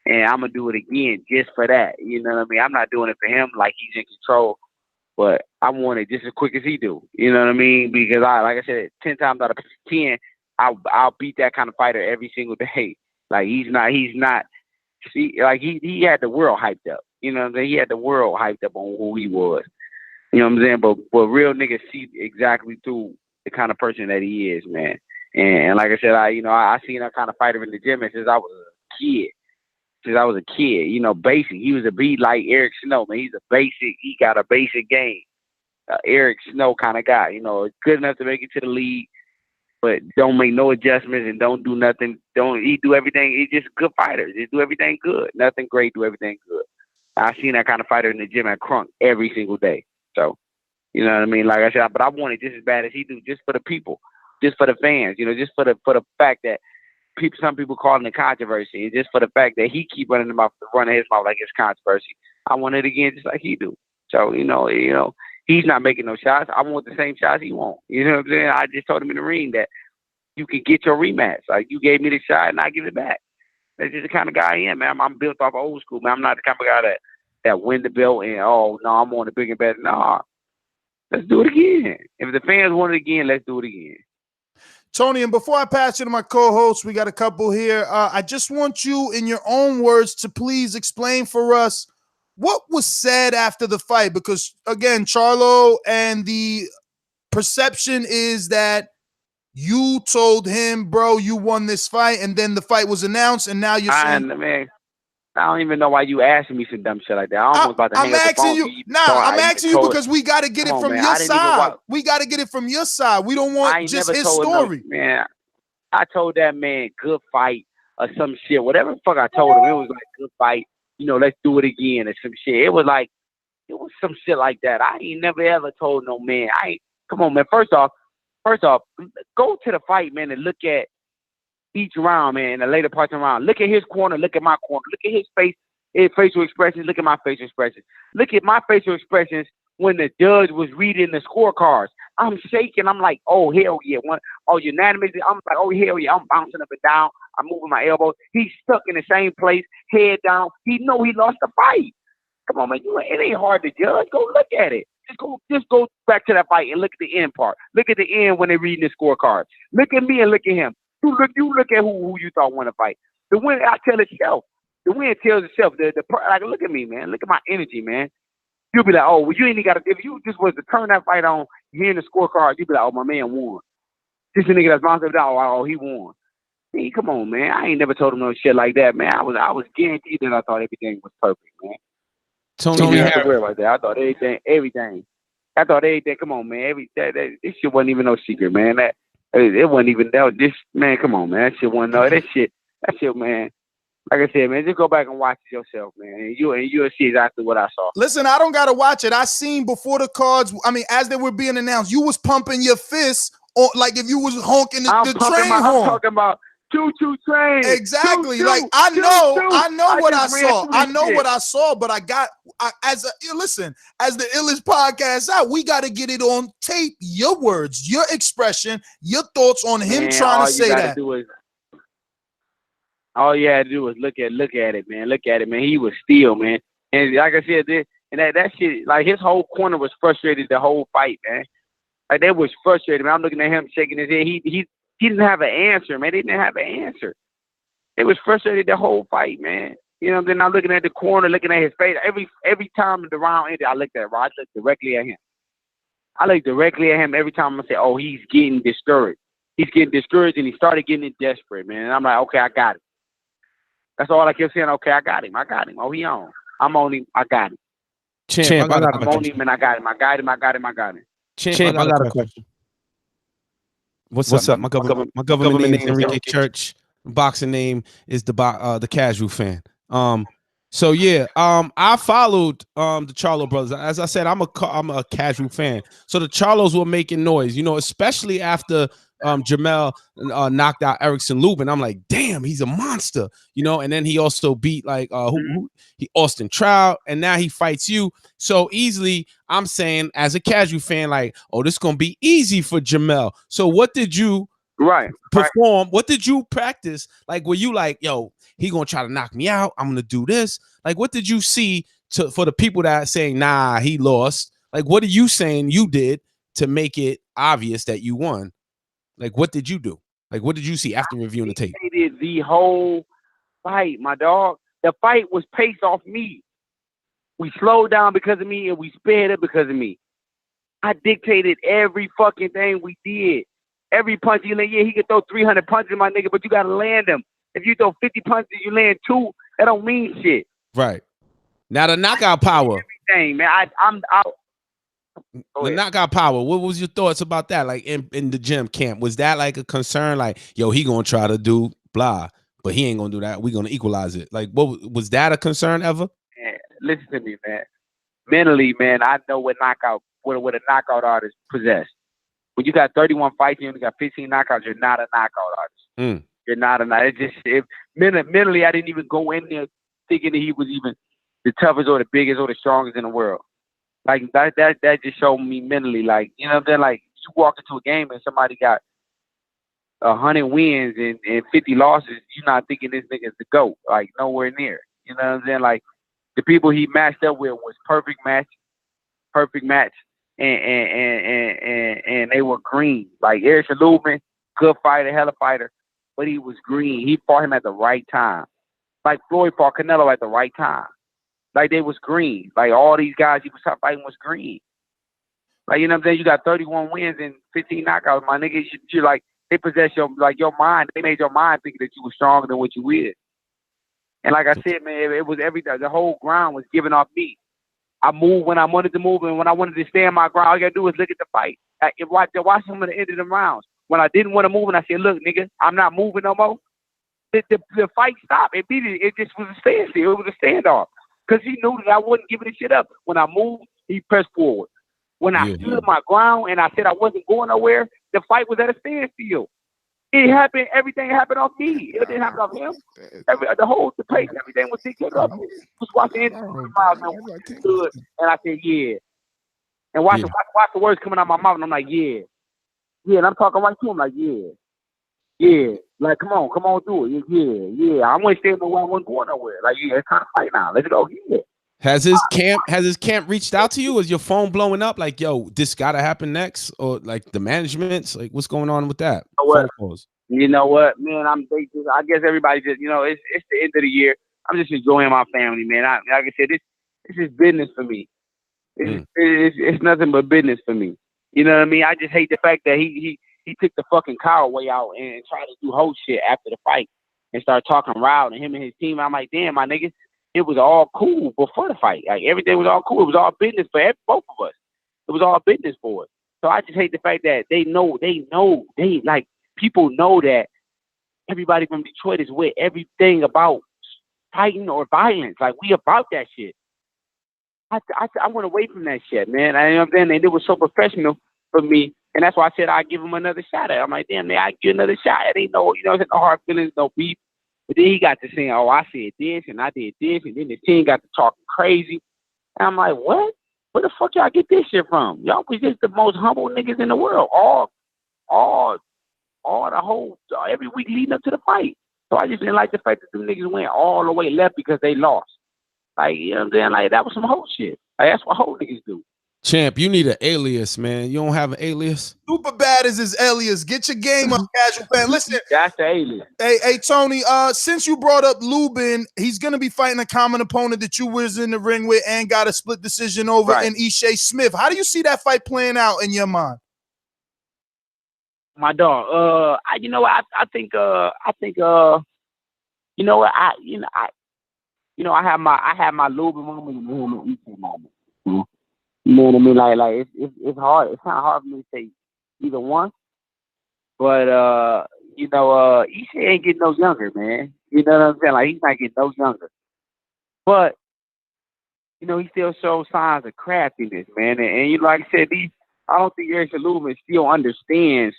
And I'm gonna do it again just for that. You know what I mean? I'm not doing it for him like he's in control, but I want it just as quick as he do. You know what I mean? Because like I said, 10 times out of 10, I'll beat that kind of fighter every single day. Like he's not. See, like he had the world hyped up. You know what I'm saying? He had the world hyped up on who he was. You know what I'm saying? But real niggas see exactly through the kind of person that he is, man. And like I said, I seen that kind of fighter in the gym since I was a kid. You know, basic. He was a beat like Eric Snow, man. He's a basic. He got a basic game. Eric Snow kind of guy. You know, good enough to make it to the league, but don't make no adjustments and don't do nothing. He do everything. He's just a good fighter. Just do everything good. Nothing great, do everything good. I seen that kind of fighter in the gym at Crunk every single day. So, you know what I mean? Like I said, but I want it just as bad as he do, just for the people, just for the fans, you know, just for the fact that some people call it a controversy, and just for the fact that he keep running his mouth like it's controversy. I want it again just like he do. So, you know, he's not making no shots. I want the same shots he wants. You know what I'm saying? I just told him in the ring that you can get your rematch. Like, you gave me the shot and I give it back. That's just the kind of guy I am, man. I'm built off old school, man. I'm not the kind of guy that win the belt and, oh, no, I'm on the bigger and better. No, let's do it again. If the fans want it again, let's do it again. Tony, and before I pass you to my co-host, we got a couple here. I just want you, in your own words, to please explain for us what was said after the fight. Because, again, Charlo, and the perception is that you told him, bro, you won this fight, and then the fight was announced, and now you're saying... Man, I don't even know why you asking me some dumb shit like that. I almost about to hang up the phone. I'm asking you because we got to get it from your side. We got to get it from your side. We don't want just his story. Man, I told that man, good fight or some shit. Whatever the fuck I told him, it was like, good fight. You know, let's do it again or some shit. It was some shit like that. I ain't never ever told no man. Come on, man. First off, go to the fight, man, and look at each round, man, in the later parts of the round. Look at his corner, look at my corner. Look at his face, his facial expressions, look at my facial expressions. Look at my facial expressions when the judge was reading the scorecards. I'm shaking. I'm like, oh, hell yeah. Unanimous. I'm like, oh, hell yeah. I'm bouncing up and down. I'm moving my elbows. He's stuck in the same place, head down. He know he lost the fight. Come on, man. It ain't hard to judge. Go look at it. Just go back to that fight and look at the end part. Look at the end when they're reading the scorecards. Look at me and look at him. You look at who you thought won the fight. The win, I tell itself. The win tells itself. Like, look at me, man. Look at my energy, man. You'll be like, oh, well, you ain't got to. If you just was to turn that fight on, hearing the scorecard, you'd be like, oh, my man won. This nigga that's bouncing down, oh, he won. Hey, come on, man. I ain't never told him no shit like that, man. I was guaranteed that I thought everything was perfect, man. Tony Harrison. Right there. I thought everything. I thought everything. Come on, man. This shit wasn't even no secret, man. It wasn't even that. This man, come on, man. That shit wasn't no. That shit, man. Like I said, man, just go back and watch it yourself, man, and you'll see exactly what I saw. Listen, I don't gotta watch it. I seen before the cards. I mean, as they were being announced, you was pumping your fists, or like if you was honking the train horn. I'm talking about choo-choo train. Exactly. Choo-choo, like I know what I saw. I know what I saw, but as the illest podcast out, we got to get it on tape. Your words, your expression, your thoughts on him trying to say that. All you had to do was look at it, man. Look at it, man. He was steel, man. And like I said, that shit, like his whole corner was frustrated the whole fight, man. Like they was frustrated, man. I'm looking at him shaking his head. He didn't have an answer, man. They didn't have an answer. They was frustrated the whole fight, man. You know, then I'm looking at the corner, looking at his face. Every time the round ended, I looked at Rod. I looked directly at him. I looked directly at him every time. I said, oh, he's getting discouraged. He's getting discouraged, and he started getting desperate, man. And I'm like, okay, I got him. That's all I kept saying. Okay, I got him. Oh, he on. I'm on him. I got him. Champ, I'm on him, and I got him. I got him. Champ, I got a question. What's up? My government name is Enrique Church. Boxing name is the Casual Fan. So yeah, I followed the Charlo brothers. As I said, I'm a casual fan. So the Charlos were making noise, you know, especially after Jermell knocked out Erickson Lubin. I'm like, damn, he's a monster, you know. And then he also beat like Austin Trout, and now he fights you so easily. I'm saying as a casual fan, like, oh, this is gonna be easy for Jermell. So what did you perform? What did you practice? Like, were you like, yo, he gonna try to knock me out? I'm gonna do this. Like, what did you see for the people that are saying, nah, he lost? Like, what are you saying you did to make it obvious that you won? Like, what did you do? Like, what did you see after reviewing the tape? I did the whole fight, my dog. The fight was paced off me. We slowed down because of me, and we sped up because of me. I dictated every fucking thing we did. Every punch you land, yeah, he could throw 300 punches, my nigga, but you gotta land them. If you throw 50 punches, you land 2. That don't mean shit. Right. Now the knockout power. Everything, man. I'm out. The knockout power. What was your thoughts about that? Like in the gym camp, was that like a concern? Like, yo, he gonna try to do blah, but he ain't gonna do that. We gonna equalize it. Like, what was that a concern ever? Man, listen to me, man. Mentally, man, I know what a knockout artist possess. When you got 31 fights, you only got 15 knockouts. You're not a knockout artist. You're not a knockout. Mentally, I didn't even go in there thinking that he was even the toughest or the biggest or the strongest in the world. Like that just showed me mentally, like, you know what I'm saying? Like, you walk into a game and somebody got 100 wins and 50 losses, you're not thinking this nigga's the GOAT. Like, nowhere near. You know what I'm saying? Like, the people he matched up with was perfect match, and they were green. Like, Erickson Lubin, good fighter, hell of a fighter, but he was green. He fought him at the right time. Like Floyd fought Canelo at the right time. Like, they was green. Like, all these guys he was fighting was green. Like, you know what I'm saying? You got 31 wins and 15 knockouts, my nigga. You're like, they possess your mind. They made your mind think that you were stronger than what you is. And like I said, man, it was everything. The whole ground was giving off me. I moved when I wanted to move, and when I wanted to stand my ground, all you gotta do is look at the fight. Watch them at the end of the rounds. When I didn't want to move, and I said, look, nigga, I'm not moving no more. The fight stopped immediately. It just was a standstill. It was a standoff. Because he knew that I wasn't giving the shit up. When I moved, he pressed forward. When I stood my ground and I said I wasn't going nowhere, the fight was at a standstill. It happened. Everything happened off me. It didn't happen off him. The pace, everything was dictated off me. Just watching it. And I said, yeah. And watch the words coming out my mouth. And I'm like, yeah. Yeah. And I'm talking right to him like, yeah. Yeah. Like, come on, do it. Yeah. I want to stay nowhere. I wasn't going nowhere. Like, yeah, it's time to fight now. Let's go. Yeah. Has his camp reached out to you? Is your phone blowing up? Like, yo, this gotta happen next, or like the management's like, what's going on with that? You know what, man? I guess everybody just, you know, it's the end of the year. I'm just enjoying my family, man. Like I said, this is business for me. It's nothing but business for me. You know what I mean? I just hate the fact that he took the fucking coward way out and tried to do whole shit after the fight and started talking loud, and him and his team. I'm like, damn, my niggas. It was all cool before the fight. Like, everything was all cool. It was all business for both of us. It was all business for us. So I just hate the fact that people know that everybody from Detroit is with everything about fighting or violence. Like, we about that shit. I went away from that shit, man. I, you know what I'm saying? And it was so professional for me. And that's why I said I'd give him another shot at it. I'm like, damn, man, I'd give another shot. It ain't no, no hard feelings, no beef. But then he got to saying, oh, I said this and I did this, and then the team got to talking crazy. And I'm like, what? Where the fuck y'all get this shit from? Y'all was just the most humble niggas in the world. All the whole, every week leading up to the fight. So I just didn't like the fact that them niggas went all the way left because they lost. Like, you know what I'm saying? Like, that was some whole shit. Like, that's what whole niggas do. Champ, you need an alias, man. You don't have an alias? Super bad is his alias. Get your game up, casual fan. Listen, that's the alias. Hey, Tony. Since you brought up Lubin, he's gonna be fighting a common opponent that you was in the ring with and got a split decision over in Ishe Smith. How do you see that fight playing out in your mind? My dog. I think I had my Lubin moment and my Ishe moment. You know what I mean? Like it's hard. It's kind of hard for me to say either one. But Ishe ain't getting no younger, man. You know what I'm saying? Like, he's not getting no younger. But he still shows signs of craftiness, man. And like I said, I don't think Eric Lubin still understands,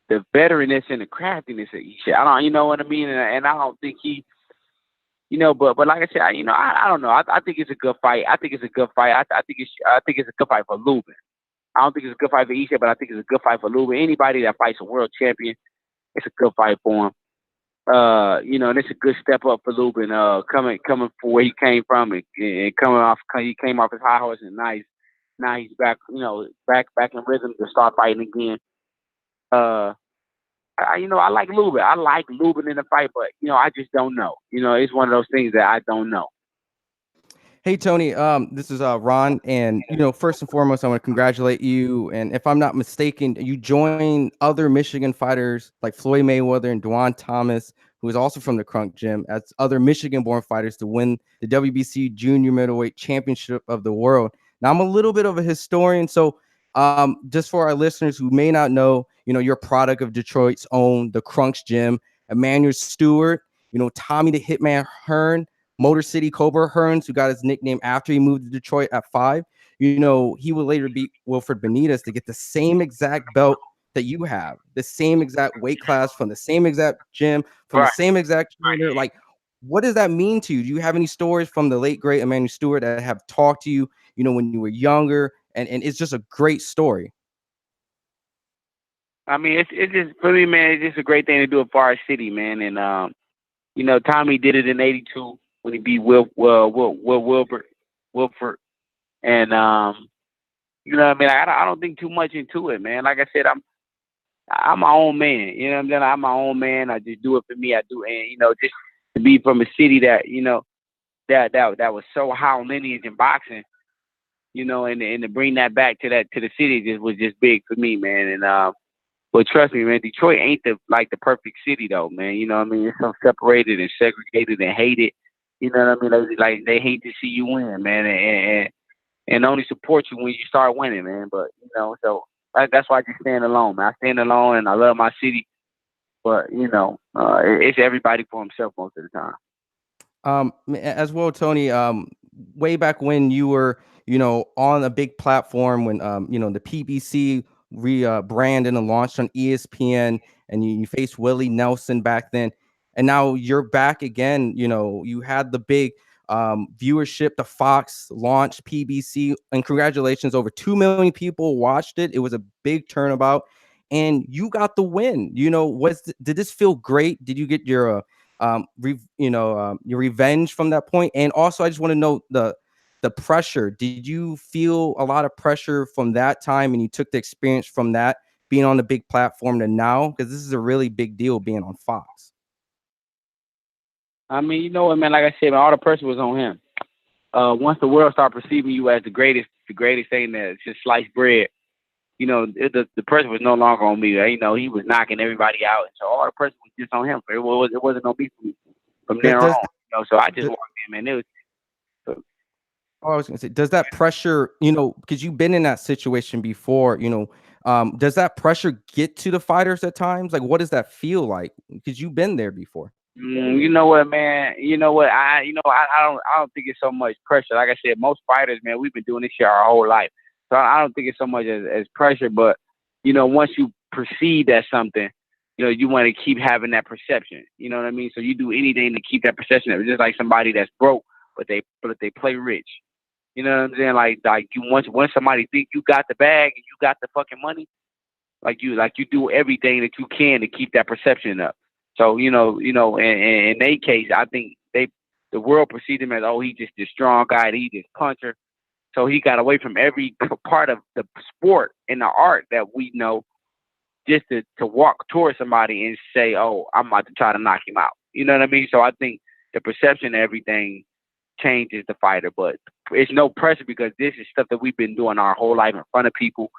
the veteranness and the craftiness of Ishe. I don't, you know what I mean? And I don't think he, but like I said, I don't know. I think it's a good fight. I think it's a good fight. I think it's a good fight for Lubin. I don't think it's a good fight for Ishe, but I think it's a good fight for Lubin. Anybody that fights a world champion, it's a good fight for him. And it's a good step up for Lubin. Coming from where he came from and he came off his high horse, and now he's back, back in rhythm to start fighting again. I like Lubin. I like Lubin in the fight, but I just don't know. It's one of those things that I don't know. Hey Tony, this is Ron, and first and foremost, I want to congratulate you. And if I'm not mistaken, you joined other Michigan fighters like Floyd Mayweather and Duane Thomas, who is also from the Crunk Gym, as other Michigan-born fighters to win the WBC Junior Middleweight Championship of the World. Now, I'm a little bit of a historian, so just for our listeners who may not know, you're a product of Detroit's own, the Crunks Gym, Emmanuel Stewart, Tommy the Hitman Hearn, Motor City Cobra Hearns, who got his nickname after he moved to Detroit at 5. He would later beat Wilfred Benitez to get the same exact belt that you have, the same exact weight class from the same exact gym, from the same exact trainer. Like, what does that mean to you? Do you have any stories from the late, great Emmanuel Stewart that have talked to you, when you were younger? And it's just a great story. I mean, it's just, for me, man, it's just a great thing to do at Forest City, man. And, Tommy did it in 82 when he beat Wilford. And, I mean, I don't think too much into it, man. Like I said, I'm my own man. You know what I'm saying? I'm my own man. I just do it for me. I do. And, just to be from a city that, that was so high on lineage in boxing, and to bring that back to the city was just big for me, man. And, but trust me, man, Detroit ain't the perfect city though, man. You know what I mean? It's so separated and segregated and hated. You know what I mean? Like they hate to see you win, man, and only support you when you start winning, man. But so that's why I just stand alone, man. I stand alone, and I love my city. But it's everybody for himself most of the time. As well, Tony. Way back when you were, on a big platform when the PBC rebranded and launched on ESPN, and you faced Willie Nelson back then, and now you're back again. You had the big viewership. The Fox launched PBC, and congratulations, over 2 million people watched it. It was a big turnabout, and you got the win. Did this feel great? Did you get your your revenge from that point? And also, I just want to know the pressure. Did you feel a lot of pressure from that time, and you took the experience from that, being on the big platform, to now? Because this is a really big deal being on Fox. I mean, man, like I said, man, all the pressure was on him. Once the world started perceiving you as the greatest thing that's just sliced bread, the pressure was no longer on me. He was knocking everybody out. And so all the pressure was just on him. It wasn't on me from there on. So I just walked in, man. It was. I was gonna say, does that pressure, because you've been in that situation before, does that pressure get to the fighters at times? Like, what does that feel like? Because you've been there before. You know what, man? You know what? I don't think it's so much pressure. Like I said, most fighters, man, we've been doing this shit our whole life. So I don't think it's so much as pressure. But once you perceive that something, you want to keep having that perception. You know what I mean? So you do anything to keep that perception. It's just like somebody that's broke, but they play rich. You know what I'm saying? Like you once somebody think you got the bag and you got the fucking money, like you do everything that you can to keep that perception up. So in their case, I think the world perceived him as, oh, he just this strong guy, he just puncher. So he got away from every part of the sport and the art that we know, just to walk towards somebody and say, oh, I'm about to try to knock him out. You know what I mean? So I think the perception of everything changes the fighter, but it's no pressure because this is stuff that we've been doing our whole life in front of people.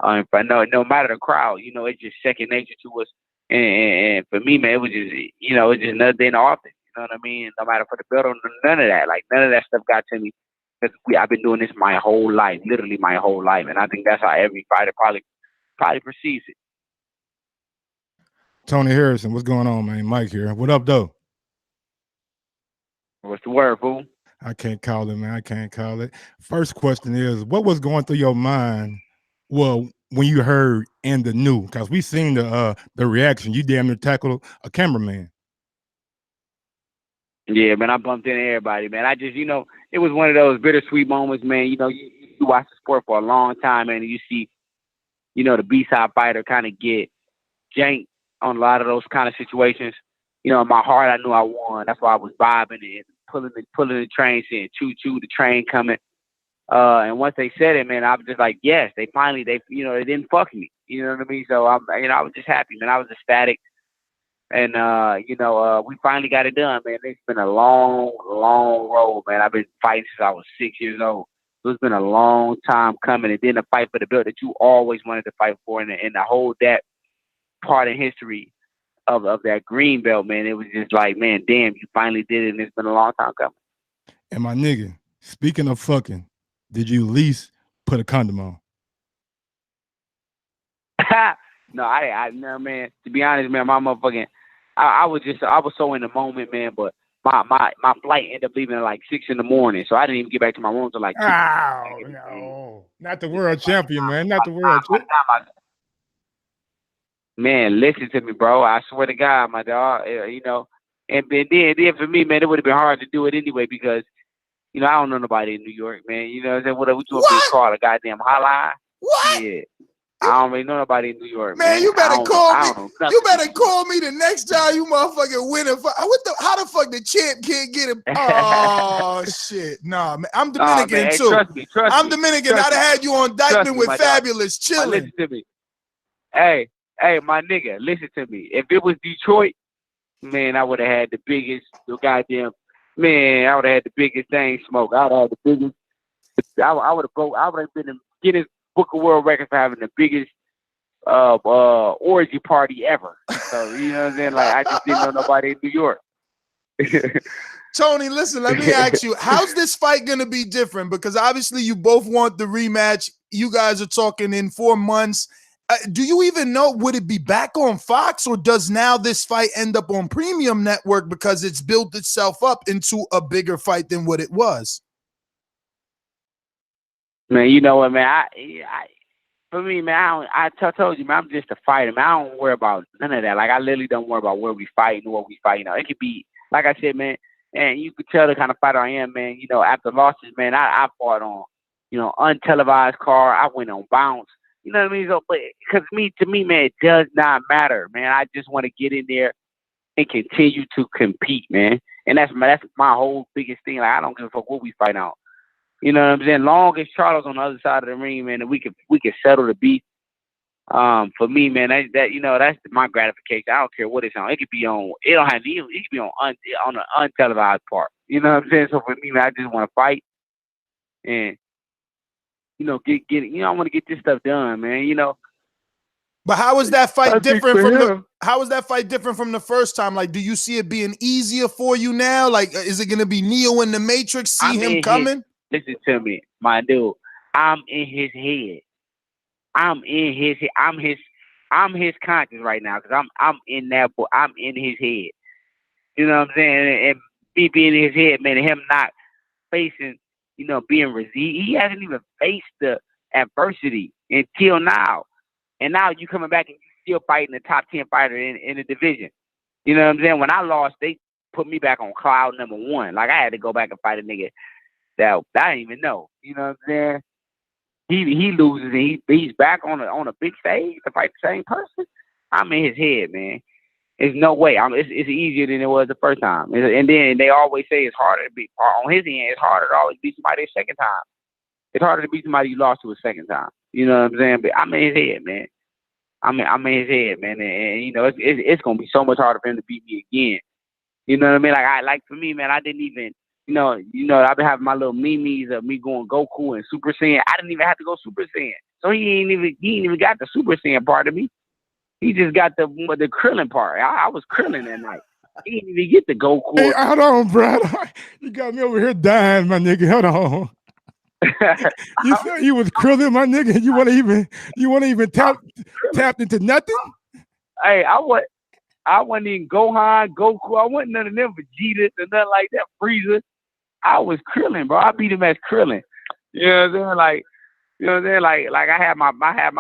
No matter the crowd, it's just second nature to us. And for me, man, it was just, it's just another day in the office. You know what I mean? No matter for the belt or none of that. Like, none of that stuff got to me because I've been doing this my whole life, literally my whole life. And I think that's how every fighter probably perceives it. Tony Harrison, what's going on, man? Mike here. What up, though? What's the word, fool? I can't call it, man. I can't call it. First question is, what was going through your mind? Well, when you heard "and the new," because we seen the reaction. You damn near tackled a cameraman. Yeah, man, I bumped into everybody, man. I just, it was one of those bittersweet moments, man. You watch the sport for a long time, man, and you see, the B-side fighter kind of get janked on a lot of those kind of situations. In my heart, I knew I won. That's why I was vibing and pulling the train, saying choo-choo, the train coming. And once they said it, man, I was just like, yes, they didn't fuck me. You know what I mean? So I was just happy, man. I was ecstatic. And, we finally got it done, man. It's been a long, long road, man. I've been fighting since I was 6 years old. So it's been a long time coming. And then the fight for the belt that you always wanted to fight for and to hold that part in history of that green belt, man. It was just like, man, damn, you finally did it. And it's been a long time coming. And my nigga, speaking of fucking, did you at least put a condom on? No, I no, man. To be honest, man, my motherfucking, I was so in the moment, man. But my flight ended up leaving at like 6 in the morning, so I didn't even get back to my room till like 2. Oh no, not the world champion, man. Not the world champion. Man, listen to me, bro. I swear to God, my dog. And then for me, man, it would have been hard to do it anyway because, I don't know nobody in New York, man. You know what I'm saying? What you want me to call a goddamn hotline? What? Yeah. I don't really know nobody in New York, man. You better call me. You better call me the next time you motherfucking win a fight. How the fuck the champ can't get him? Oh shit, nah, man. I'm Dominican man, too. Trust me. I'm Dominican. I'd have had you on Dykeman with Fabulous, chilling. Listen to me. Hey, my nigga, listen to me. If it was Detroit, man, I would have had the biggest goddamn. Man, I would have had the biggest thing smoke. I would have had the biggest. I would have been in Guinness Book of World Records for having the biggest orgy party ever. So you know what I'm saying? Like I just didn't know nobody in New York. Tony, listen, let me ask you, how's this fight gonna be different? Because obviously you both want the rematch. You guys are talking in 4 months. Do you even know, would it be back on Fox or does now this fight end up on Premium Network because it's built itself up into a bigger fight than what it was? Man, you know what, man? For me, man, I told you, man, I'm just a fighter, man. I don't worry about none of that. Like, I literally don't worry about where we fight and what we fight. It could be, like I said, man, and you could tell the kind of fighter I am, man. After losses, man, I fought on, untelevised card. I went on bounce. You know what I mean? So, but because to me, man, it does not matter, man. I just want to get in there and continue to compete, man. And that's my whole biggest thing. Like, I don't give a fuck what we fight out. You know what I'm saying? Long as Charlo's on the other side of the ring, man, and we can settle the beef. For me, man, that's my gratification. I don't care what it's on. It could be on. It don't have to. It could be on the untelevised part. You know what I'm saying? So for me, man, I just want to fight and get. I want to get this stuff done, man. But how is that fight different from the first time? Like, do you see it being easier for you now? Like, is it gonna be Neo in the Matrix? See him coming? Listen to me, my dude. I'm in his head. I'm his conscience right now because I'm in that. I'm in his head. You know what I'm saying? And me being in his head, man, and him not facing, being he hasn't even faced the adversity until now. And now you coming back and you still fighting the top 10 fighter in the division. You know what I'm saying? When I lost, they put me back on cloud number 1. Like I had to go back and fight a nigga that I didn't even know. You know what I'm saying? He loses and he's back on a big stage to fight the same person. I'm in his head, man. There's no way. It's easier than it was the first time. And then they always say it's harder to beat on his end. It's harder to always beat somebody a second time. It's harder to beat somebody you lost to a second time. You know what I'm saying? But I'm in his head, man. I'm in his head, man. And you know, it's gonna be so much harder for him to beat me again. You know what I mean? Like for me, man, I didn't even. You know, I've been having my little memes of me going Goku and Super Saiyan. I didn't even have to go Super Saiyan. So he ain't even got the Super Saiyan part of me. He just got the Krillin part. I was Krillin that night. He didn't even get the Goku. Hey, hold on, bro. You got me over here dying, my nigga. Hold on. You said you was Krillin, my nigga. You want to even tap into nothing? Hey, I wasn't even Gohan, Goku. I wasn't none of them Vegeta or nothing like that. Frieza. I was Krillin, bro. I beat him as Krillin. You know what I'm saying? Like, you know what I'm saying? Like I had my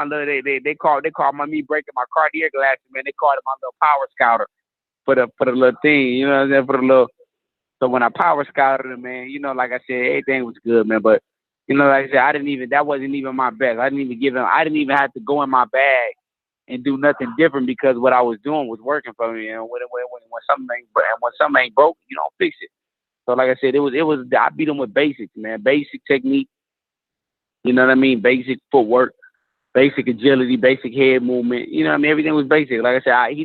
little they called me breaking my Cartier glasses, man. They called it my little power scouter for the little thing. You know what I'm saying? For the little. So when I power scouted him, man, you know, like I said, everything was good, man. But you know, like I said, that wasn't even my best. I didn't even have to go in my bag and do nothing different because what I was doing was working for me. And when something ain't broke, you don't fix it. So like I said, it was I beat him with basics, man. Basic technique, you know what I mean? Basic footwork, basic agility, basic head movement. You know what I mean? Everything was basic. Like I said, he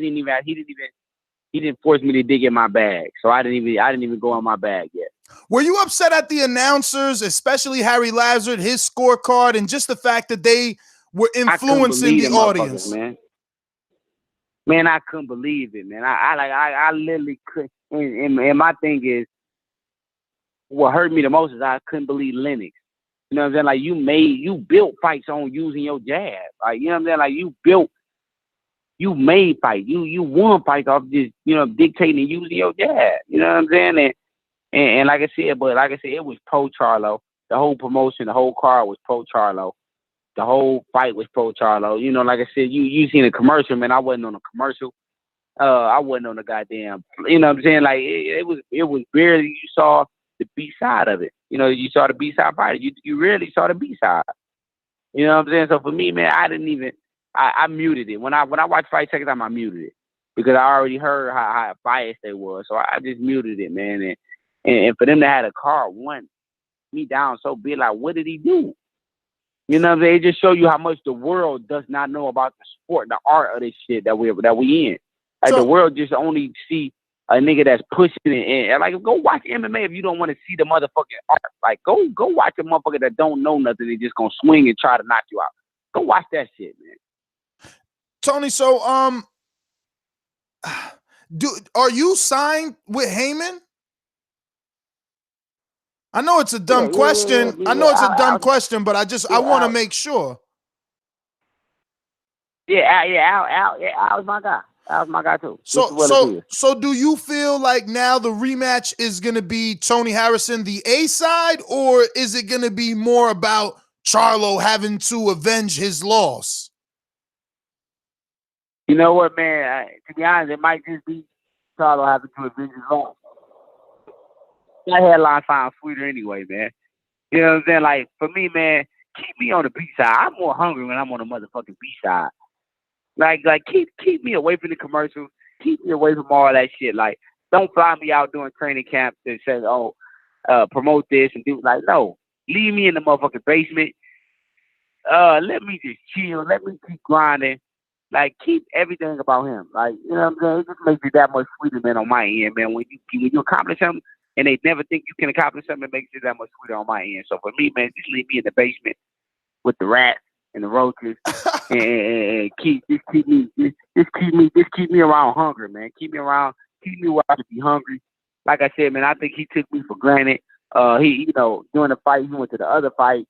didn't force me to dig in my bag. So I didn't even go in my bag yet. Were you upset at the announcers, especially Harry Lazard, his scorecard, and just the fact that they were influencing the audience? Man, I couldn't believe it, man. I literally couldn't. And my thing is, what hurt me the most is I couldn't believe Lennox. You know what I'm saying? Like you built fights on using your jab. Like, you know what I'm saying? Like you made fights. You won fights off just, you know, dictating and using your jab. You know what I'm saying? And like I said, it was pro Charlo. The whole promotion, the whole card was pro Charlo. The whole fight was pro Charlo. You know, like I said, you seen a commercial, man. I wasn't on a commercial. I wasn't on the goddamn. You know what I'm saying? Like it was barely you saw the B side of it. You know, you saw the B side fight. You rarely saw the B side. You know what I'm saying? So for me, man, I muted it. When I watched fight second time, I muted it because I already heard how biased they were. So I just muted it, man. And for them to have a card one me down so big, like what did he do? You know what I'm saying? It just show you how much the world does not know about the sport, the art of this shit that we in. Like the world just only see a nigga that's pushing it. And like, go watch MMA if you don't want to see the motherfucking art. Like, go watch a motherfucker that don't know nothing. They just gonna swing and try to knock you out. Go watch that shit, man. Tony, so are you signed with Heyman? I know it's a dumb question. I know it's a dumb question, but I want to make sure. Al was my guy. Al was my guy too. So do you feel like now the rematch is going to be Tony Harrison, the A side, or is it going to be more about Charlo having to avenge his loss? You know what, man? To be honest, it might just be Charlo having to avenge his loss. That headline sounds sweeter anyway, man. You know what I'm saying? Like, for me, man, keep me on the B side. I'm more hungry when I'm on the motherfucking B side. Like keep me away from the commercials. Keep me away from all that shit. Like, don't fly me out doing training camps and say, promote this and do like, no. Leave me in the motherfucking basement. Let me just chill. Let me keep grinding. Like, keep everything about him. Like, you know what I'm saying? It just makes it that much sweeter, man, on my end, man. When you accomplish something and they never think you can accomplish something, it makes it that much sweeter on my end. So for me, man, just leave me in the basement with the rats and the roaches and keep me around hunger, man. Keep me where I should be hungry. Like I said, man, I think he took me for granted. He, you know, during the fight, he went to the other fight.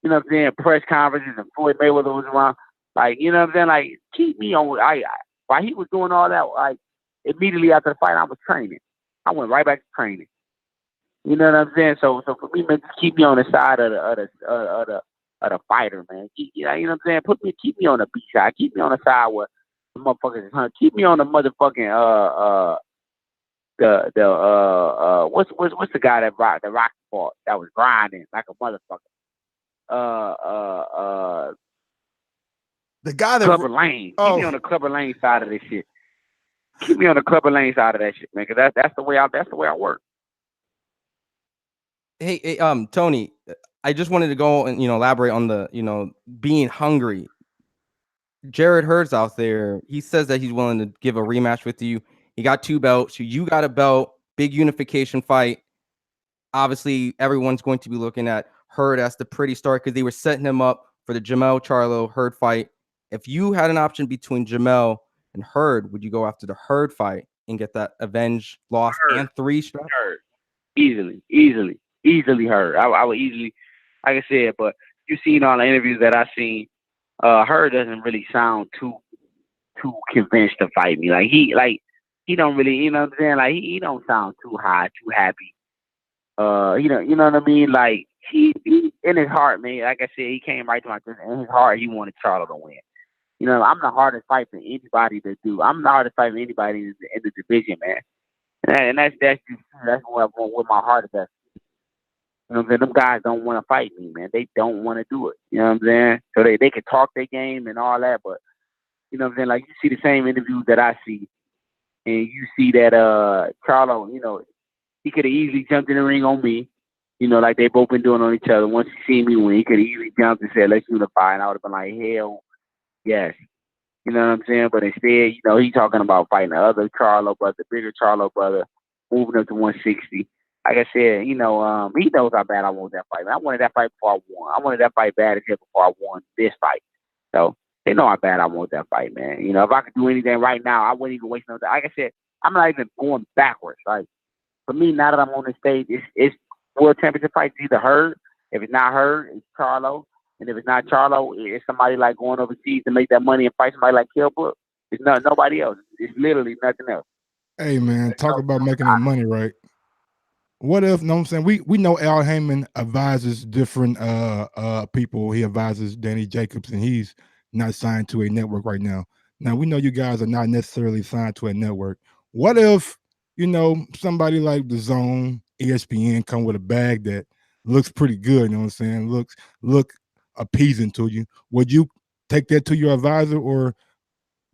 You know what I'm saying? Press conferences and Floyd Mayweather was around. Like, you know what I'm saying? Like, keep me on. While he was doing all that, like, immediately after the fight, I was training. I went right back to training. You know what I'm saying? So for me, man, just keep me on the side of the fighter, man. You know what I'm saying? Keep me on the B side. Keep me on the side where the motherfuckers is hunting. Keep me on the motherfucking what's the guy that rocked fought that was grinding like a motherfucker? The guy that Clubber Lane. Keep me on the Clubber Lane side of this shit. Keep me on the Clubber Lane side of that shit, man. Cause that's the way I work. Hey, Tony, I just wanted to go and elaborate on the being hungry. Jared Hurd's out there. He says that he's willing to give a rematch with you. He got 2 belts. You got a belt. Big unification fight. Obviously, everyone's going to be looking at Hurd as the pretty start because they were setting him up for the Jermell Charlo Hurd fight. If you had an option between Jermell and Hurd, would you go after the Hurd fight and get that avenge loss and 3 strap? Hurd. Easily Hurd. I would easily, like I said, but you've seen all the interviews that I've seen. Hurd doesn't really sound too convinced to fight me. He don't really, you know what I'm saying? Like he don't sound too high, too happy. You know what I mean? Like he in his heart, man. Like I said, he came right to my chest. In his heart, he wanted Charlo to win. You know, I'm the hardest fight for anybody to do. I'm the hardest fight for anybody in the division, man. And that's what my heart is at. You know what I'm saying? Them guys don't want to fight me, man. They don't want to do it. You know what I'm saying? So they can talk their game and all that, but you know what I'm saying? Like you see the same interviews that I see, and you see that Charlo, he could have easily jumped in the ring on me, like they both been doing on each other. Once he seen me win, he could have easily jumped and said, "Let's unify," and I would have been like, "Hell yes." You know what I'm saying? But instead, he's talking about fighting the other Charlo brother, the bigger Charlo brother, moving up to 160. Like I said, he knows how bad I want that fight. Man, I wanted that fight before I won. I wanted that fight bad as hell before I won this fight. So they know how bad I want that fight, man. If I could do anything right now, I wouldn't even waste no time. Like I said, I'm not even going backwards. Like for me, now that I'm on the stage, it's world championship fights. Either Hurd. If it's not Hurd, it's Charlo. And if it's not Charlo, it's somebody like going overseas to make that money and fight somebody like Kilbrook. It's nobody else. It's literally nothing else. Hey man, talk about making that money, right? What if, know what I'm saying? We know Al Heyman advises different people. He advises Danny Jacobs, and he's not signed to a network right now. Now we know you guys are not necessarily signed to a network. What if, somebody like the Zone, ESPN come with a bag that looks pretty good, you know what I'm saying? Look appeasing to you. Would you take that to your advisor, or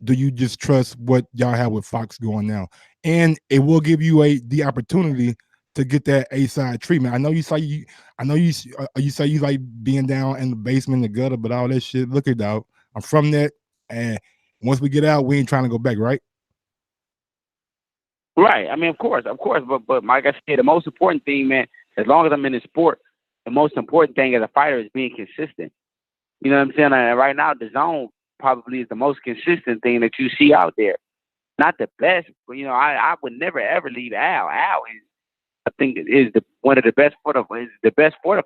do you just trust what y'all have with Fox going now? And it will give you the opportunity to get that A-side treatment. I know you say you like being down in the basement, the gutter, but all that shit. Look it out. I'm from that, and once we get out, we ain't trying to go back, right? Right. I mean, of course, but like I said, the most important thing, man, as long as I'm in the sport, the most important thing as a fighter is being consistent. You know what I'm saying? And right now, the Zone probably is the most consistent thing that you see out there. Not the best, but I would never ever leave Al. Al is, I think, is one of the best for the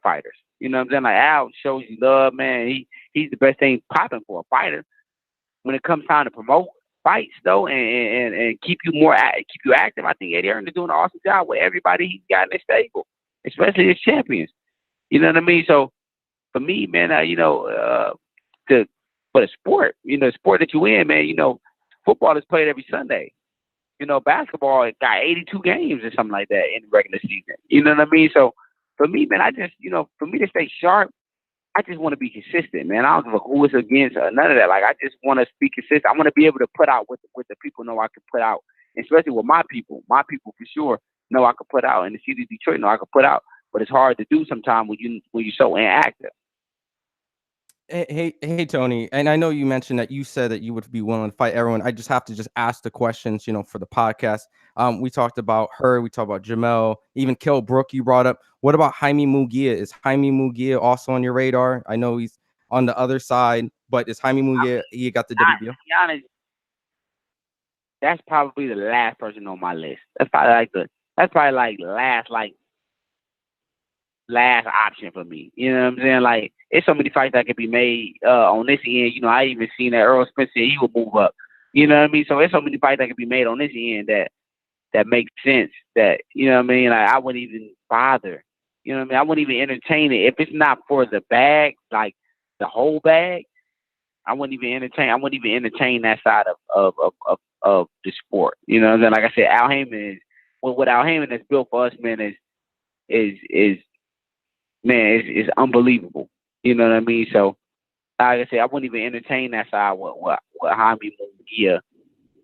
fighters. You know what I'm saying? Like Al shows you love, man. He's the best thing popping for a fighter. When it comes time to promote fights though, and keep you active, I think Eddie Hearn is doing an awesome job with everybody he's got in his stable, especially his champions. You know what I mean? So for me, man, for the sport, the sport that you in, man, football is played every Sunday. Basketball got 82 games or something like that in the regular season. You know what I mean? So for me, man, I just, for me to stay sharp, I just want to be consistent, man. I don't give a who it's against or none of that. Like, I just want to be consistent. I want to be able to put out what the people know I can put out, especially with my people. My people for sure know I can put out, and the city of Detroit know I can put out. But it's hard to do sometimes when you're so inactive. Hey, Tony, and I know you mentioned that you said that you would be willing to fight everyone. I just have to ask the questions, for the podcast. We talked about her, we talked about Jermell, even Kell Brook you brought up. What about Jaime Munguia? Is Jaime Munguia also on your radar? I know he's on the other side, but is Jaime Munguia, he got the WBO? That's probably the last person on my list. That's probably last option for me. You know what I'm saying? Like, it's so many fights that could be made on this end. I even seen that Earl Spence said he would move up. You know what I mean? So there's so many fights that could be made on this end that makes sense. That, you know what I mean? Like, I wouldn't even bother. You know what I mean? I wouldn't even entertain it if it's not for the bag, like the whole bag. I wouldn't even entertain that side of the sport. You know what I'm saying? Like I said, Al Heyman without Heyman that's built for us, man, is unbelievable. You know what I mean? So, like I said, I wouldn't even entertain that side with Jaime Munguia.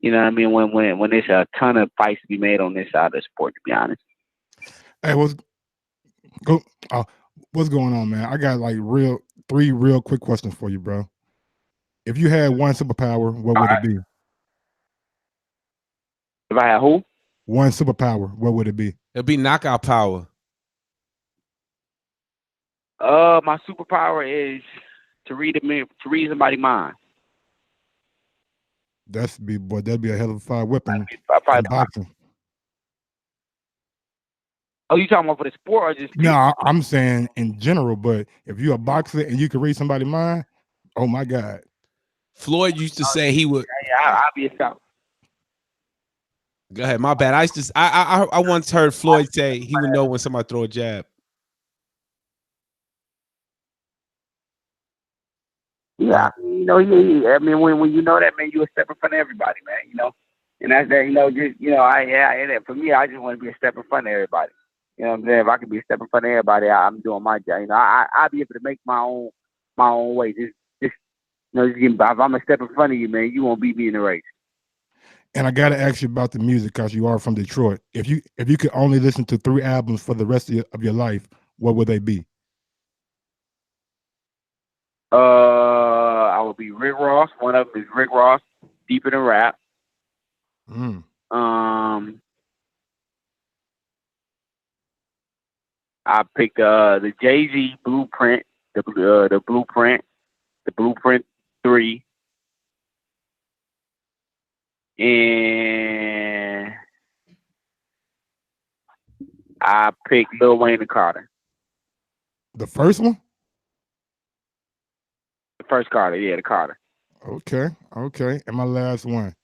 You know what I mean? When there's a ton of fights to be made on this side of the sport, to be honest. Hey, what's going on, man? I got like three real quick questions for you, bro. If you had one superpower, what would it be? If I had who? One superpower, what would it be? It'd be knockout power. My superpower is to read somebody's mind. That'd be a hell of a fire weapon in boxing. Oh, you talking about for the sport or just? No, I'm saying in general. But if you're a boxer and you can read somebody's mind, oh my God. Floyd used to say he would. Yeah, I'll be a scout. Go ahead, my bad. I once heard Floyd say he would know when somebody throw a jab. Yeah, you know, I mean, when you know that, man, you a step in front of everybody, man. You know, and that's that. You know, just for me, I just want to be a step in front of everybody. You know what I'm saying? If I can be a step in front of everybody, I'm doing my job. You know, I'll be able to make my own way. If I'm a step in front of you, man, you won't beat me in the race. And I gotta ask you about the music because you are from Detroit. If you could only listen to 3 albums for the rest of your life, what would they be? I would be Rick Ross. One of them is Rick Ross, Deeper Than Rap. I picked the Jay-Z Blueprint, the Blueprint 3, and I picked Lil Wayne and Carter. The first one? The first Carter, yeah, the Carter. Okay. And my last one.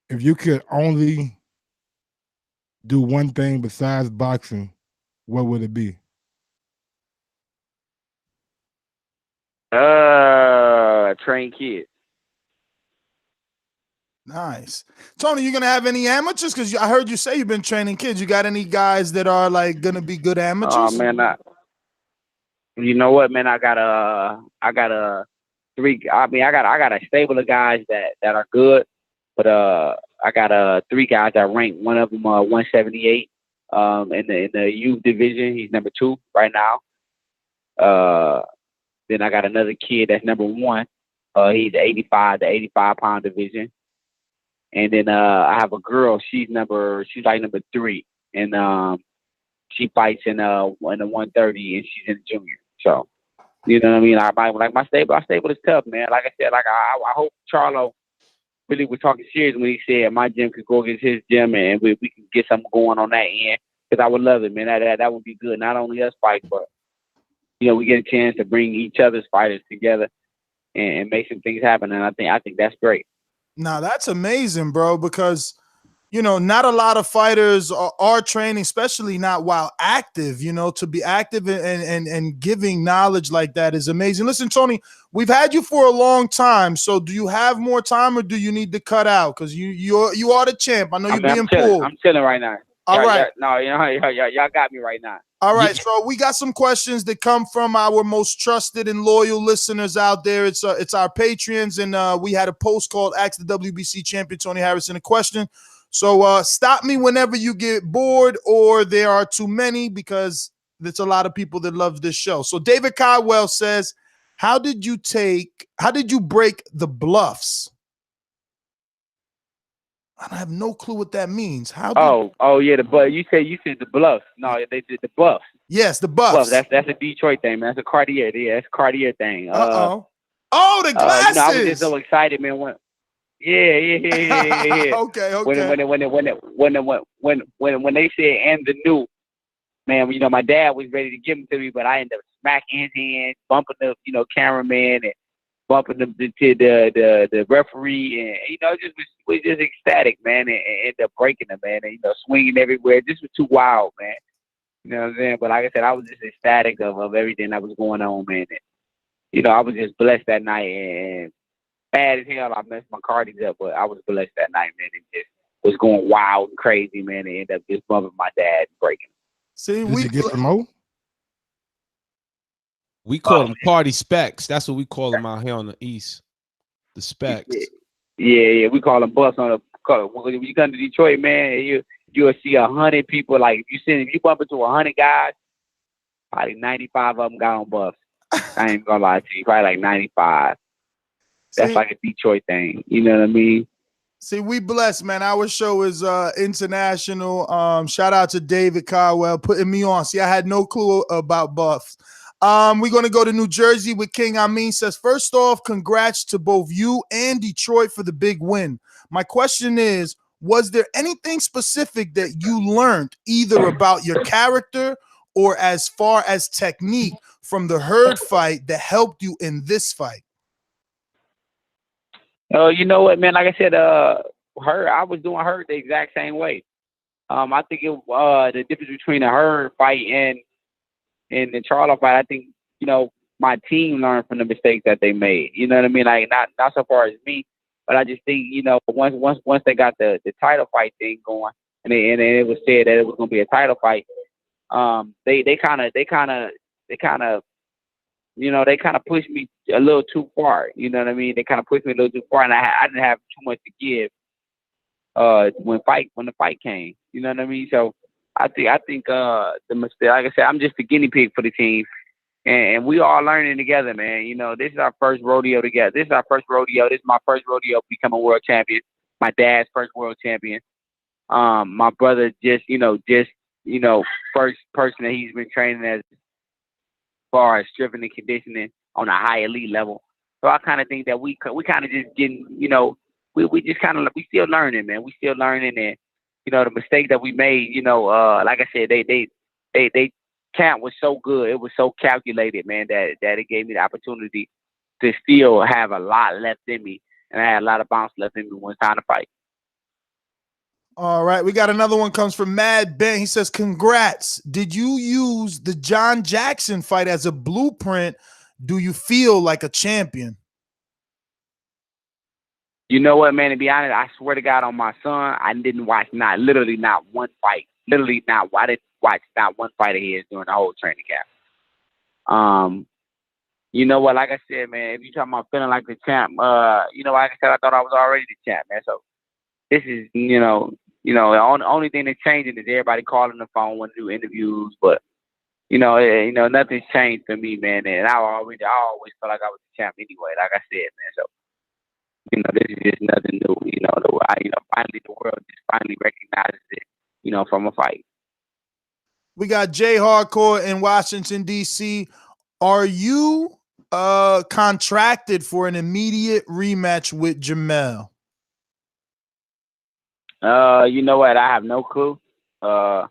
If you could only do one thing besides boxing, what would it be? Train kids. Nice. Tony, you gonna have any amateurs? Because I heard you say you've been training kids. You got any guys that are like gonna be good amateurs? Oh man, you know what, man? I got a three. I mean, I got a stable of guys that are good, but I got 3 guys that rank. One of them 178 in the youth division. He's number 2 right now. Then I got another kid that's number 1. He's the 85 pound division. And then I have a girl. She's like number 3, and she fights in the 130, and she's in the junior. So, you know what I mean? My stable is tough, man. Like I said, I hope Charlo really was talking serious when he said my gym could go against his gym, and we can get something going on that end. Because I would love it, man. That would be good. Not only us fight, but we get a chance to bring each other's fighters together and make some things happen. And I think that's great. Now that's amazing, bro, because not a lot of fighters are training, especially not while active. To be active and giving knowledge like that is amazing. Listen, Tony, we've had you for a long time. So do you have more time, or do you need to cut out? Because you are the champ. I know you're being pulled. I'm chilling right now. All right. Y'all got me right now. All right, so we got some questions that come from our most trusted and loyal listeners out there. It's our Patreons, and we had a post called "Ask the WBC Champion Tony Harrison a Question." So stop me whenever you get bored or there are too many, because there's a lot of people that love this show. So David Caldwell says, "How did you break the bluffs?" I have no clue what that means. Yeah, you said the bluffs. No, they did the buffs. Yes, the buffs. That's a Detroit thing, man. That's a Cartier. Yeah, that's a Cartier thing. Oh, the glasses. I was just so excited, man. Yeah. Okay. When they said "and the new," man, my dad was ready to give them to me, but I ended up smacking his hand, bumping the cameraman, and bumping to the referee, and it was just ecstatic, man, and ended up breaking them, man, and swinging everywhere. This was too wild, man. You know what I'm saying? But like I said, I was just ecstatic of everything that was going on, man. And, I was just blessed that night, and bad as hell, I messed my cardies up, but I was blessed that night, man. And was going wild and crazy, man, and ended up just bumping my dad and breaking. See, Did you get some more? We call them party specs. That's what we call them out here on the East. The specs. Yeah. We call them bus on the. When you come to Detroit, man, you'll see 100 people. Like if you bump into 100 guys, probably 95 of them got on bus. I ain't gonna lie to you, probably like 95. That's like a Detroit thing. You know what I mean? See, we blessed, man. Our show is international. Shout out to David Caldwell putting me on. See, I had no clue about buffs. We're going to go to New Jersey with King Amin. Says, first off, congrats to both you and Detroit for the big win. My question is, was there anything specific that you learned either about your character or as far as technique from the Hurd fight that helped you in this fight? You know what, man? Like I said, Hurd, I was doing Hurd the exact same way. I think the difference between the Hurd fight and the Charlo fight, I think, you know, my team learned from the mistakes that they made. You know what I mean? Like not so far as me, but I just think, you know, once they got the title fight thing going, and it was said that it was going to be a title fight, they kind of you know, they kind of pushed me a little too far. You know what I mean? They kind of pushed me a little too far, and I didn't have too much to give when the fight came. You know what I mean? So I think the mistake, like I said, I'm just the guinea pig for the team, and we all learning together, man. You know, this is our first rodeo together. This is our first rodeo. This is my first rodeo becoming a world champion. My dad's first world champion. My brother just first person that he's been training as far as stripping and conditioning on a high elite level. So I kind of think that we kind of just getting, you know, we just kind of, we still learning, man. We still learning, and you know, the mistake that we made, you know, like I said, they camp was so good. It was so calculated, man, that it gave me the opportunity to still have a lot left in me, and I had a lot of bounce left in me when it's time to fight. All right, we got another one comes from Mad Ben. He says, congrats. Did you use the John Jackson fight as a blueprint? Do you feel like a champion? You know what, man, to be honest, I swear to God on my son, I didn't watch literally not one fight. I didn't watch not one fight of his during the whole training camp. You know what, like I said, man, if you're talking about feeling like the champ, you know, like I said, I thought I was already the champ, man. So this is, you know, the only thing that's changing is everybody calling the phone, want to do interviews, but you know, nothing's changed for me, man. And I always felt like I was the champ anyway, like I said, man. So, you know, this is just nothing new. You know, finally the world just finally recognizes it, you know, from a fight. We got Jay Hardcore in Washington, D.C. Are you contracted for an immediate rematch with Jermell? You know what? I have no clue. I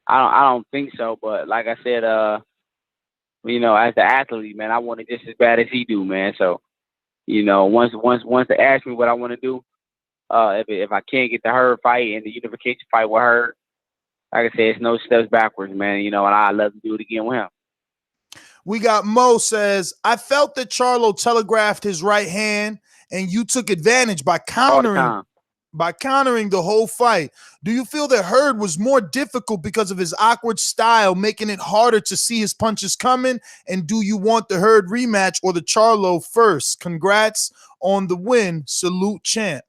don't think so. But like I said, you know, as the athlete, man, I want it just as bad as he do, man. So, you know, once they ask me what I want to do, if I can't get the Hurd fight and the unification fight with Hurd, like I said, it's no steps backwards, man. You know, and I'd love to do it again with him. We got Mo says, I felt that Charlo telegraphed his right hand and you took advantage by countering the whole fight. Do you feel that Hurd was more difficult because of his awkward style, making it harder to see his punches coming? And do you want the Hurd rematch or the Charlo first? Congrats on the win. Salute, champ.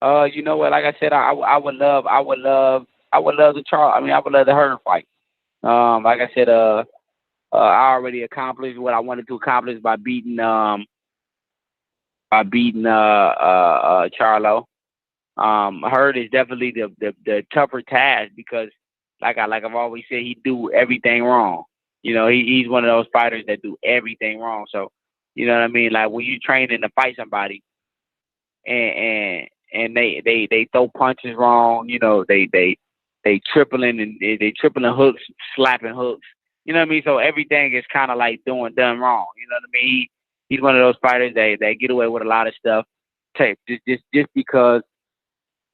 You know what? Like I said, I would love the Charlo. I mean, I would love the Hurd fight. Like I said, I already accomplished what I wanted to accomplish by beating Charlo. Hurd is definitely the tougher task because, like I've always said, he do everything wrong. You know, he's one of those fighters that do everything wrong. So, you know what I mean? Like when you training to fight somebody, and they throw punches wrong. You know, they tripling and they tripling hooks, slapping hooks. You know what I mean? So everything is kind of like done wrong. You know what I mean? He's one of those fighters that get away with a lot of stuff, just because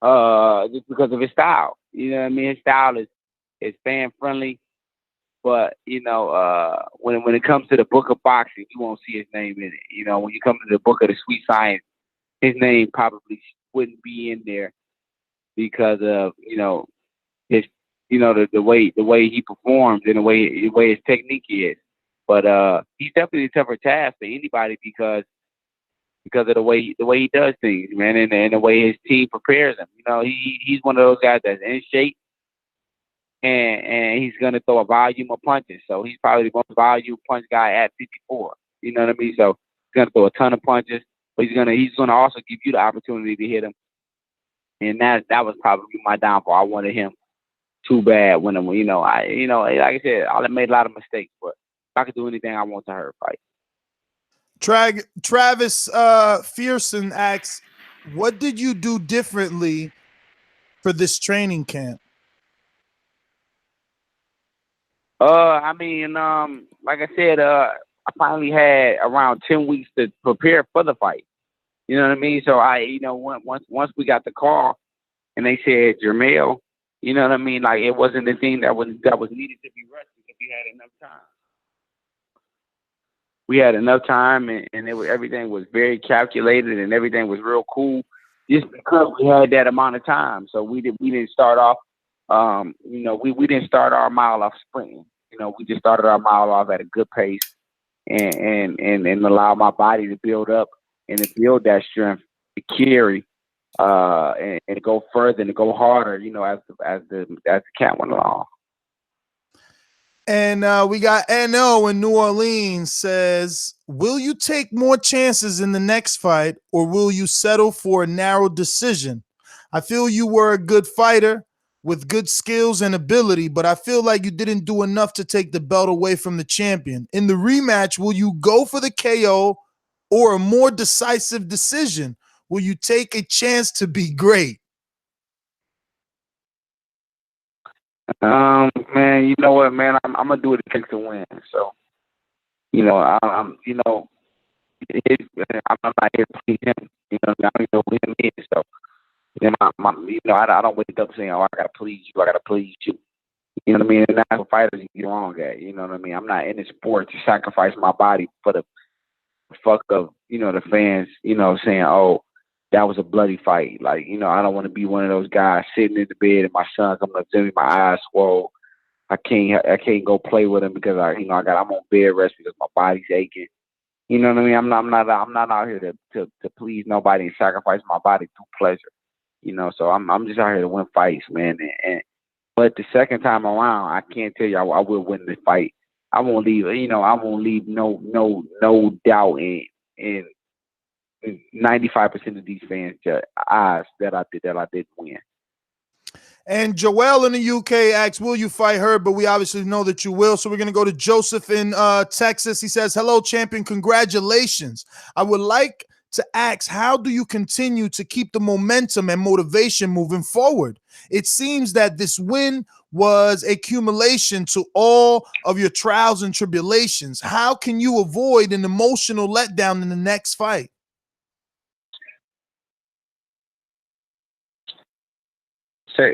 of his style. You know what I mean? His style is fan friendly, but you know, when it comes to the book of boxing, you won't see his name in it. You know, when you come to the book of the sweet science, his name probably wouldn't be in there because of his the way he performs and the way his technique is. But he's definitely a tougher task for anybody because of the way he does things, man, and the way his team prepares him. He's one of those guys that's in shape, and he's gonna throw a volume of punches. So he's probably the most volume punch guy at 54. You know what I mean? So he's gonna throw a ton of punches, but he's gonna also give you the opportunity to hit him. And that was probably my downfall. I wanted him too bad when like I said, I made a lot of mistakes, but if I could do anything, I want to her fight. Travis Fearson asks, what did you do differently for this training camp? I mean, like I said, I finally had around 10 weeks to prepare for the fight. You know what I mean? So once we got the call and they said Jermell, you know what I mean? Like it wasn't the thing that was needed to be rushed because we had enough time. We had enough time, and everything was very calculated, and everything was real cool, just because we had that amount of time. So we didn't start off, we didn't start our mile off sprinting. We just started our mile off at a good pace, and allow my body to build up and to build that strength to carry, and go further and to go harder. As the camp went along. And we got NO in New Orleans says, will you take more chances in the next fight or will you settle for a narrow decision? I feel you were a good fighter with good skills and ability, but I feel like you didn't do enough to take the belt away from the champion. In the rematch, will you go for the KO or a more decisive decision? Will you take a chance to be great? Man, you know what, man? I'm gonna do it to take the win. So, I'm not here to please him. I don't know who him is. So, I don't wake up saying, "Oh, I gotta please you. I gotta please you." You know what I mean? And that's what fighters get wrong at. You know what I mean? I'm not in the sport to sacrifice my body for the fuck of the fans. Saying, "Oh, that was a bloody fight." Like, I don't want to be one of those guys sitting in the bed and my son coming up to me, my eyes swole. I can't go play with him because I'm on bed rest because my body's aching. You know what I mean? I'm not out here to please nobody and sacrifice my body through pleasure. So I'm just out here to win fights, man. But the second time around, I can't tell you I will win the fight. I won't leave. I won't leave no doubt in 95% of these fans' eyes that I did win. And Joel in the UK asks, will you fight her? But we obviously know that you will. So we're going to go to Joseph in Texas. He says, hello, champion. Congratulations. I would like to ask, how do you continue to keep the momentum and motivation moving forward? It seems that this win was a accumulation to all of your trials and tribulations. How can you avoid an emotional letdown in the next fight?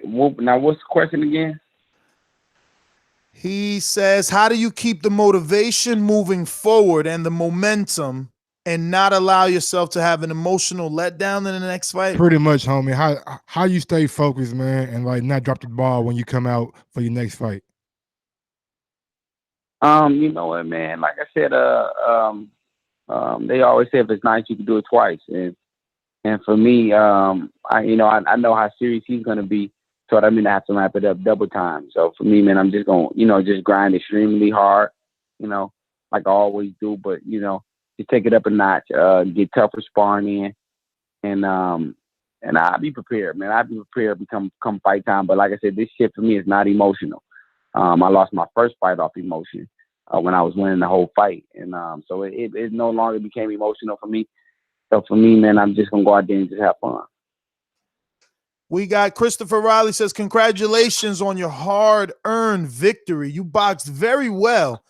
Now, what's the question again? He says, how do you keep the motivation moving forward and the momentum and not allow yourself to have an emotional letdown in the next fight? Pretty much, homie. How you stay focused, man, and like not drop the ball when you come out for your next fight? You know what, man? Like I said, they always say if it's nice, you can do it twice. And for me, I know how serious he's gonna be. So I have to wrap it up double time. So for me, man, I'm just gonna, just grind extremely hard, like I always do. But just take it up a notch, get tougher sparring in, and I'll be prepared, man. I'll be prepared come fight time. But like I said, this shit for me is not emotional. I lost my first fight off emotion when I was winning the whole fight, and so it no longer became emotional for me. So for me, man, I'm just gonna go out there and just have fun. We got Christopher Riley says, congratulations on your hard-earned victory. You boxed very well.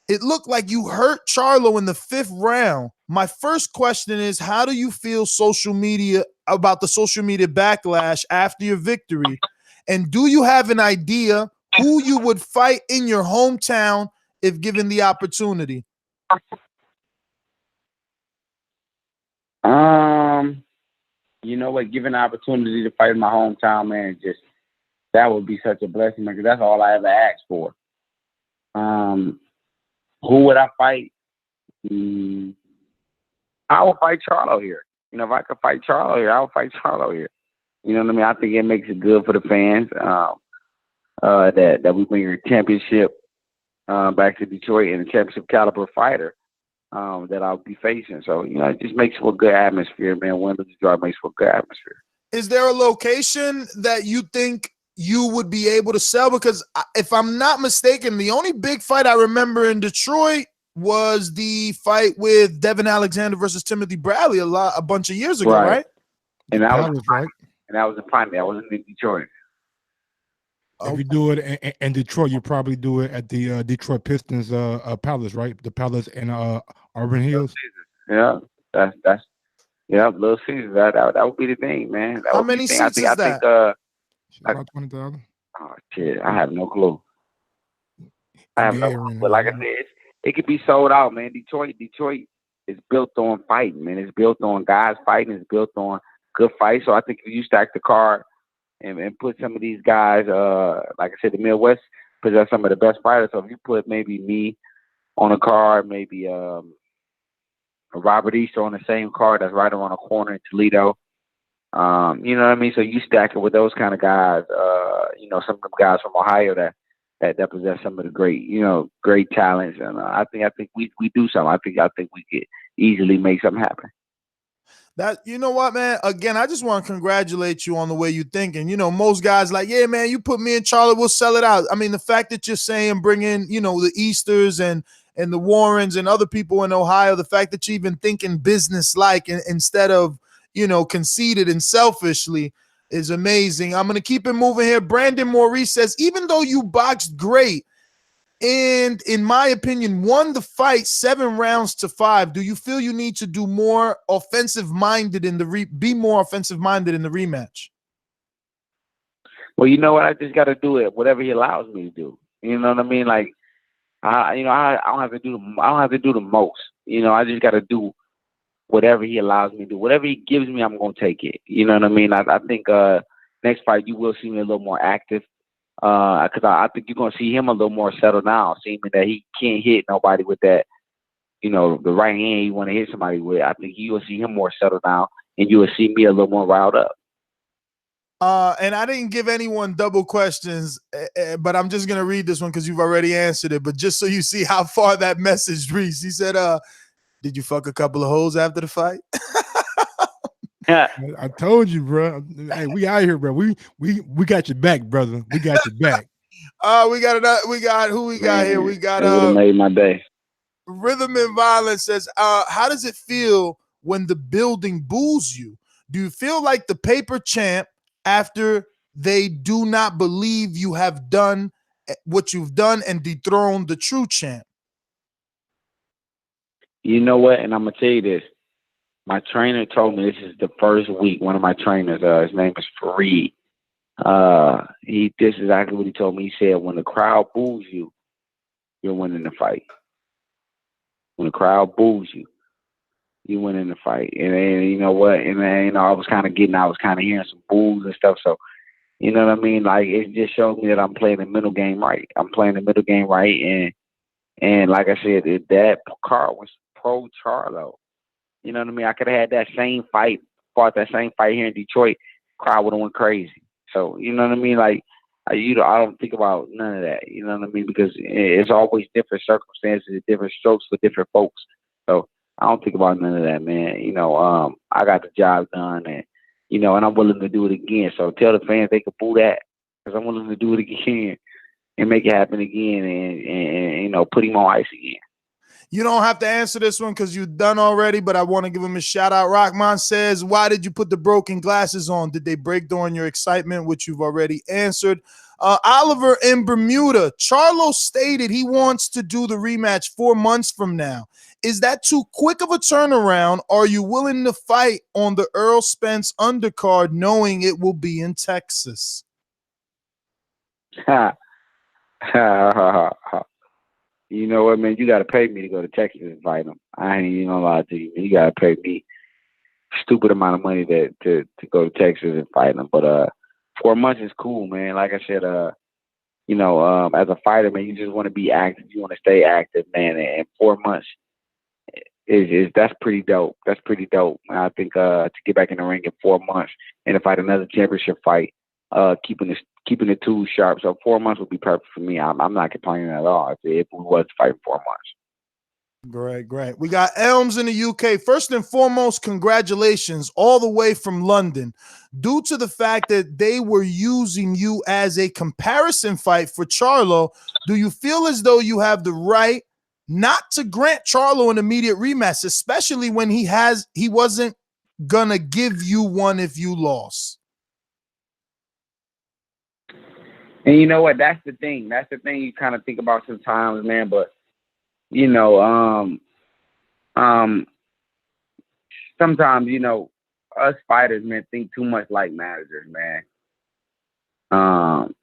It looked like you hurt Charlo in the 5th round. My first question is, how do you feel about the social media backlash after your victory? And do you have an idea who you would fight in your hometown if given the opportunity? You know what? Given the opportunity to fight in my hometown, man, just that would be such a blessing, man, because that's all I ever asked for. Who would I fight? I would fight Charlo here. You know, if I could fight Charlo here, I would fight Charlo here. You know what I mean? I think it makes it good for the fans that we bring a championship back to Detroit and a championship caliber fighter that I'll be facing. So, you know, it just makes for a good atmosphere, man. Win, lose, draw makes for a good atmosphere. Is there a location that you think you would be able to sell? Because if I'm not mistaken, the only big fight I remember in Detroit was the fight with Devin Alexander versus Timothy Bradley a bunch of years ago, right? And that was right. And that was in Piney. I wasn't in Detroit. If you do it in Detroit, you probably do it at the Detroit Pistons Palace, right? The Palace in Auburn Hills. Yeah, that's Little Caesars. That would be the thing, man. That How would be many the thing. seats is that? About 20,000. Oh shit, I have no clue. I have no clue. But like I said, it could be sold out, man. Detroit is built on fighting, man. It's built on guys fighting. It's built on good fights. So I think if you stack the card and put some of these guys, like I said, the Midwest possess some of the best fighters. So if you put maybe me on a card, maybe Robert Easter on the same card that's right around the corner in Toledo. You know what I mean? So you stack it with those kind of guys, you know, some of them guys from Ohio that possess some of the great talents. And I think we do something. I think we could easily make something happen. That, you know what, man? Again, I just want to congratulate you on the way you're thinking. You know, most guys like, yeah, man, you put me and Charlie, we'll sell it out. I mean, the fact that you're saying bring in, you know, the Easters and the Warrens and other people in Ohio, the fact that you're even thinking business-like instead of, you know, conceited and selfishly is amazing. I'm going to keep it moving here. Brandon Maurice says, even though you boxed great and, in my opinion, won the fight 7 rounds to 5, do you feel you need to do more offensive-minded be more offensive-minded in the rematch? Well, you know what? I just got to do it, whatever he allows me to do. You know what I mean? Like, I don't have to do the most. You know, I just got to do whatever he allows me to do. Whatever he gives me, I'm going to take it. You know what I mean? I think next fight you will see me a little more active because I think you're going to see him a little more settled now, seeing that he can't hit nobody with that, you know, the right hand you want to hit somebody with. I think you will see him more settled now, and you will see me a little more riled up. And I didn't give anyone double questions, but I'm just going to read this one because you've already answered it. But just so you see how far that message reached, he said, did you fuck a couple of hoes after the fight? I told you, bro. Hey, we out here, bro. We got your back, brother. We got your back. We got who we got here? We got it would have made my day. Rhythm and Violence says, how does it feel when the building boos you? Do you feel like the paper champ after they do not believe you have done what you've done and dethroned the true champ? You know what? And I'm going to tell you this. My trainer told me this is the first week. One of my trainers, his name is Fareed. This is exactly what he told me. He said, when the crowd boos you, you're winning the fight. When the crowd boos you, you win in the fight. And then, you know what? And then, you know, I was kind of hearing some boos and stuff. So, you know what I mean? Like, it just showed me that I'm playing the middle game right. I'm playing the middle game right. And like I said, that card was pro Charlo. You know what I mean? I could have had that same fight, fought that same fight here in Detroit. Crowd would have went crazy. So, you know what I mean? Like, I don't think about none of that. You know what I mean? Because it's always different circumstances, different strokes for different folks. So I don't think about none of that, man. You know, I got the job done, and you know, and I'm willing to do it again. So tell the fans they can boo that, because I'm willing to do it again and make it happen again, and you know, put him on ice again. You don't have to answer this one because you've done already, but I want to give him a shout out. Rockman says, why did you put the broken glasses on? Did they break during your excitement, which you've already answered? Oliver in Bermuda, Charlo stated he wants to do the rematch 4 months from now. Is that too quick of a turnaround? Are you willing to fight on the Earl Spence undercard knowing it will be in Texas? You know what, man? You got to pay me to go to Texas and fight him. I ain't even gonna lie to you, man. You got to pay me. stupid amount of money to go to Texas and fight him. But 4 months is cool, man. Like I said, as a fighter, man, you just want to be active. You want to stay active, man. And 4 months that's pretty dope. That's pretty dope. I think to get back in the ring in 4 months and to fight another championship fight, keeping the tools sharp. So 4 months would be perfect for me. I'm not complaining at all if we was fighting 4 months. Great. We got Elms in the UK. First and foremost, congratulations all the way from London. Due to the fact that they were using you as a comparison fight for Charlo, do you feel as though you have the right not to grant Charlo an immediate rematch, especially when he wasn't gonna give you one if you lost? And you know what? That's the thing. That's the thing you kind of think about sometimes, man. But sometimes, us fighters, man, think too much like managers, man. And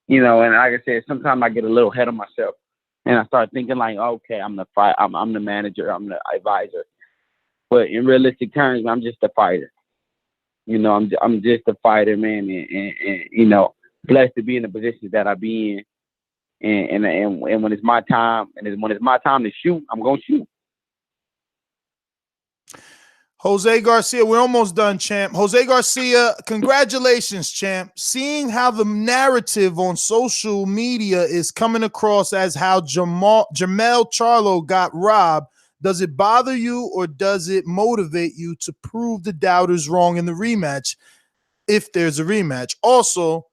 like I said, sometimes I get a little ahead of myself and I start thinking like, okay, I'm the manager, I'm the advisor. But in realistic terms, I'm just a fighter. I'm just a fighter, man, and blessed to be in the positions that I be in. And when it's my time, when it's my time to shoot, I'm gonna shoot. Jose Garcia, we're almost done, champ. Jose Garcia, congratulations, champ. Seeing how the narrative on social media is coming across as how Jermell Charlo got robbed, does it bother you or does it motivate you to prove the doubters wrong in the rematch, if there's a rematch? Also,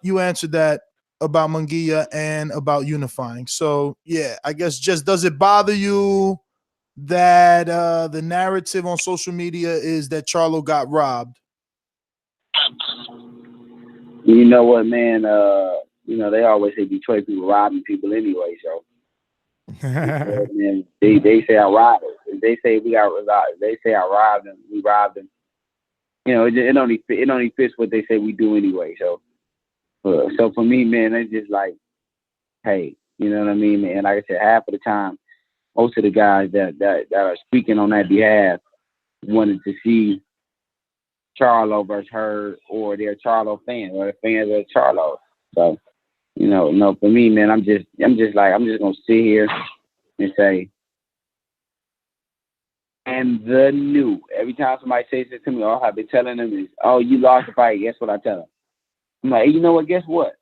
you answered that about Munguia and about unifying. So, yeah, I guess just does it bother you that the narrative on social media is that Charlo got robbed? You know what, man? They always say Detroit people robbing people anyway, so. Man, they say I robbed them. They say we got robbed. They say I robbed them. We robbed them. It only fits what they say we do anyway. So for me, man, it's just like, hey, you know what I mean, man. Like I said, half of the time, most of the guys that are speaking on that behalf wanted to see Charlo versus her, or they're Charlo fans, or the fans of Charlo. So, no, for me, man, I'm just gonna sit here and say, and the new. Every time somebody says this to me, all I've been telling them is, "Oh, you lost the fight." Guess what I tell them? I'm like, hey, you know what? Guess what?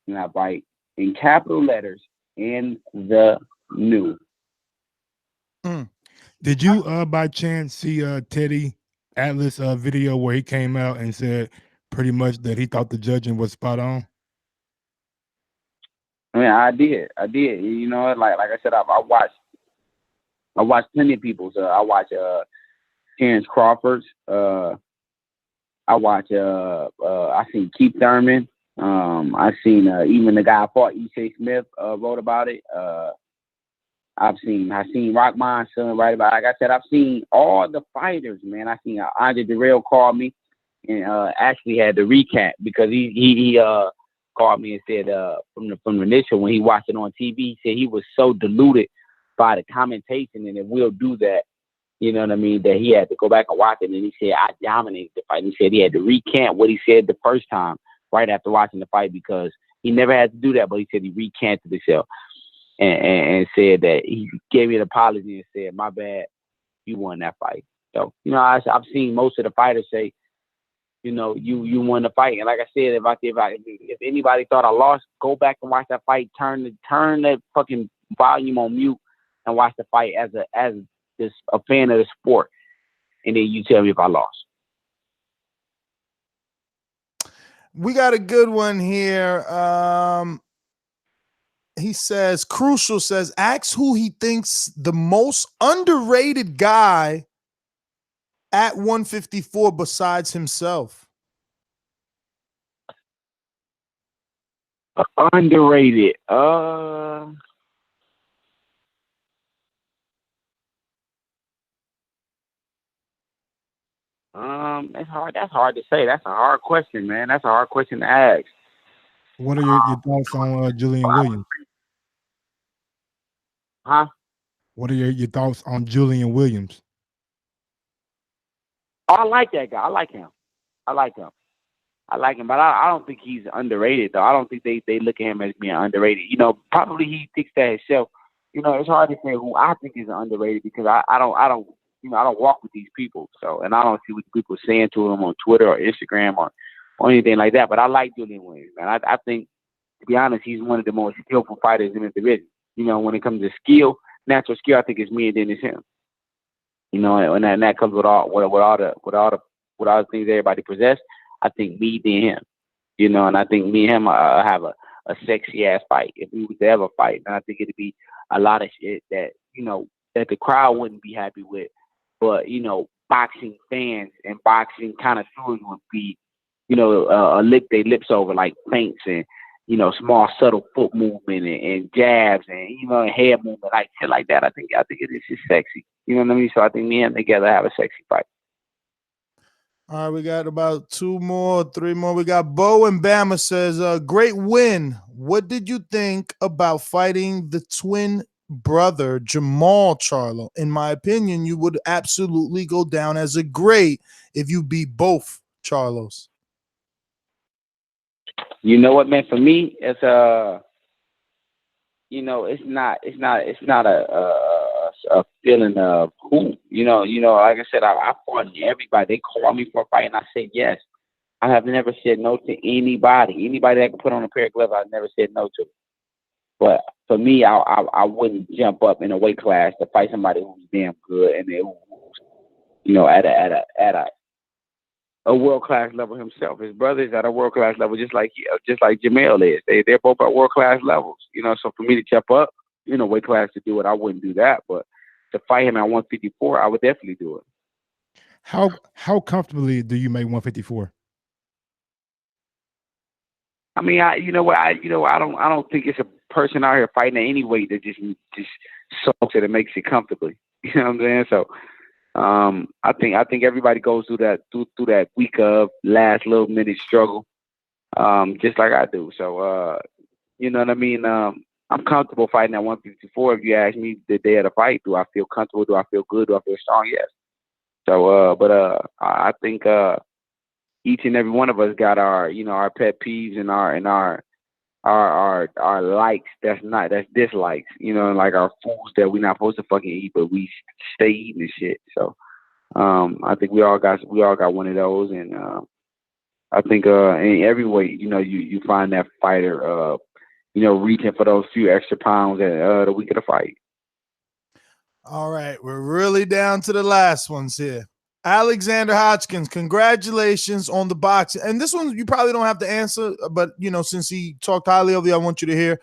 And I write in capital letters, "In the new." Did you by chance see Teddy Atlas video where he came out and said pretty much that he thought the judging was spot on? I mean, I did. Like I said, I watched plenty of people's. I watch Terrence Crawford's. I seen Keith Thurman. I seen even the guy fought E.J. Smith wrote about it. I seen Rockman's son write about it. Like I said, I've seen all the fighters, man. I seen Andre Darrell call me and actually had the recap because he called me and said from the initial when he watched it on TV, he said he was so deluded by the commentation and it will do that. You know what I mean? That he had to go back and watch it, and he said I dominated the fight. And he said he had to recant what he said the first time right after watching the fight because he never had to do that, but he said he recanted himself and said that he gave me an apology and said, "My bad, you won that fight." So I've seen most of the fighters say, you won the fight. And like I said, if anybody thought I lost, go back and watch that fight. Turn that fucking volume on mute and watch the fight as a fan of the sport, and then you tell me if I lost. We got a good one here. He says, Crucial says, ask who he thinks the most underrated guy at 154 besides himself. Underrated. That's hard. That's hard to say. That's a hard question, man. That's a hard question to ask. What are your thoughts on Julian Williams? Huh? What are your thoughts on Julian Williams? Oh, I like that guy. I like him, but I don't think he's underrated though. I don't think they look at him as being underrated. You know, probably he thinks that himself. You know, it's hard to say who I think is underrated because I don't walk with these people. So, and I don't see what people are saying to him on Twitter or Instagram or anything like that. But I like Julian Williams, man. I think, to be honest, he's one of the most skillful fighters in the division. You know, when it comes to skill, natural skill, I think it's me and then it's him. You know, and that comes with all the things everybody possess. I think me then him. You know, and I think me and him have a sexy ass fight if we would ever fight. And I think it'd be a lot of shit that, you know, that the crowd wouldn't be happy with. But, you know, boxing fans and boxing connoisseurs would be, you know, lick their lips over, like feints and, you know, small subtle foot movement and jabs and, you know, head movement, like shit like that. I think it is just sexy. You know what I mean? So I think me and him together have a sexy fight. All right, we got about 2 more, 3 more. We got Bo and Bama says, great win. What did you think about fighting the twin brother, Jermell Charlo? In my opinion, you would absolutely go down as a great if you beat both Charlos. You know what, man? For me, it's you know, it's not a feeling of who, you know, like I said, I fought everybody. They called me for a fight and I said yes. I have never said no to anybody. Anybody that can put on a pair of gloves, I've never said no to. But for me, I wouldn't jump up in a weight class to fight somebody who's damn good and they, you know, at a world-class level himself. His brother's at a world-class level, just like Jermell is. They're both at world-class levels, you know. So for me to jump up, you know, weight class to do it, I wouldn't do that. But to fight him at 154, I would definitely do it. How comfortably do you make 154? I mean, I don't think it's a person out here fighting at any weight that just soaks it and makes it comfortably. You know what I'm saying? So. I think everybody goes through that week of last little minute struggle, just like I do. So, you know what I mean? I'm comfortable fighting at 154. If you ask me the day of the fight, do I feel comfortable? Do I feel good? Do I feel strong? Yes. So, I think each and every one of us got our, you know, our pet peeves and our likes that's dislikes, you know, like our foods that we're not supposed to fucking eat, but we stay eating this shit. So I think we all got one of those, and I think in every weight, you know, you find that fighter you know, reaching for those few extra pounds at the week of the fight. All right, we're really down to the last ones here. Alexander Hodgkins, congratulations on the boxing. And this one you probably don't have to answer, but, you know, since he talked highly of you, I want you to hear.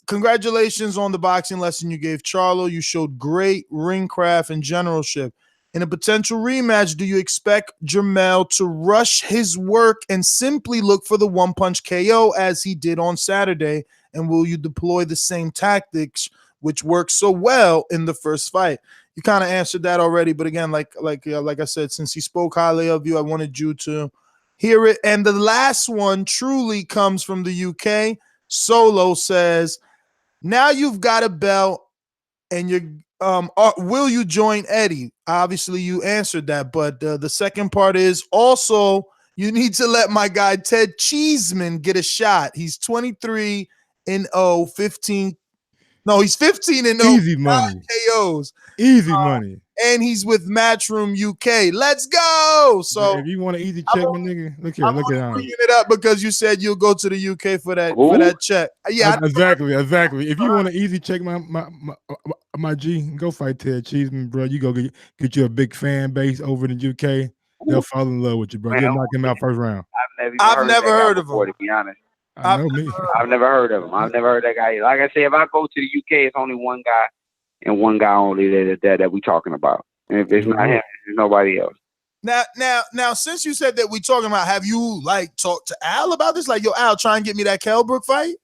Congratulations on the boxing lesson you gave Charlo. You showed great ring craft and generalship. In a potential rematch, do you expect Jermell to rush his work and simply look for the one-punch KO as he did on Saturday? And will you deploy the same tactics which worked so well in the first fight? You kind of answered that already, but again, like I said, since he spoke highly of you, I wanted you to hear it. And the last one truly comes from the UK. Solo says, now you've got a belt and you're will you join Eddie? Obviously, you answered that, but the second part is also you need to let my guy Ted Cheeseman get a shot. He's 23-0, 15. No, he's 15-0. Easy money. KOs. Easy money. And he's with Matchroom UK. Let's go. So if you want an easy check, my nigga, look here, look at bringing it up because you said you'll go to the UK for that check. Yeah, exactly. If you want an easy check, my G, go fight Ted Cheeseman, bro. You go get you a big fan base over in the UK. They'll fall in love with you, bro. You'll knock him out first round. I've never heard of him, to be honest. I know me. I've never heard of him. I've never heard that guy. Like I said, if I go to the UK, it's only one guy and one guy only that we talking about. And if it's not him, there's nobody else. Now, since you said that we talking about, have you like talked to Al about this? Like, yo, Al, try and get me that Kelbrook fight.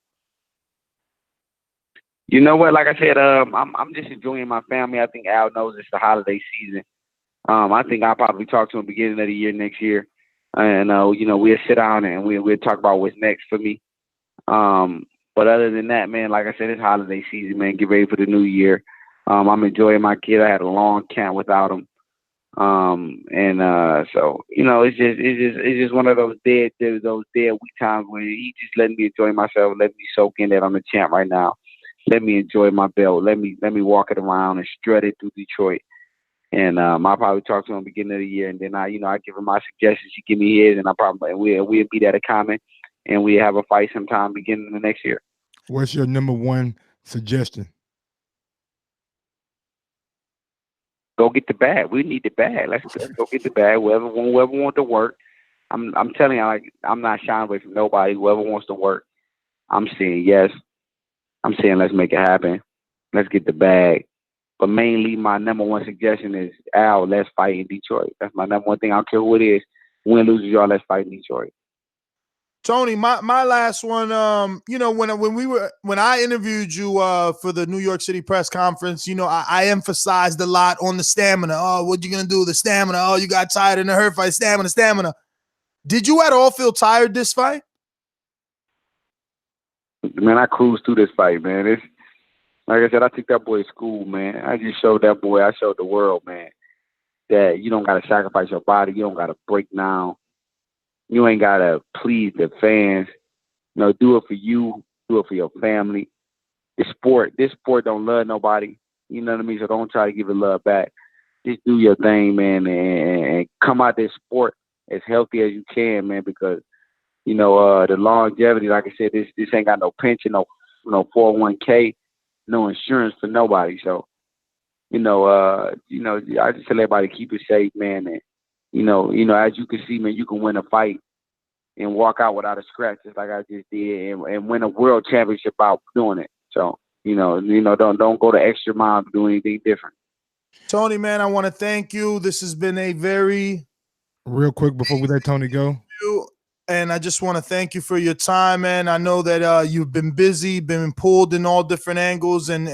You know what? Like I said, I'm just enjoying my family. I think Al knows it's the holiday season. I think I'll probably talk to him beginning of the year next year. And, you know, we'll sit down and we'll talk about what's next for me. But other than that, man, like I said, it's holiday season, man. Get ready for the new year. I'm enjoying my kid. I had a long camp without him. So it's just one of those dead weak times where he just letting me enjoy myself, let me soak in that I'm the champ right now. Let me enjoy my belt. Let me walk it around and strut it through Detroit. And I'll probably talk to him at the beginning of the year, and then I give him my suggestions. He give me his, and we'll meet at a comment, and we have a fight sometime beginning of the next year. What's your number one suggestion? Go get the bag. We need the bag. Let's go get the bag. Whoever wants to work. I'm telling you, I'm not shying away from nobody. Whoever wants to work, I'm saying yes. I'm saying let's make it happen. Let's get the bag. But mainly, my number one suggestion is, Al, let's fight in Detroit. That's my number one thing. I don't care who it is. Win, lose, y'all, let's fight in Detroit. Tony, my last one, when I interviewed you for the New York City press conference, I emphasized a lot on the stamina. Oh, what you gonna do? The stamina. Oh, you got tired in the hurt fight. Stamina. Did you at all feel tired this fight? Man, I cruised through this fight, man. It's like I said, I took that boy to school, man. I just showed that boy, I showed the world, man, that you don't gotta sacrifice your body, you don't gotta break down. You ain't gotta please the fans. Do it for you. Do it for your family. This sport don't love nobody. You know what I mean? So don't try to give it love back. Just do your thing, man, and come out this sport as healthy as you can, man. Because the longevity, like I said, this ain't got no pension, no 401k, no insurance for nobody. So I just tell everybody keep it safe, man. And as you can see, man, you can win a fight and walk out without a scratch, just like I just did, and win a world championship out doing it. So, don't go the extra mile to do anything different. Tony, man, I want to thank you. This has been a very real quick before we let Tony go. And I just want to thank you for your time, man. I know that you've been busy, been pulled in all different angles, and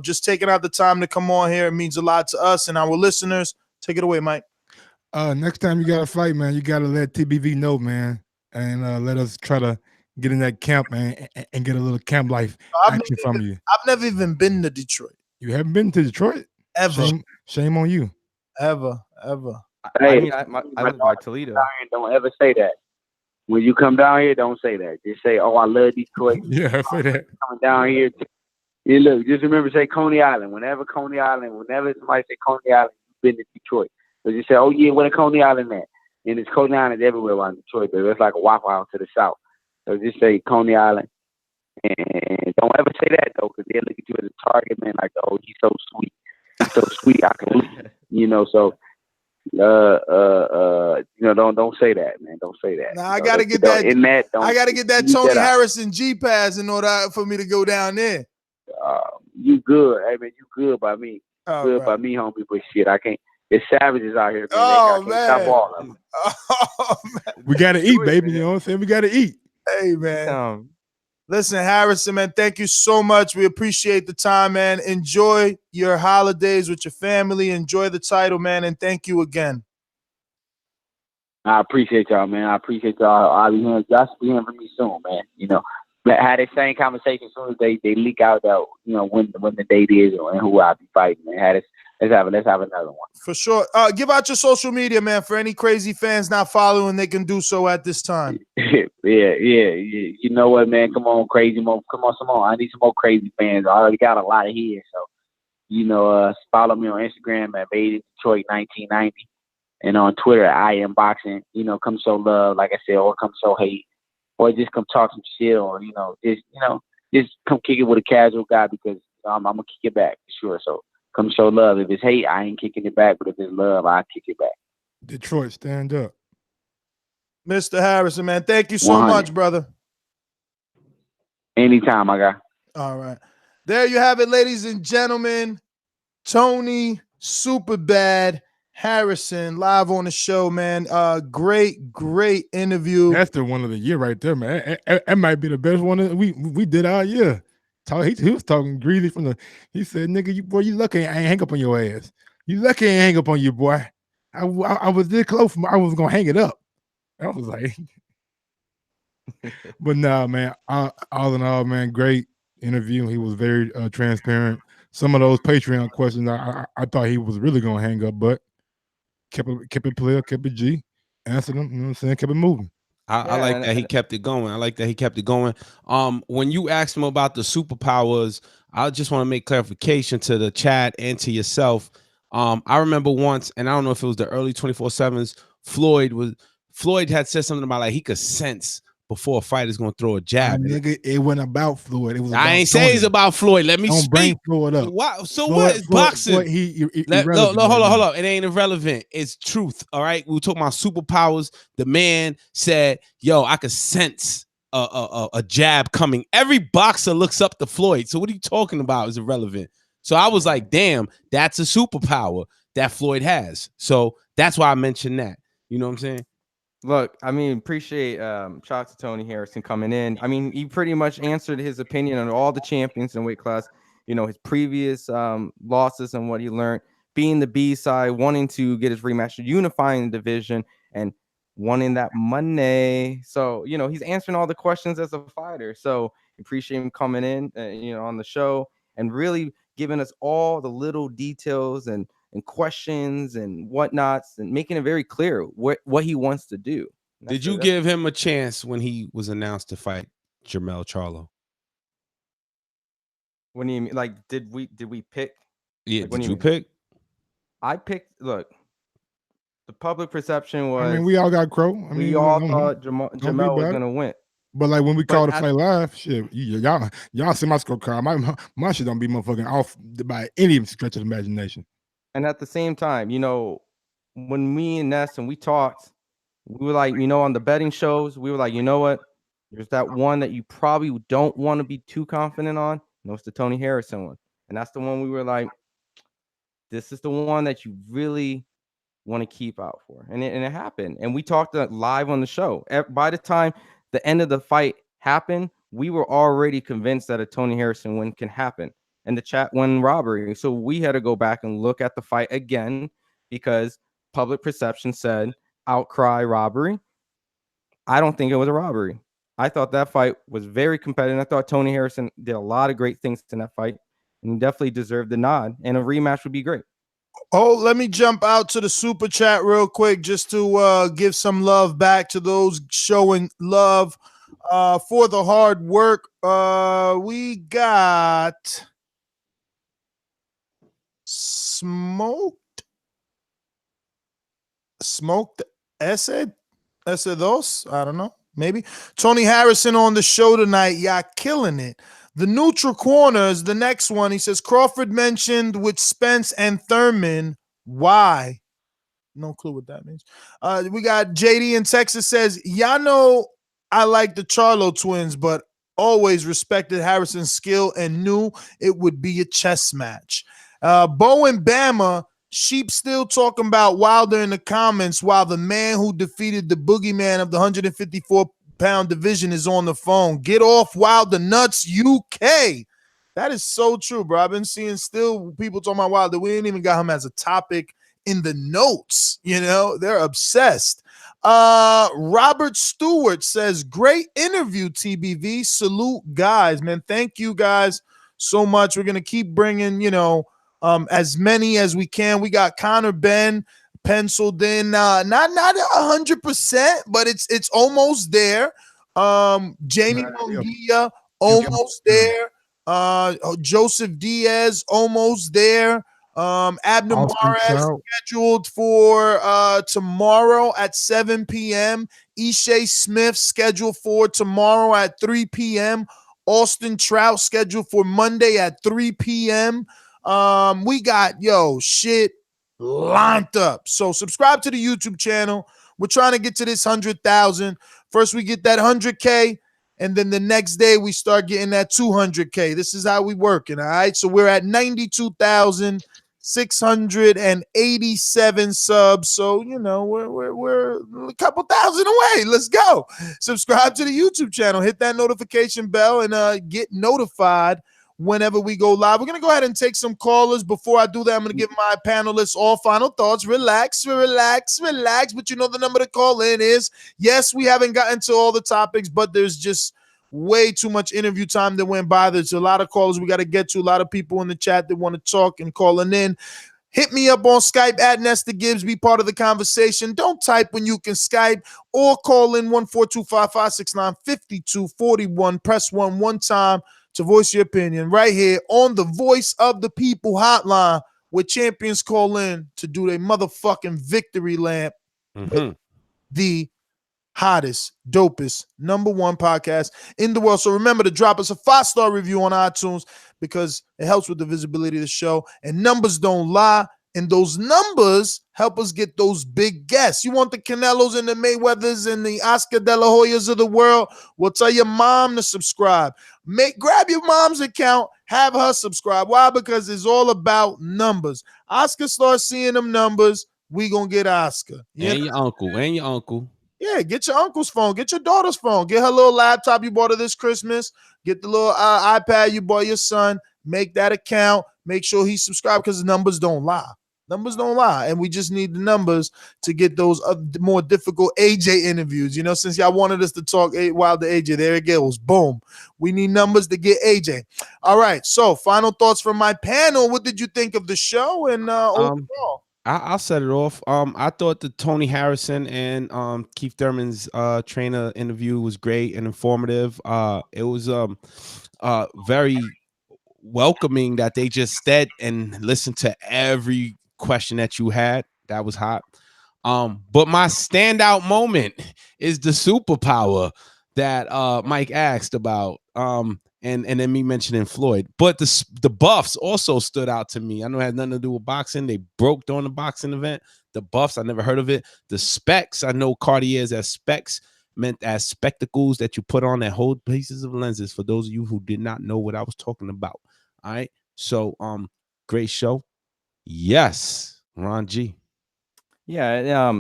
just taking out the time to come on here, it means a lot to us and our listeners. Take it away, Mike. Next time you got to fight, man, you got to let TBV know, man, and let us try to get in that camp, man, and get a little camp life action from you. I've never even been to Detroit. You haven't been to Detroit? Ever. Shame on you. Ever. Hey, I live by Toledo. Don't ever say that. When you come down here, don't say that. Just say, "Oh, I love Detroit." Yeah, say that. Coming down here. Look, just remember, say Coney Island. Whenever somebody say Coney Island, you've been to Detroit. So just say, "Oh yeah, where the Coney Island at?" And it's Coney Island everywhere around Detroit, but it's like a Waffle House to the south. So just say Coney Island, and don't ever say that though, because they look at you as a target, man. Like, "Oh, he's so sweet. He's so sweet. I can leave." So. Don't say that, man. Don't say that. Now I gotta get that. I gotta get that Tony Harrison G pass in order for me to go down there. You good? Hey man, you good by me? Good by me, homie. But shit, I can't. There's savages out here, man. I can't stop all of them. We gotta eat, baby. You know what I'm saying? We gotta eat. Hey man. Listen, Harrison, man, thank you so much. We appreciate the time, man. Enjoy your holidays with your family. Enjoy the title, man, and thank you again. I appreciate y'all, man. I appreciate y'all. I'll be hearing, y'all be hearing from me soon, man. Have that same conversation as soon as they leak out that when the date is and who I'll be fighting, man. Let's have another one. For sure. Give out your social media, man, for any crazy fans not following, they can do so at this time. Yeah. You know what, man? Come on, crazy mo. Come on, some more. I need some more crazy fans. I already got a lot of here, so follow me on Instagram at Made in Detroit 1990, and on Twitter at I Am Boxing. Come show love, like I said, or come show hate, or just come talk some shit, or just come kick it with a casual guy, because I'm gonna kick it back for sure. So. Come show love. If it's hate, I ain't kicking it back. But if it's love, I kick it back. Detroit, stand up. Mr. Harrison, man, thank you so 100. much, brother. Anytime, my guy. All right. There you have it, ladies and gentlemen. Tony Superbad Harrison live on the show, man. Great interview. That's the one of the year right there, man. That might be the best one that we did all year. He was talking greasy he said, "Nigga, you lucky I ain't hang up on your ass. You lucky I ain't hang up on you, boy. I was this close. I was gonna hang it up." I was like, but nah, man. All in all, man, great interview. He was very transparent. Some of those Patreon questions, I thought he was really gonna hang up, but kept it clear, kept it G, answered them. You know what I'm saying? Kept it moving. I like that he kept it going. I like that he kept it going. When you asked him about the superpowers, I just want to make clarification to the chat and to yourself. I remember once, and I don't know if it was the early 24/7s, Floyd had said something about like he could sense before a fighter's gonna throw a jab. Nigga, it wasn't about Floyd. It was. I ain't saying it's about Floyd. Let me don't speak. Bring Floyd up. What? So Floyd, what is boxing? Floyd, hold on. It ain't irrelevant. It's truth. All right. We were talking about superpowers. The man said, "Yo, I could sense a jab coming." Every boxer looks up to Floyd. So what are you talking about? Is irrelevant. So I was like, "Damn, that's a superpower that Floyd has." So that's why I mentioned that. You know what I'm saying? Look, I mean, appreciate shout out to Tony Harrison coming in. I mean, he pretty much answered his opinion on all the champions in weight class, you know, his previous losses and what he learned, being the B side, wanting to get his rematch, unifying the division, and wanting that money. So, you know, he's answering all the questions as a fighter. So appreciate him coming in, you know, on the show and really giving us all the little details and questions and whatnots and making it very clear what he wants to do. Did you give him a chance when he was announced to fight Jermell Charlo? What do you mean? Like, did we pick? Yeah, like, did you pick? I picked. Look, the public perception was. I mean, we all got Crow. We all thought Jermell was gonna win. But like when we called the fight live, shit, y'all see my scorecard. My shit don't be motherfucking off by any stretch of the imagination. And at the same time, you know, when me and Ness and we talked, we were like, you know, on the betting shows, we were like, you know what? There's that one that you probably don't want to be too confident on. You know, it's the Tony Harrison one. And that's the one we were like, this is the one that you really want to keep out for. And it happened. And we talked live on the show. By the time the end of the fight happened, we were already convinced that a Tony Harrison win can happen. And the chat won robbery. So we had to go back and look at the fight again because public perception said outcry robbery. I don't think it was a robbery. I thought that fight was very competitive. I thought Tony Harrison did a lot of great things in that fight and definitely deserved the nod. And a rematch would be great. Oh, let me jump out to the super chat real quick just to give some love back to those showing love for the hard work. We got smoked Ese2, I don't know, maybe Tony Harrison on the show tonight. Yeah, killing it. The neutral corner is the next one. He says Crawford mentioned with Spence and Thurman. Why? No clue what that means. We got JD in Texas says, y'all know I like the Charlo twins, but always respected Harrison's skill and knew it would be a chess match. Bo and Bama, Sheep still talking about Wilder in the comments while the man who defeated the boogeyman of the 154-pound division is on the phone. Get off Wilder nuts, UK. That is so true, bro. I've been seeing still people talking about Wilder. We ain't even got him as a topic in the notes. You know, they're obsessed. Robert Stewart says, great interview, TBV. Salute, guys, man. Thank you guys so much. We're going to keep bringing, you know, as many as we can. We got Connor Ben penciled in, not 100%, but it's almost there. Jamie Munguia almost there. Joseph Diaz almost there. Abner Juarez scheduled for tomorrow at 7 p.m. Ishe Smith scheduled for tomorrow at 3 p.m. Austin Trout scheduled for Monday at 3 p.m. We got shit lined up. So subscribe to the YouTube channel. We're trying to get to this 100,000. First we get that 100K, and then the next day we start getting that 200K. This is how we working, all right? So we're at 92,687 subs. So, you know, we're a couple thousand away. Let's go. Subscribe to the YouTube channel. Hit that notification bell and get notified whenever we go live. We're going to go ahead and take some callers. Before I do that, I'm going to give my panelists all final thoughts. Relax. But you know the number to call in is, yes, we haven't gotten to all the topics, but there's just way too much interview time that went by. There's a lot of callers we got to get to, a lot of people in the chat that want to talk and calling in. Hit me up on Skype at Nesta Gibbs. Be part of the conversation. Don't type when you can Skype or call in 14255695241. Press 1 time to voice your opinion right here on the Voice of the People hotline, where champions call in to do their motherfucking victory lap. The hottest, dopest, #1 podcast in the world. So remember to drop us a 5-star review on iTunes because it helps with the visibility of the show. And numbers don't lie. And those numbers help us get those big guests. You want the Canelos and the Mayweathers and the Oscar De La Hoyas of the world? Well, tell your mom to subscribe. Grab your mom's account, have her subscribe. Why? Because it's all about numbers. Oscar starts seeing them numbers, we gonna get Oscar. And your uncle. Yeah, get your uncle's phone. Get your daughter's phone. Get her little laptop you bought her this Christmas. Get the little iPad you bought your son. Make that account. Make sure he's subscribed because the numbers don't lie. Numbers don't lie. And we just need the numbers to get those more difficult AJ interviews. You know, since y'all wanted us to talk Wilder AJ, there it goes. Boom. We need numbers to get AJ. All right. So final thoughts from my panel. What did you think of the show and overall? I'll set it off. I thought the Tony Harrison and Keith Thurman's trainer interview was great and informative. It was very welcoming that they just said and listened to every question that you had. That was hot. But my standout moment is the superpower that Mike asked about. And then me mentioning Floyd, but the buffs also stood out to me. I know it had nothing to do with boxing. They broke during the boxing event. The buffs, I never heard of it. The specs, I know Cartiers as specs meant as spectacles that you put on that hold pieces of lenses. For those of you who did not know what I was talking about. All right. So great show. Yes, Ron G. Yeah.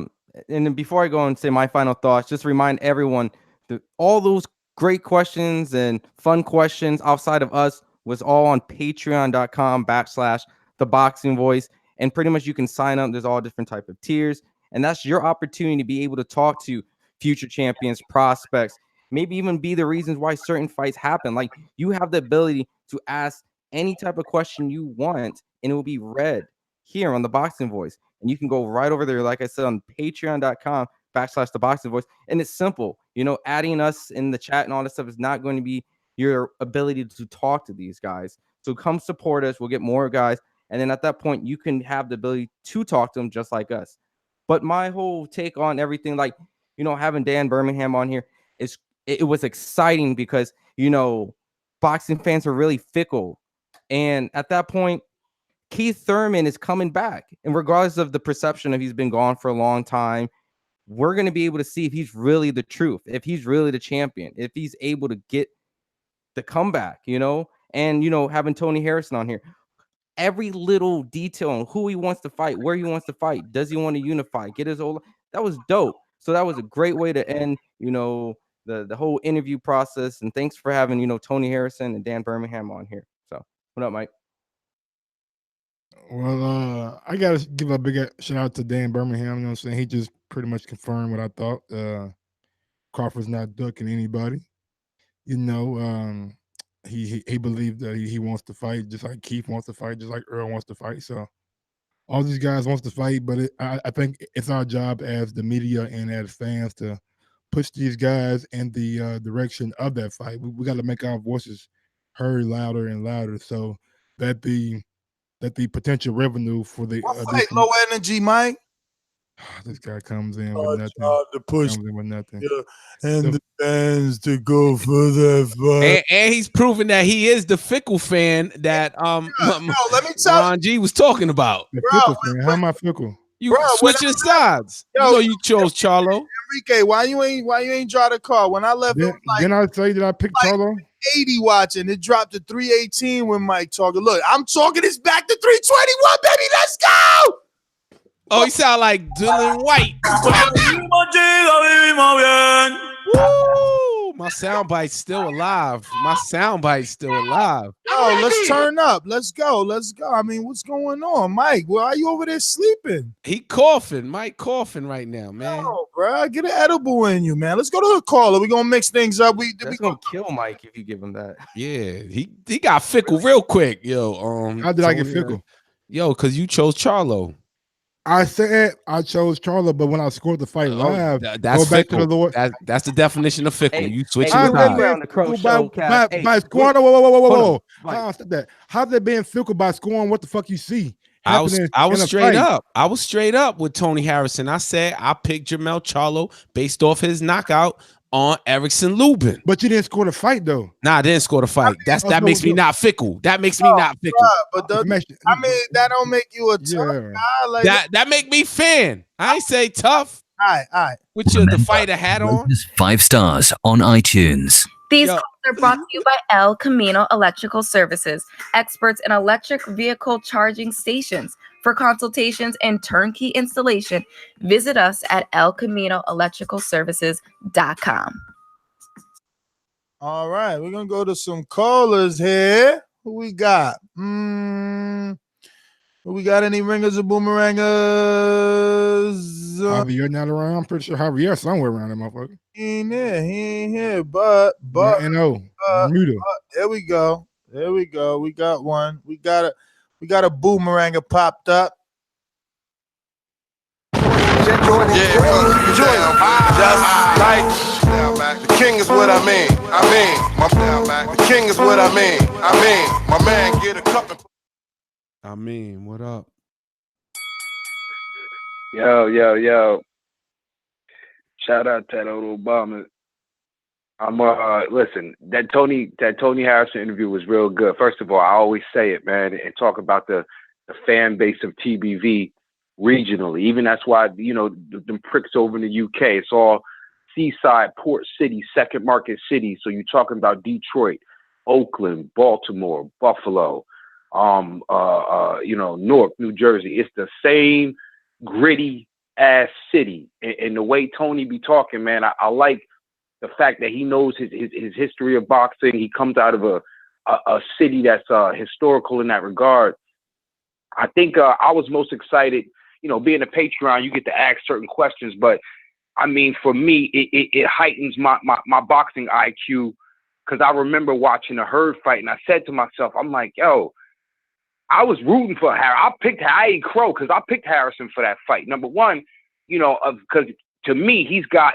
And then before I go and say my final thoughts, just remind everyone that all those great questions and fun questions outside of us was all on patreon.com/theboxingvoice. And pretty much you can sign up. There's all different type of tiers. And that's your opportunity to be able to talk to future champions, prospects, maybe even be the reasons why certain fights happen. Like you have the ability to ask any type of question you want and it will be read here on the Boxing Voice. And you can go right over there, like I said, on patreon.com/theboxingvoice. And it's simple. You know, adding us in the chat and all this stuff is not going to be your ability to talk to these guys. So come support us. We'll get more guys. And then at that point, you can have the ability to talk to them just like us. But my whole take on everything, like, you know, having Dan Birmingham on here, it was exciting because, you know, boxing fans are really fickle. And at that point, Keith Thurman is coming back. And regardless of the perception of he's been gone for a long time, we're going to be able to see if he's really the truth, if he's really the champion, if he's able to get the comeback, you know, and, you know, having Tony Harrison on here, every little detail on who he wants to fight, where he wants to fight, does he want to unify, get his old, that was dope. So that was a great way to end, you know, the whole interview process. And thanks for having, you know, Tony Harrison and Dan Birmingham on here. So what up, Mike? Well, I gotta give a big shout out to Dan Birmingham. You know what I'm saying? He just pretty much confirmed what I thought. Crawford's not ducking anybody. You know, he believed that he wants to fight, just like Keith wants to fight, just like Earl wants to fight. So all these guys wants to fight, but I think it's our job as the media and as fans to push these guys in the direction of that fight. We got to make our voices heard louder and louder, so that the potential revenue for the fight low energy, Mike. This guy comes in with nothing. To push, comes in with nothing. Yeah, and the fans to go for that fight. And he's proven that he is the fickle fan that let me tell Ron G was talking about. The fickle fan. How am I fickle? You switching sides. You know you chose Charlo. Enrique, why you ain't drive the car? When I left, Then I tell you that I picked Charlo. 80 watching. It dropped to 318 when Mike talking. Look, I'm talking this back to 321, baby. Let's go. Oh, he sound like Dylan White. Woo! My soundbite's still alive. Oh, let's turn up. Let's go. I mean, what's going on, Mike? Well, are you over there sleeping? He coughing. Mike coughing right now, man. Oh, bro, get an edible in you, man. Let's go to the caller. We're gonna mix things up. That's gonna kill Mike if you give him that. Yeah, he got fickle real quick, yo. How did I get fickle? Yo, because you chose Charlo. I said I chose Charlo, but when I scored the fight live, That's go back fickle. to the Lord. That's the definition of fickle. You switch How's your that side. being the Crow fickle Show, Cap. by Hey, scoring? wait, Whoa. Mike. Hold on, stop that. How's that being fickle by scoring? What the fuck you see I was happening in a straight fight? up. I was straight up with Tony Harrison. I said I picked Jermell Charlo based off his knockout on Erickson Lubin. But you didn't score the fight though. Nah, I didn't score the fight. That makes me not fickle. That makes me not fickle. But that don't make you a tough guy. Like That make me fan. I ain't say tough. All right. With the fighter hat on. 5 stars on iTunes. These calls are brought to you by El Camino Electrical Services, experts in electric vehicle charging stations. For consultations and turnkey installation, visit us at elcaminoelectricalservices.com. All right, we're gonna go to some callers here. Who we got? Who we got? Any ringers or boomerangers? Javier not around. I'm pretty sure Javier somewhere around that motherfucker. He ain't here. But Bermuda. There we go. We got one. We got a boomeranger popped up. The king is what I mean. The king is what I mean. My man get a cup and what up? Yo. Shout out to that old Obama. Listen, that Tony Harrison interview was real good. First of all, I always say it, man, and talk about the fan base of TBV regionally. Even that's why, the pricks over in the UK, it's all seaside, port city, second market city. So you're talking about Detroit, Oakland, Baltimore, Buffalo, Newark, New Jersey. It's the same gritty ass city. And the way Tony be talking, man, I like the fact that he knows his history of boxing. He comes out of a city that's historical in that regard. I think I was most excited, being a Patreon, you get to ask certain questions, but I mean, for me, it heightens my boxing IQ, because I remember watching a Hurd fight, and I said to myself, I'm like, yo, I was rooting for Harrison. I ain't crow because I picked Harrison for that fight. Number one, because to me, he's got,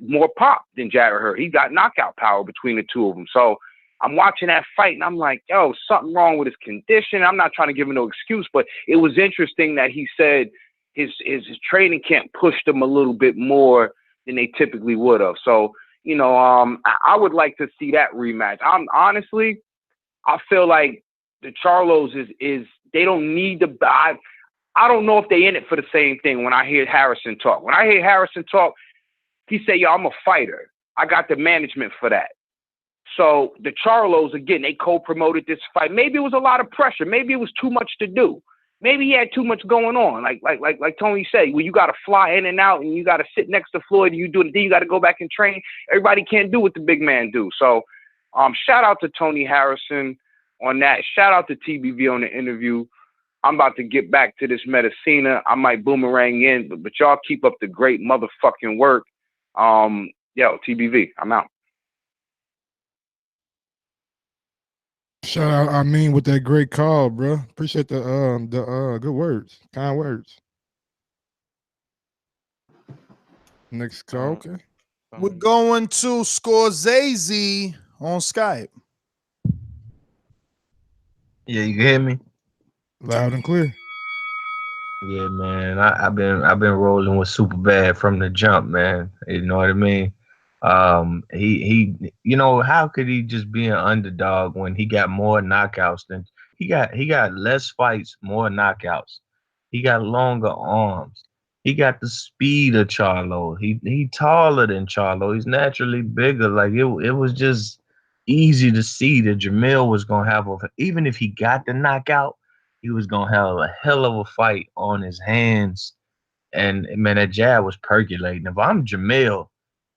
more pop than Jared Hurd. He's got knockout power between the two of them. So I'm watching that fight, and I'm like, yo, something wrong with his condition. I'm not trying to give him no excuse, but it was interesting that he said his training camp pushed him a little bit more than they typically would have. So, I would like to see that rematch. I feel like the Charlos is they don't need to buy. I don't know if they in it for the same thing when I hear Harrison talk. When I hear Harrison talk, he say, yo, I'm a fighter. I got the management for that. So the Charlos, again, they co-promoted this fight. Maybe it was a lot of pressure. Maybe it was too much to do. Maybe he had too much going on. Like Tony said, well, you got to fly in and out, and you got to sit next to Floyd, and you do it, then you got to go back and train. Everybody can't do what the big man do. So shout out to Tony Harrison on that. Shout out to TBV on the interview. I'm about to get back to this Medicina. I might boomerang in, but y'all keep up the great motherfucking work. TBV, I'm out. Shout out, with that great call, bro. Appreciate the good words, kind words. Next call, okay. We're going to Scorsese on Skype. Yeah, you can hear me? Loud and clear. Yeah, man. I've been rolling with Super Bad from the jump, man. You know what I mean? He how could he just be an underdog when he got more knockouts than he got less fights, more knockouts. He got longer arms. He got the speed of Charlo. He taller than Charlo. He's naturally bigger. Like it was just easy to see that Jermell was gonna have even if he got the knockout, he was gonna have a hell of a fight on his hands. And man, that jab was percolating. If I'm Jermell,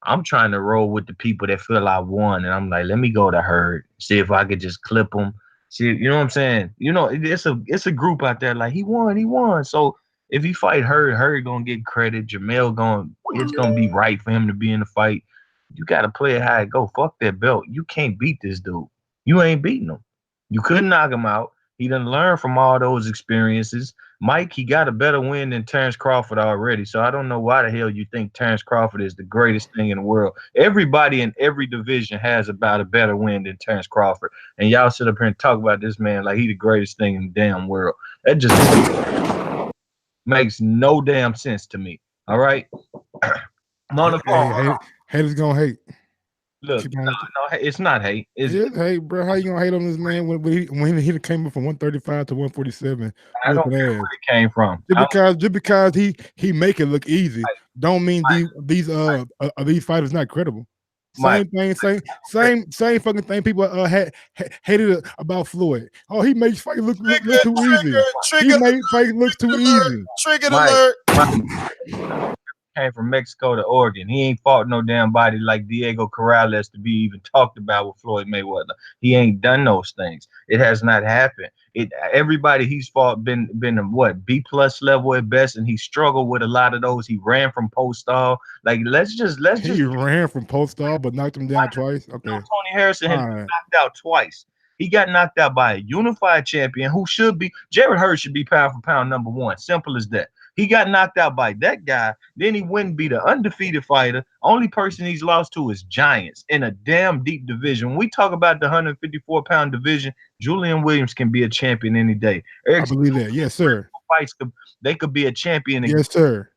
I'm trying to roll with the people that feel I won, and I'm like, let me go to Hurd, see if I could just clip him. See, you know what I'm saying? It's a group out there like he won. So if he fight Hurd gonna get credit. Jermell it's gonna be right for him to be in the fight. You gotta play it how it go. Fuck that belt. You can't beat this dude. You ain't beating him. You couldn't knock him out. He done learned from all those experiences. Mike, he got a better win than Terrence Crawford already. So I don't know why the hell you think Terrence Crawford is the greatest thing in the world. Everybody in every division has about a better win than Terrence Crawford. And y'all sit up here and talk about this man like he the greatest thing in the damn world. That just makes no damn sense to me. All right? I'm on the phone. Haters gonna hate. Look, no, it's not hate. It is hate, bro. How you gonna hate on this man when he came up from 135 to 147? I don't care where it came from. Just because he make it look easy, don't mean these fighters not credible. Same thing, same fucking thing. People hated about Floyd. Oh, he makes fight look too easy. He made fight look too easy. Triggered alert. Came from Mexico to Oregon. He ain't fought no damn body like Diego Corrales to be even talked about with Floyd Mayweather. He ain't done those things. It has not happened. Everybody he's fought been what, B+ level at best, and he struggled with a lot of those. He ran from Postal. Like he ran from Postal but knocked him down twice. Okay. Tony Harrison has been knocked out twice. He got knocked out by a unified champion who should be Jared Hurd should be pound for pound number one. Simple as that. He got knocked out by that guy. Then he wouldn't be the undefeated fighter. Only person he's lost to is Giants in a damn deep division. When we talk about the 154-pound division, Julian Williams can be a champion any day. I believe that. Yes, sir. They could be a champion. Yes, sir.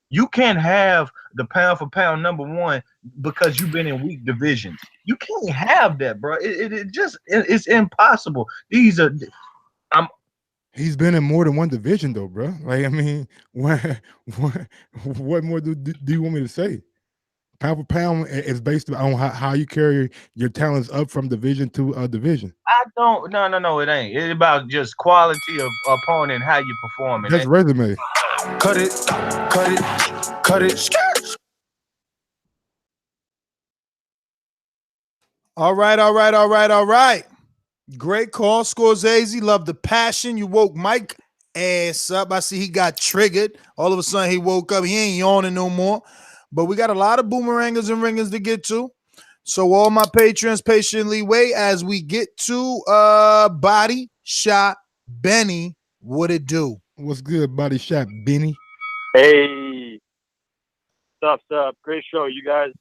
You can't have the pound for pound number one because you've been in weak divisions. You can't have that, bro. It's impossible. He's been in more than one division, though, bro. Like, I mean, what more do you want me to say? Pound for pound is based on how you carry your talents up from division to division. No, it ain't. It's about just quality of opponent, how you perform. Just resume. Cut it. All right. Great call, Scorsese. Love the passion. You woke Mike ass up. I see he got triggered. All of a sudden he woke up. He ain't yawning no more. But we got a lot of boomerangers and ringers to get to. So all my patrons patiently wait as we get to Body Shot Benny. What it do? What's good, Body Shot Benny? Hey. What's up? Great show, you guys.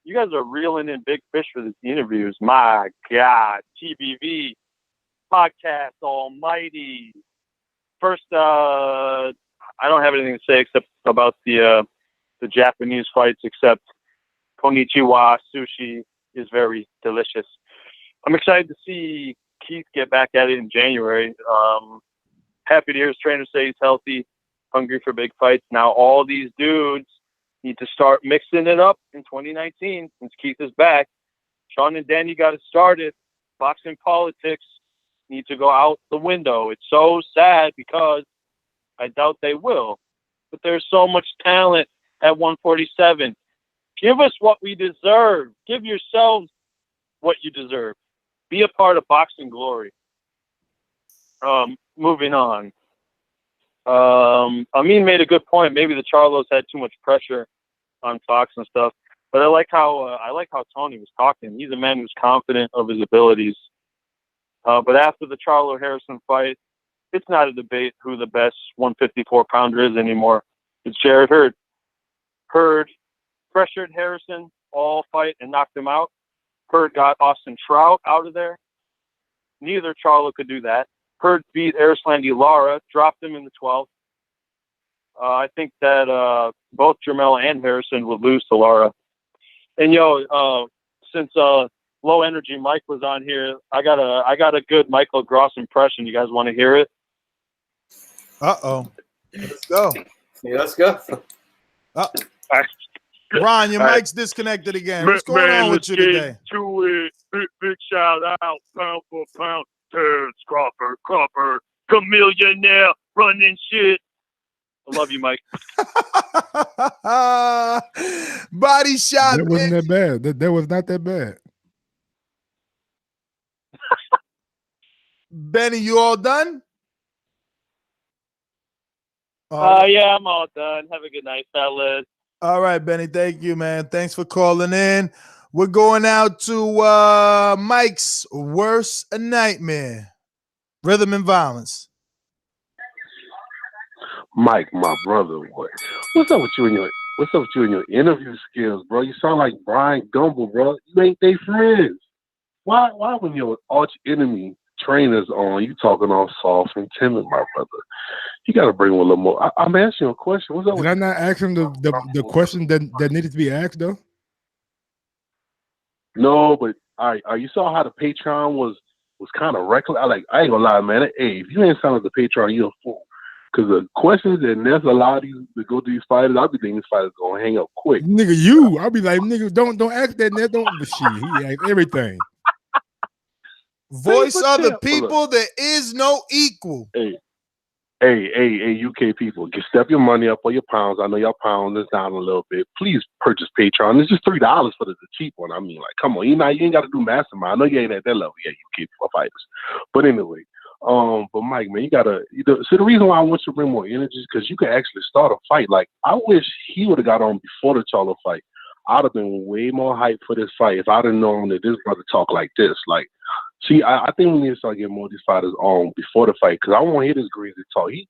You guys are reeling in big fish for these interviews. My God, TBV, podcast almighty. First, I don't have anything to say except about the Japanese fights, except konnichiwa sushi is very delicious. I'm excited to see Keith get back at it in January. Happy to hear his trainer say he's healthy, hungry for big fights. Now all these dudes need to start mixing it up in 2019 since Keith is back. Sean and Danny got it started. Boxing politics need to go out the window. It's so sad because I doubt they will. But there's so much talent at 147. Give us what we deserve. Give yourselves what you deserve. Be a part of boxing glory. Moving on. Amin made a good point. Maybe the Charlos had too much pressure on Fox and stuff, but I like how Tony was talking. He's a man who's confident of his abilities. But after the Charlo Harrison fight, it's not a debate who the best 154 pounder is anymore. It's Jared Hurd. Hurd pressured Harrison all fight and knocked him out. Hurd got Austin Trout out of there. Neither Charlo could do that. Hurd beat Erislandy Lara, dropped him in the 12th. I think that both Jermell and Harrison would lose to Lara. And since Low Energy Mike was on here, I got a good Michael Gross impression. You guys want to hear it? Uh-oh. Let's go. Yeah, let's go. Ron, your mic's disconnected again. What's going on with you today? To it. Big shout out, pound for pound, Terrence Crawford, chameleonaire, running shit. I love you, Mike. Body shot. That wasn't that bad. That was not that bad. Benny, you all done? Yeah, I'm all done. Have a good night, fellas. All right, Benny. Thank you, man. Thanks for calling in. We're going out to Mike's worst nightmare. Rhythm and Violence. Mike, my brother, boy. What's up with you and your interview skills, bro? You sound like Brian Gumble, bro. You ain't they friends. Why when your arch enemy trainers on, you talking all soft and timid, my brother? You gotta bring a little more. I'm asking you a question. What's up? Did I not ask him the question that needed to be asked though? No, but you saw how the Patron was kind of reckless. I ain't gonna lie, man. Hey, if you ain't signed up the Patron, you're a fool. Because the questions that Ness allow these to go to these fighters, I'll be thinking these fighters gonna hang up quick. Nigga, I'll be like, nigga, don't ask that Ness. Don't shit. He asked everything. Voice of the people, there is no equal. Hey, UK people, step your money up for your pounds. I know your pound is down a little bit. Please purchase Patreon. It's just $3 for the cheap one. I mean, like, come on, you ain't got to do mastermind. I know you ain't at that level yet, UK fighters. But anyway, but Mike, man, you gotta. So the reason why I want you to bring more energy is because you can actually start a fight. Like, I wish he would have got on before the Charlo fight. I'd have been way more hyped for this fight if I'd have known that this brother talk like this. Like, see, I think we need to start getting more of these fighters on before the fight because I want to hear this greasy talk. He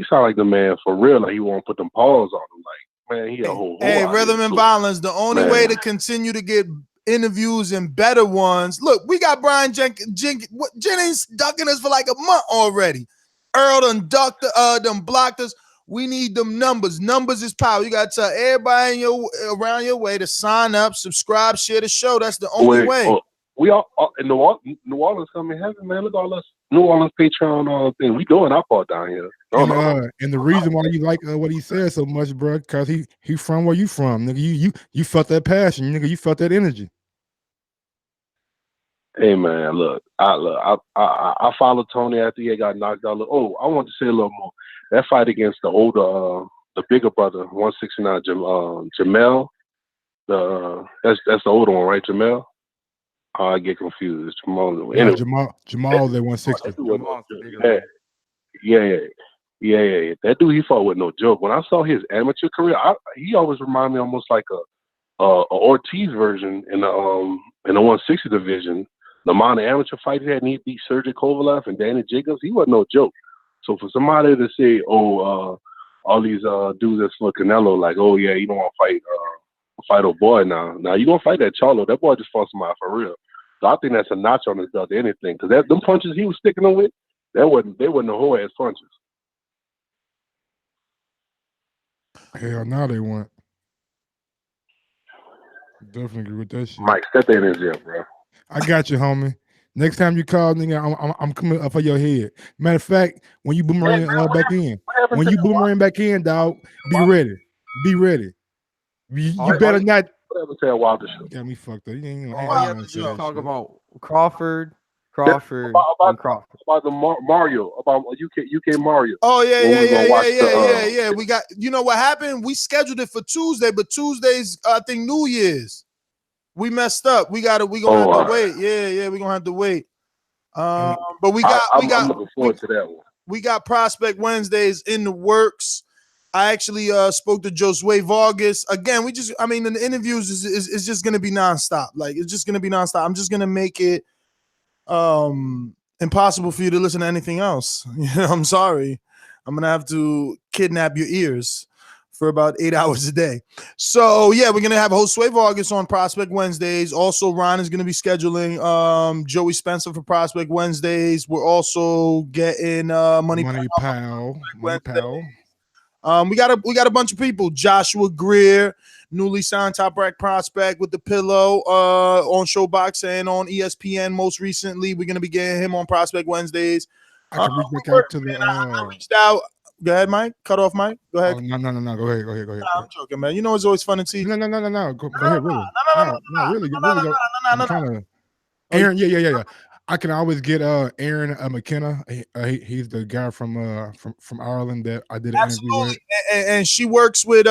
sound like the man for real. Like he won't put them paws on him. Like, man, he a whole. Hey, Rhythm and Violence. The only way to continue to get interviews and better ones. Look, we got Brian Jennings ducking us for like a month already. Earl done ducked, them blocked us. We need them numbers. Numbers is power. You gotta tell everybody around your way to sign up, subscribe, share the show. That's the only way. We all in New Orleans coming heaven, man. Look at all us New Orleans Patreon thing. We doing our part down here. And the reason why you like what he said so much, bro, because he from where you from, nigga. You felt that passion, nigga. You felt that energy. Hey man, look, I followed Tony after he got knocked out. Oh, I want to say a little more. That fight against the older, the bigger brother, 169, Jermell. That's the older one, right, Jermell? I get confused. Jamal. Yeah, Jamal's at 160. Yeah. That dude he fought with no joke. When I saw his amateur career, he always reminded me almost like a Ortiz version in the 160 division. The amount of amateur fights he had, and he beat Sergey Kovalev and Danny Jacobs. He wasn't no joke. So for somebody to say, all these dudes that's for Canelo, like, oh yeah, you don't want to fight a boy now. Now you gonna fight that Charlo. That boy just fought somebody for real. So I think that's a notch on his belt to anything. Because them punches he was sticking them with, they wasn't no whole ass punches. Hell, now they want. Definitely agree with that shit. Mike, step that energy up, bro. I got you, homie. Next time you call, nigga, I'm coming up for your head. Matter of fact, when you boomerang back in, dog, be ready. Be ready. You better not. Whatever tell Wilder shit. Got me fucked up. You ain't All you have to do is talk about Crawford, about the Mario, about UK Mario. Oh yeah. We got. You know what happened? We scheduled it for Tuesday, but Tuesday's I think New Year's. We messed up. We gonna have to wait. Yeah. We gonna have to wait. But I'm looking forward to that one. We got Prospect Wednesdays in the works. I actually spoke to Josue Vargas. Again, the interviews is just gonna be nonstop. Like it's just gonna be nonstop. I'm just gonna make it impossible for you to listen to anything else. I'm sorry. I'm gonna have to kidnap your ears for about 8 hours a day. So yeah, we're gonna have Josue Vargas on Prospect Wednesdays. Also, Ron is gonna be scheduling Joey Spencer for Prospect Wednesdays. We're also getting Money Pal. We got a bunch of people. Joshua Greer, newly signed Top Rack prospect with the pillow on Showbox and on ESPN most recently. We're gonna be getting him on Prospect Wednesdays. I can reach back out to the I reached out. Go ahead, Mike. Cut off, Mike. Go ahead. Oh, no. Go ahead. Nah, I'm joking, man. You know it's always fun to see. No. Go ahead, really. No, really. I'm trying to. Aaron, yeah. I can always get Aaron McKenna. He's the guy from Ireland that I did an interview with. And she works with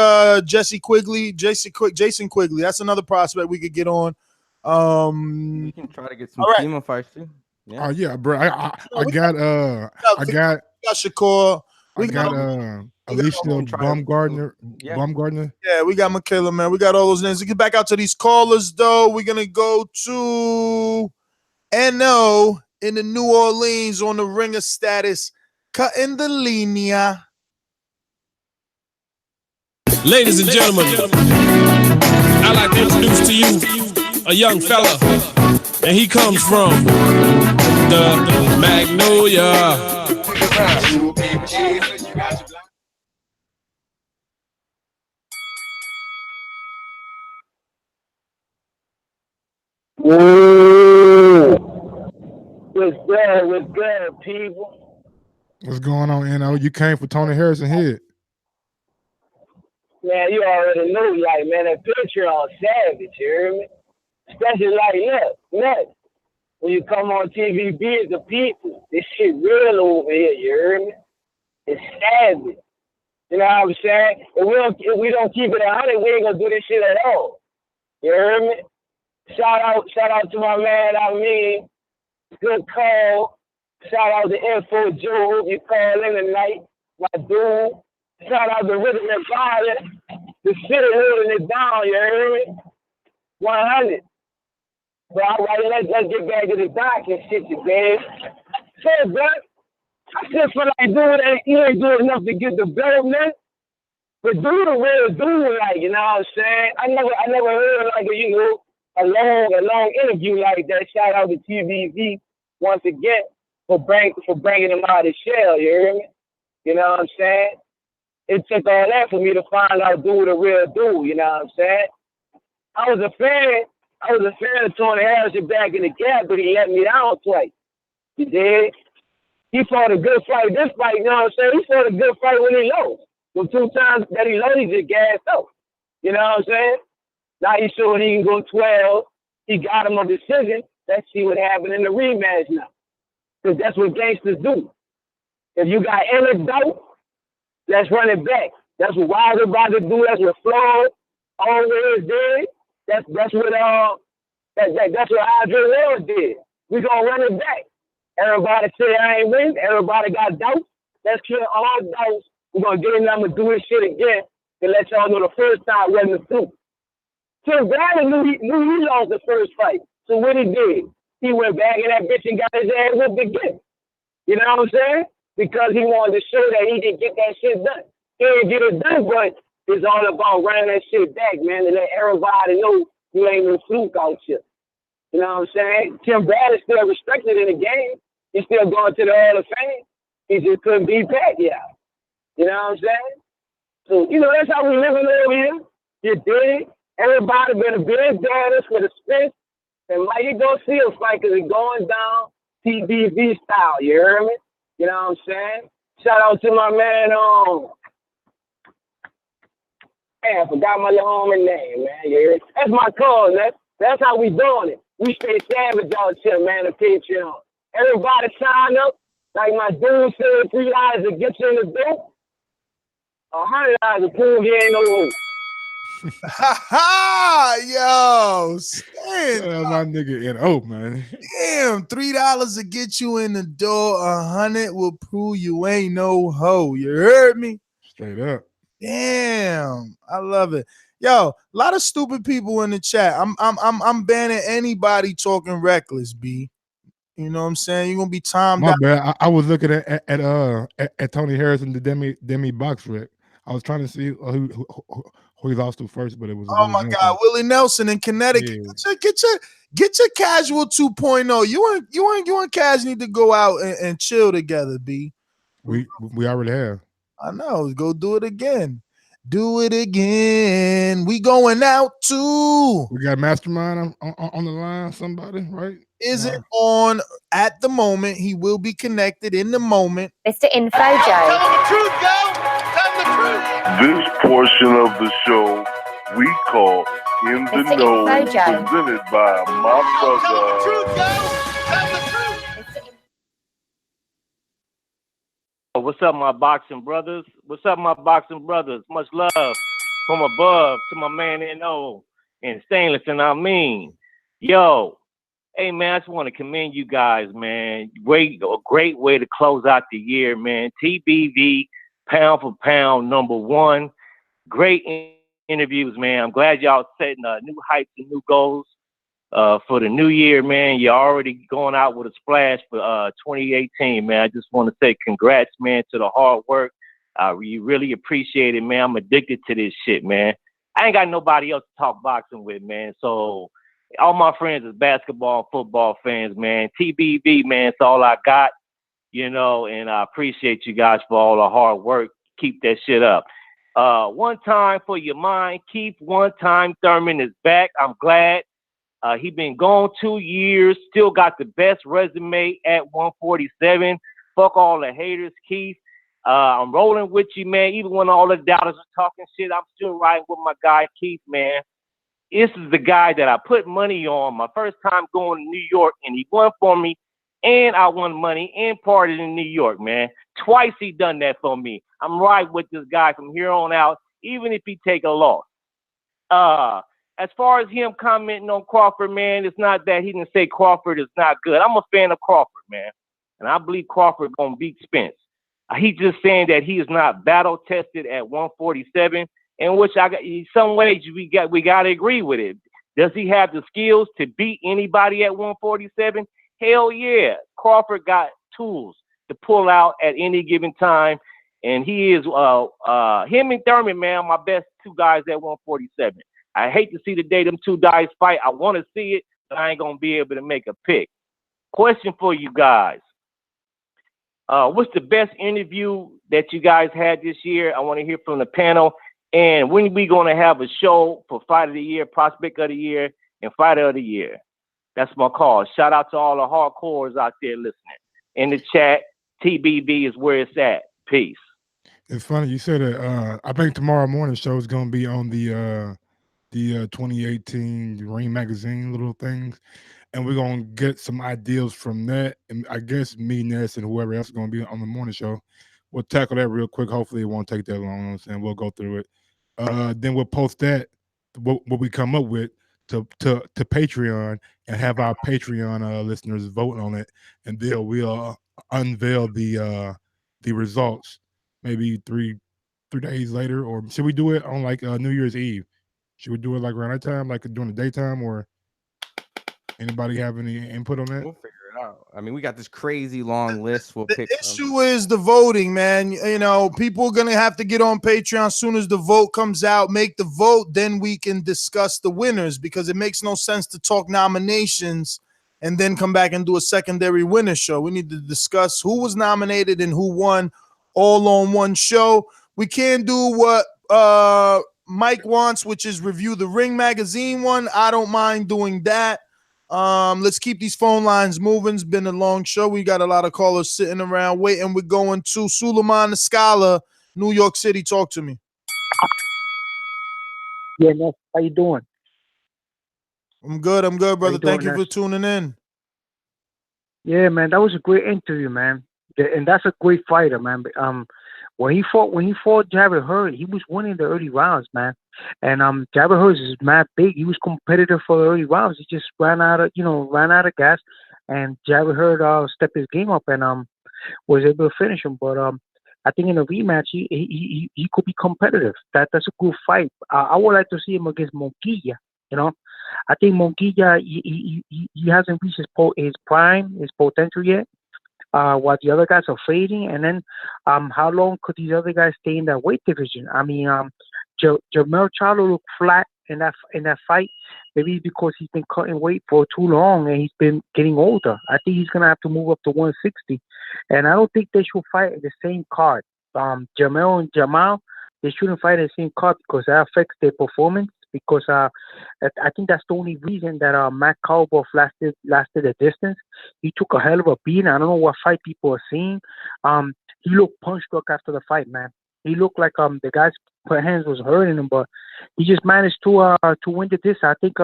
Jason Quigley. That's another prospect we could get on. We can try to get some Kima fights too. Yeah. Oh yeah, bro. I got Shakur. We got Alicia Baumgartner. Baumgartner. Yeah, we got Michaela, man. We got all those names. We get back out to these callers though. We're gonna go to NO in the New Orleans on the ringer status, cutting the linea. Ladies and gentlemen, I'd like to introduce to you a young fella, and he comes from the Magnolia. What's good, people? What's going on, Inoue? You came for Tony Harrison head. Man, you already know, like, man, that picture on savage, you hear me? Especially like, look, when you come on TV, be as the people, this shit real over here, you hear me? It's savage. You know what I'm saying? If we don't keep it 100, we ain't gonna do this shit at all. You hear me? Shout out to my man, good call. Shout out to Info Joe, you call in tonight, my dude. Shout out to Rhythm and Violence, the city holding it down, you hear me? 100. But all right, let's get back to the doc and shit, you guys. So, bro, I just feel like, dude, you ain't doing enough to get the belt, man. But do the real dude, like, you know what I'm saying? I never heard like a long interview like that. Shout out to TVV once again for bringing him out of the shell. You hear me? You know what I'm saying? It took all that for me to find out dude the real dude. You know what I'm saying? I was a fan of Tony Harrison back in the gap, but he let me down twice. He did. He fought a good fight. This fight, you know what I'm saying? He fought a good fight when he lost. The 2 times that he lost, he just gassed out. You know what I'm saying? Now he showing he can go 12. He got him a decision. Let's see what happened in the rematch now. Because that's what gangsters do. If you got any doubt, let's run it back. That's what Wilder about to do. That's what Floyd always did. That's what Andre Ward did. We gonna run it back. Everybody say I ain't win. Everybody got doubts. Let's clear all doubts. We're gonna get in there and do this shit again and let y'all know the first time wasn't the truth. Tim Bradley knew he lost the first fight. So what he did, he went back in that bitch and got his ass whipped again. You know what I'm saying? Because he wanted to show that he could get that shit done. He didn't get it done, but it's all about running that shit back, man, and let everybody know you ain't no fluke out here. You know what I'm saying? Tim Bradley's still respected in the game. He's still going to the Hall of Fame. He just couldn't beat Pacquiao. You know what I'm saying? So, you know, that's how we living over here. You dig? Everybody been a big daughters for the Spence. And like you go see a fight because it's going down TBV style. You hear me? You know what I'm saying? Shout out to my man, I forgot my little homie name, man. You hear me? That's my call, man. That's how we doing it. We stay savage out here, man, the Patreon. Everybody sign up. Like my dude said, $3 to get you in the door. $100 to prove you ain't no room. Ha ha! Yo, my nigga Inoue, man. Damn, $3 to get you in the door. 100 will prove you ain't no hoe. You heard me? Straight up. Damn, I love it. Yo, a lot of stupid people in the chat. I'm banning anybody talking reckless, B. You know what I'm saying? You're gonna be timed My out. bad. I was looking at Tony Harrison, the demi box rep. I was trying to see who he lost to first, but it was. Oh my God, Willie Nelson in Connecticut. Yeah. Get your casual 2.0. You and Cash need to go out and chill together, B. We already have. I know. Go do it again. Do it again. We going out too. We got Mastermind on the line. Somebody, right? Isn't on at the moment. He will be connected in the moment. Mr. Info Joe. Tell the truth, yo. Tell the truth. This portion of the show we call In the Mr. Know, Info Joe. presented by my brother. Tell the truth, yo. Tell the truth. What's up, my boxing brothers? What's up, my boxing brothers? Much love from above to my man Inoue and Stainless, and I mean, yo, hey man, I just want to commend you guys, man. A great way to close out the year, man. TBV, pound for pound, #1. Great interviews, man. I'm glad y'all setting new heights and new goals. for the new year, man. You're already going out with a splash for 2018, man. I just want to say congrats, man, to the hard work. We really appreciate it, man. I'm addicted to this shit, man. I ain't got nobody else to talk boxing with, man. So all my friends is basketball and football fans, man. TBV, man, it's all I got, you know, and I appreciate you guys for all the hard work. Keep that shit up. One time for your mind, Keith. One time Thurman is back. I'm glad. He been gone 2 years, still got the best resume at 147. Fuck all the haters, Keith. I'm rolling with you, man. Even when all the doubters are talking shit, I'm still riding with my guy, Keith, man. This is the guy that I put money on my first time going to New York, and he won for me, and I won money and partied in New York, man. Twice he done that for me. I'm riding with this guy from here on out, even if he take a loss. As far as him commenting on Crawford, man, it's not that he didn't say Crawford is not good. I'm a fan of Crawford, man, and I believe Crawford gonna beat Spence. He's just saying that he is not battle tested at 147, in which in some ways we got to agree with it. Does he have the skills to beat anybody at 147? Hell yeah. Crawford got tools to pull out at any given time, and he is him and Thurman, man, my best two guys at 147. I hate to see the day them two guys fight. I want to see it, but I ain't gonna be able to make a pick. Question for you guys. What's the best interview that you guys had this year? I want to hear from the panel. And when we going to have a show for Fight of the Year, Prospect of the Year, and Fighter of the Year? That's my call. Shout out to all the hardcores out there listening. In the chat, TBB is where it's at. Peace. It's funny you said that. I think tomorrow morning show is going to be on the 2018 Ring Magazine little things. And we're going to get some ideas from that. And I guess me, Ness, and whoever else is going to be on the morning show, we'll tackle that real quick. Hopefully it won't take that long. You know what I'm saying? We'll go through it. Then we'll post that, what we come up with, to Patreon and have our Patreon listeners vote on it. And then we'll unveil the results maybe three days later. Or should we do it on like New Year's Eve? Should we do it like around that time, like during the daytime, or anybody have any input on that? We'll figure it out. I mean, we got this crazy long list. We'll pick. The issue is the voting, man. You know, people are gonna have to get on Patreon as soon as the vote comes out. Make the vote, then we can discuss the winners, because it makes no sense to talk nominations and then come back and do a secondary winner show. We need to discuss who was nominated and who won, all on one show. We can't do what Mike wants, which is review the Ring Magazine one. I don't mind doing that. Let's keep these phone lines moving. It's been a long show. We got a lot of callers sitting around waiting. We're going to Suleiman the Scholar, New York City. Talk to me. Yeah, Ness, how you doing? I'm good, brother. Thank you for tuning in. Yeah, man, that was a great interview, man. And that's a great fighter, man. When he fought Jared Hurd, he was winning the early rounds, man. And Jared Hurd is mad big. He was competitive for the early rounds. He just ran out of gas. And Jared Hurd stepped his game up and was able to finish him. But I think in a rematch, he could be competitive. That's a good fight. I would like to see him against Monquilla. You know, I think Monquilla he hasn't reached his prime, his potential yet. While the other guys are fading, and then how long could these other guys stay in that weight division? I mean, Jermell Charlo looked flat in that fight. Maybe because he's been cutting weight for too long and he's been getting older. I think he's gonna have to move up to 160, and I don't think they should fight in the same card. Jermell and Jamal, they shouldn't fight in the same card because that affects their performance. Because I think that's the only reason that Matt Cowboy lasted a distance. He took a hell of a beating. I don't know what fight people are seeing. He looked punch drunk after the fight, man. He looked like the guy's hands was hurting him, but he just managed to win the distance. I think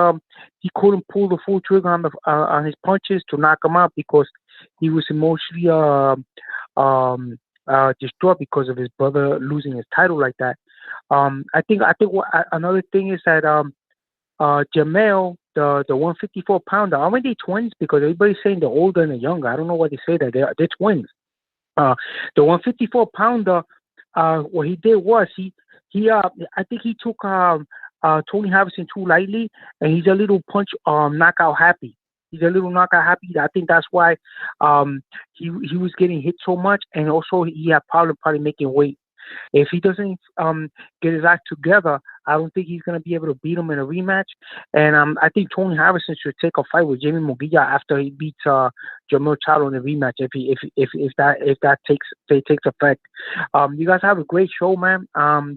he couldn't pull the full trigger on his punches to knock him out because he was emotionally distraught because of his brother losing his title like that. I think another thing is that Jermell, the 154-pounder, aren't they twins? Because everybody's saying they're older and they're younger. I don't know why they say that. They're twins. The 154-pounder, what he did was I think he took Tony Harrison too lightly, and he's a little knockout happy. He's a little knockout happy. I think that's why he was getting hit so much, and also he had problem probably making weight. If he doesn't get his act together, I don't think he's going to be able to beat him in a rematch. And I think Tony Harrison should take a fight with Jamie Munguia after he beats Jermell Charlo in the rematch. If that takes effect. You guys have a great show, man.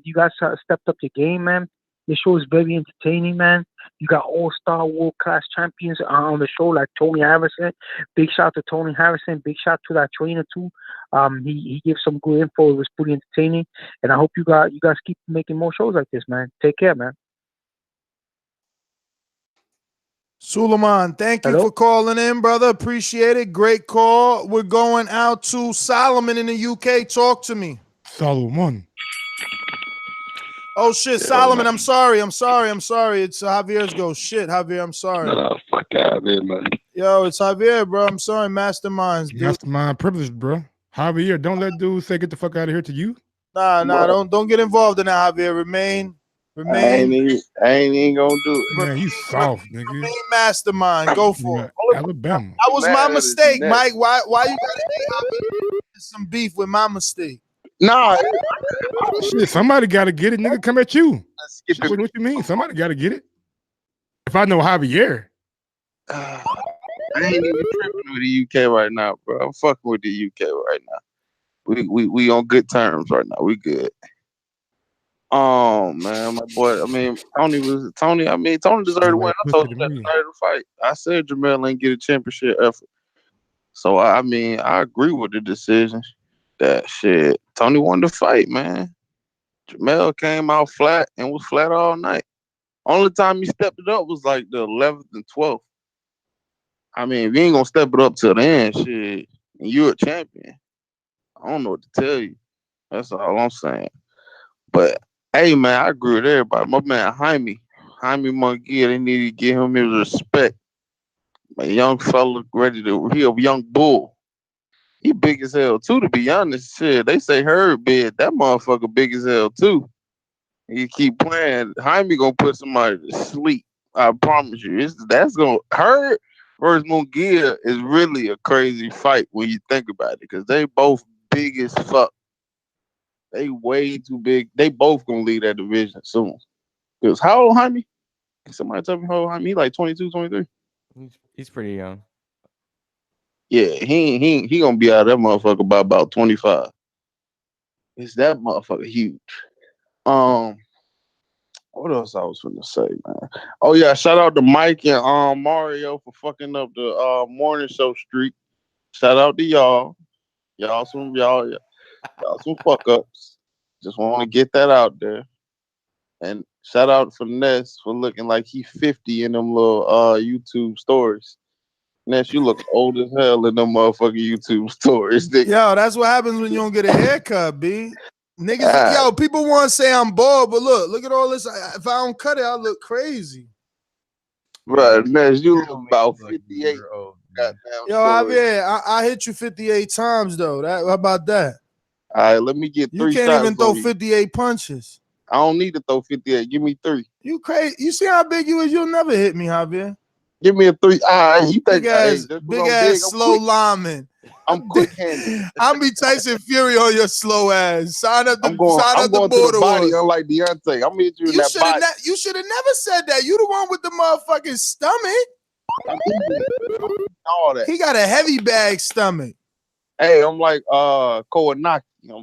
You guys stepped up your game, man. This show is very entertaining, man. You got all-star, world-class champions on the show like Tony Harrison. Big shout to Tony Harrison. Big shout to that trainer too. He gives some good info. It was pretty entertaining, and I hope you guys keep making more shows like this, man. Take care, man. Suleiman, thank you for calling in, brother. Appreciate it. Great call. We're going out to Solomon in the UK. Talk to me. Solomon. Oh shit, Solomon, man. I'm sorry. It's Javier's go. Shit, Javier, I'm sorry. No, fuck out of here, man. Yo, it's Javier, bro. I'm sorry, masterminds, dude. Mastermind privilege, bro. Javier, don't let dudes say get the fuck out of here to you. Nah, don't get involved in that, Javier. Remain. I ain't even gonna do it. Man, you soft, nigga. Remain mastermind. Go for it. Alabama. That was my mistake, Mike. Why you gotta some beef with my mistake? Nah. Shit, somebody gotta get it, nigga. Come at you. What you mean? Somebody gotta get it. If I know Javier. I ain't even tripping with the UK right now, bro. I'm fucking with the UK right now. We on good terms right now. We good. Man, my boy. I mean, Tony deserved to win. I told him that started the fight. I said Jermell ain't get a championship effort. So I mean, I agree with the decision. That shit. Tony won the fight, man. Jermell came out flat and was flat all night. Only time he stepped it up was like the 11th and 12th. I mean, if you ain't gonna step it up till the end, shit, and you're a champion, I don't know what to tell you. That's all I'm saying. But hey, man, I agree with everybody. My man Jaime Munguia, they need to give him his respect. A young fella he a young bull. He big as hell too, to be honest. Shit, they say Herb big. That motherfucker big as hell too. He keep playing. Jaime gonna put somebody to sleep. I promise you. That's gonna Herb versus Munguia is really a crazy fight when you think about it, because they both big as fuck. They way too big. They both gonna leave that division soon. Because how old Jaime? Can somebody tell me how old Jaime? He like 22, 23. He's pretty young. Yeah, he gonna be out of that motherfucker by about 25. Is that motherfucker huge? What else I was gonna say, man? Oh yeah, shout out to Mike and Mario for fucking up the morning show streak. Shout out to y'all. Y'all some fuck ups. Just want to get that out there. And shout out for Ness for looking like he 50 in them little YouTube stories. Ness, you look old as hell in them motherfucking YouTube stories. Nigga. Yo, that's what happens when you don't get a haircut, B. Niggas, yo, people want to say I'm bald, but look at all this. If I don't cut it, I look crazy. Right, Ness, you look about 58. Yo, Javier, I hit you 58 times though. How about that? All right, let me get 3 shots. You can't even throw 58 punches. I don't need to throw 58. Give me 3. You crazy? You see how big you is? You'll never hit me, Javier. Give me a 3. You think big ass slow lineman. I'm quick-handed. I'm be Tyson Fury on your slow ass. Sign up the border. I'm going to the body unlike Deontay. I'm gonna hit you in that body. You should have never said that. You the one with the motherfucking stomach. All that. He got a heavy bag stomach. Hey, I'm like Kowanaki.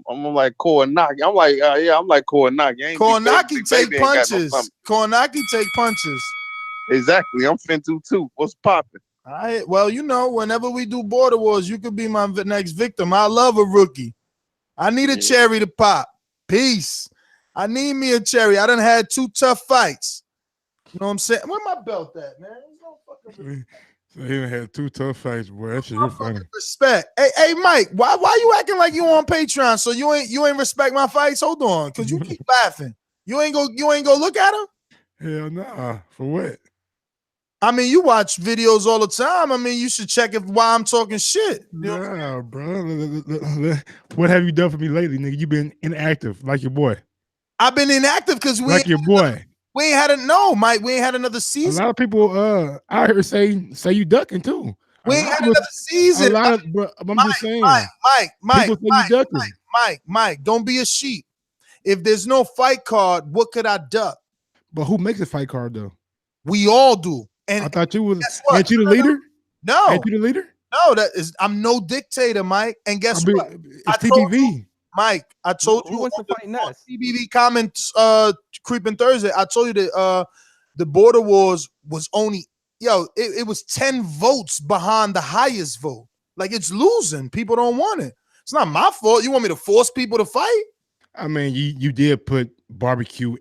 I'm like Kowanaki. I'm like I'm like Kowanaki. Kowanaki take punches. Kowanaki take punches. Exactly. I'm Fintu too. What's popping? All right. Well, you know, whenever we do border wars, you could be my next victim. I love a rookie. I need a cherry to pop. Peace. I need me a cherry. I done had 2 tough fights. You know what I'm saying? Where my belt at, man? So he had 2 tough fights, boy. That shit is funny. Respect. Hey, Mike. Why you acting like you on Patreon? So you ain't respect my fights? Hold on, cause you keep laughing. You ain't go look at them? Hell nah. For what? I mean, you watch videos all the time. I mean, you should check why I'm talking shit. Nah, bro. What have you done for me lately, nigga? You been inactive, like your boy. I've been inactive because like your boy. We ain't had Mike. We ain't had another A season. lot of people I heard say you ducking too. We ain't had another season. A lot of, but I'm just saying. Mike, don't be a sheep. If there's no fight card, what could I duck? But who makes a fight card though? We all do. And I thought you was. Ain't you the leader? No. Ain't you the leader? No, I'm no dictator, Mike. And guess what? It's TBV. Mike, I told you wants to fight next? TBV comments creeping Thursday. I told you that the Border Wars was only it was 10 votes behind the highest vote. Like it's losing. People don't want it. It's not my fault. You want me to force people to fight? I mean, you did put barbecue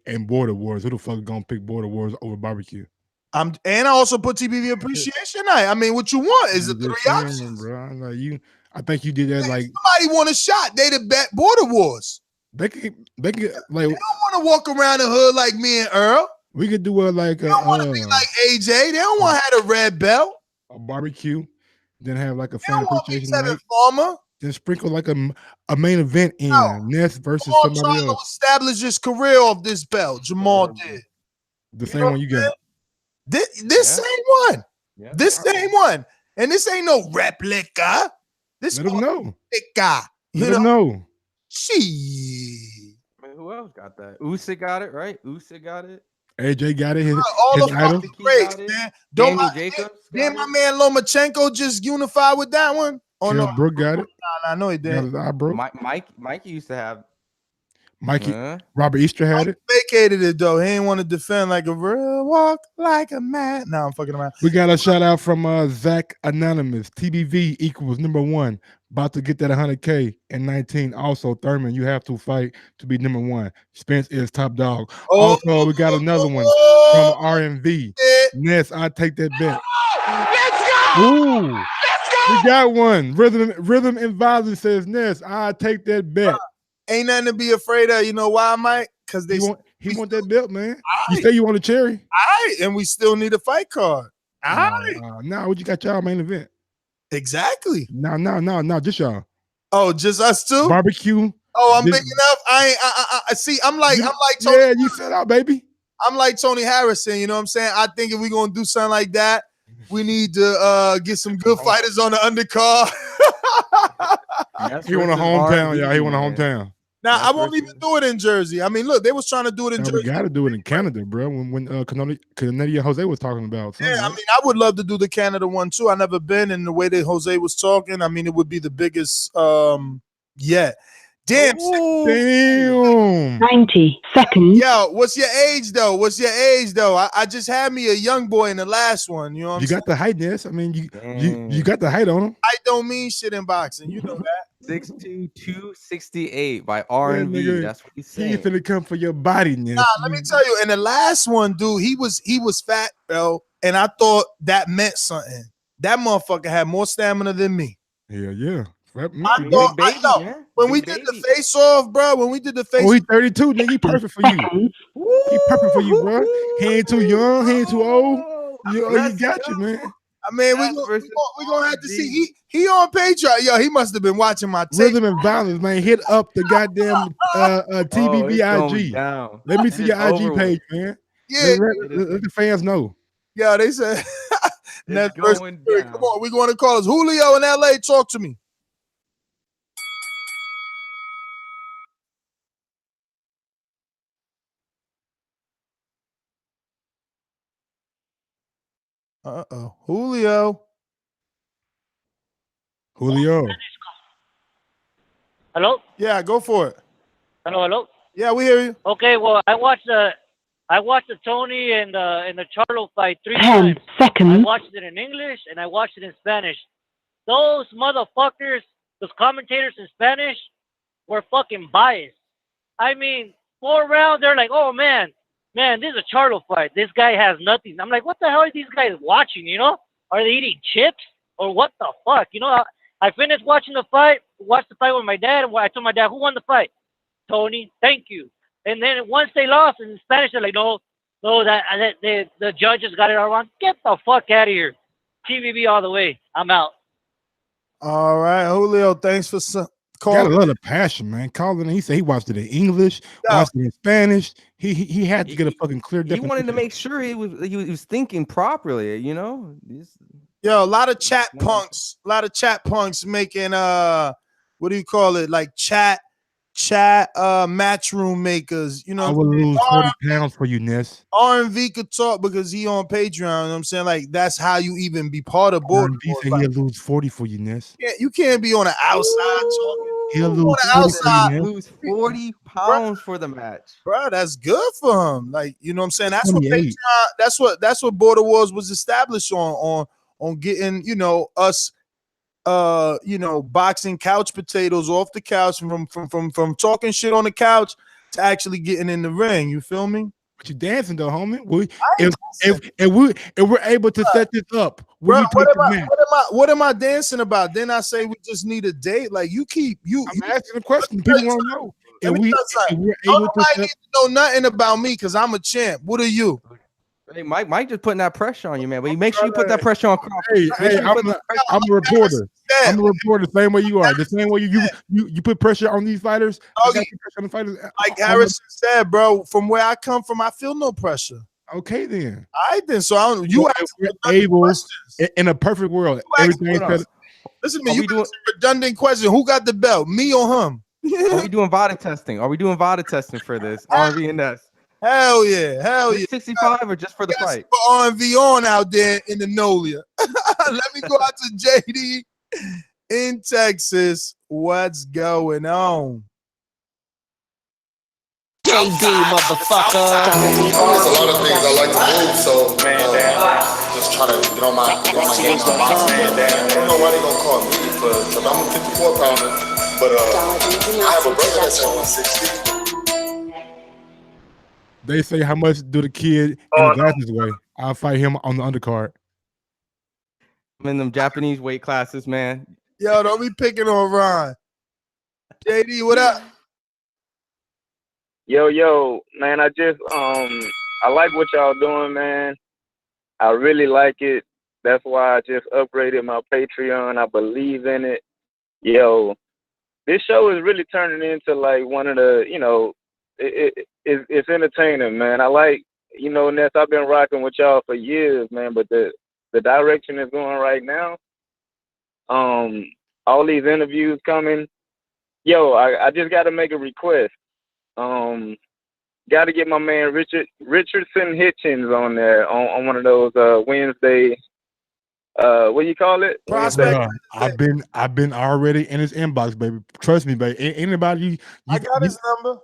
and Border Wars. Who the fuck is gonna pick Border Wars over barbecue? And I also put TBV Appreciation Night. I mean, what you want is the 3 options, bro. Like I think you did that. Like somebody want a shot. They the bet Border Wars. They could like. They don't want to walk around the hood like me and Earl. We could do they don't want to be like AJ. They don't want to have a red belt. A barbecue, then have like a fan appreciation night. Farmer. Then sprinkle like a main event in Ness versus somebody else. Establish his career off this belt. Jermell did the same one you got. This same one. Yeah. This same one. And this ain't no replica. This let them know. Replica. Let them know. She. I mean, who else got that? Usyk got it, right? Usyk got it. AJ got it. All the fucking greats, man. Did my man Lomachenko just unify with that one? Oh no, Brooke got it. I know he did. Mike used to have. Mikey, Robert Easter had it. Vacated it though. He ain't want to defend like a real walk like a man. No, I'm fucking around. We got a shout out from Zach Anonymous. TBV equals #1. About to get that 100K in 19. Also, Thurman, you have to fight to be #1. Spence is top dog. Also, we got another one from RMV. Ness, I take that bet. Let's go. Ooh. We got one. Rhythm and Violence says Ness, I take that bet. Ain't nothing to be afraid of. You know why, Mike? Because he want that belt, man. You say you want a cherry. All right, and we still need a fight card. All right. Now, what you got y'all main event? Exactly. No, just y'all. Oh, just us two? Barbecue. Oh, I'm big enough. I see. I'm like Tony. Yeah, you set out, baby. I'm like Tony Harrison. You know what I'm saying? I think if we're gonna do something like that, we need to get some good fighters on the undercard. He want a hometown, y'all. He want a hometown. Now I won't even do it in Jersey. I mean, look, they was trying to do it in Jersey. We got to do it in Canada, bro. When Canadian Jose was talking about. Yeah, I mean, I would love to do the Canada one too. I never been, and the way that Jose was talking, I mean, it would be the biggest. Yeah. Damn. 90 seconds. Yo, what's your age though? I just had me a young boy in the last one. You know what I'm saying? Got the height, yes. I mean, you got the height on him. I don't mean shit in boxing. You know that. 6'2", 268 by R&B. That's what he's saying. He's finna come for your body, Ness. Nah, let me tell you. In the last one, dude, he was fat, bro, and I thought that meant something. That motherfucker had more stamina than me. Yeah. I know. When we did the face off, bro. When we did the face. Oh, he's 32, nigga. He perfect for you. He perfect for you, bro. He ain't too young. He ain't too old. He got you, man. I mean, we're gonna have to see. He on Patreon. Yo, he must have been watching my tape. Rhythm and Violence, man. Hit up the goddamn TBB IG. Let me see your IG page, man. Yeah, let the fans know. Yeah, they said. Come on, we're going to call us Julio in LA. Talk to me. Julio. Hello? Yeah, go for it. Hello? Yeah, we hear you. Okay, well, I watched the Tony and the Charlo fight 3 10 times. seconds. I watched it in English and I watched it in Spanish. Those motherfuckers, those commentators in Spanish, were fucking biased. I mean, 4 rounds, they're like, oh man, this is a Charlo fight. This guy has nothing. I'm like, what the hell are these guys watching, you know? Are they eating chips? Or what the fuck? You know, I finished watching the fight, watched the fight with my dad, and I told my dad, who won the fight? Tony, thank you. And then once they lost in Spanish, they're like, no, the judges got it all wrong. Get the fuck out of here. TVB all the way. I'm out. All right, Julio, thanks for Got a lot of passion, man. Calling, he said he watched it in English, watched it in Spanish. He had to get a fucking clear definition. He wanted to make sure he was thinking properly, you know. Yo, a lot of chat punks making what do you call it? Like chat matchroom makers. You know, I would lose 40 pounds for you, Ness. R&V could talk because he on Patreon. You know what I'm saying? Like, that's how you even be part of board. R&V said he'll lose 40 for you, Ness. You can't be on the outside talking. He'll lose 40 pounds for the match. Bro, that's good for him. Like, you know what I'm saying? That's 28. what Patreon, that's what Border Wars was established on getting, you know, us boxing couch potatoes off the couch from talking shit on the couch to actually getting in the ring. You feel me? But you dancing though, homie. If we're able to set this up, bro, what am I dancing about? Then I say we just need a date. Like I'm asking a question. People want to know. If we're able to nobody need to know nothing about me because I'm a champ. What are you? Hey, Mike just putting that pressure on you, man. But you make sure you put that pressure on Crawford. Hey, I'm a reporter. I'm a reporter, the same way you are. The same way you put pressure on these fighters. Like Harrison said, bro, from where I come from, I feel no pressure. Okay, then. I then. So I don't. You we're able in a perfect world. Everything. Listen to me. You doing redundant question? Who got the belt? Me or him? Are we doing VADA testing? Are we doing VADA testing for this? R&V and Ness. Hell yeah. 65 or just for the fight? R&V on out there in the Nolia. Let me go out to JD in Texas. What's going on? JD, motherfucker. There's a lot of things I like to move, so just trying to get on my game, my boxing. I don't know why they gonna call me because I'm a 54 pounder, but I have a brother that's at 160. They say, how much do the kid in the glasses weigh? I'll fight him on the undercard. I'm in them Japanese weight classes, man. Yo, don't be picking on Ron. JD, what up? Yo, man, I like what y'all doing, man. I really like it. That's why I just upgraded my Patreon. I believe in it. Yo, this show is really turning into like one of the, you know, it's entertaining, man. I like, you know, Ness, I've been rocking with y'all for years, man, but the direction is going right now. All these interviews coming. Yo, I just got to make a request. Got to get my man Richardson Hitchens on there on one of those Wednesday. What do you call it? Prospect. I've been already in his inbox, baby. Trust me, baby. Anybody? I got his number.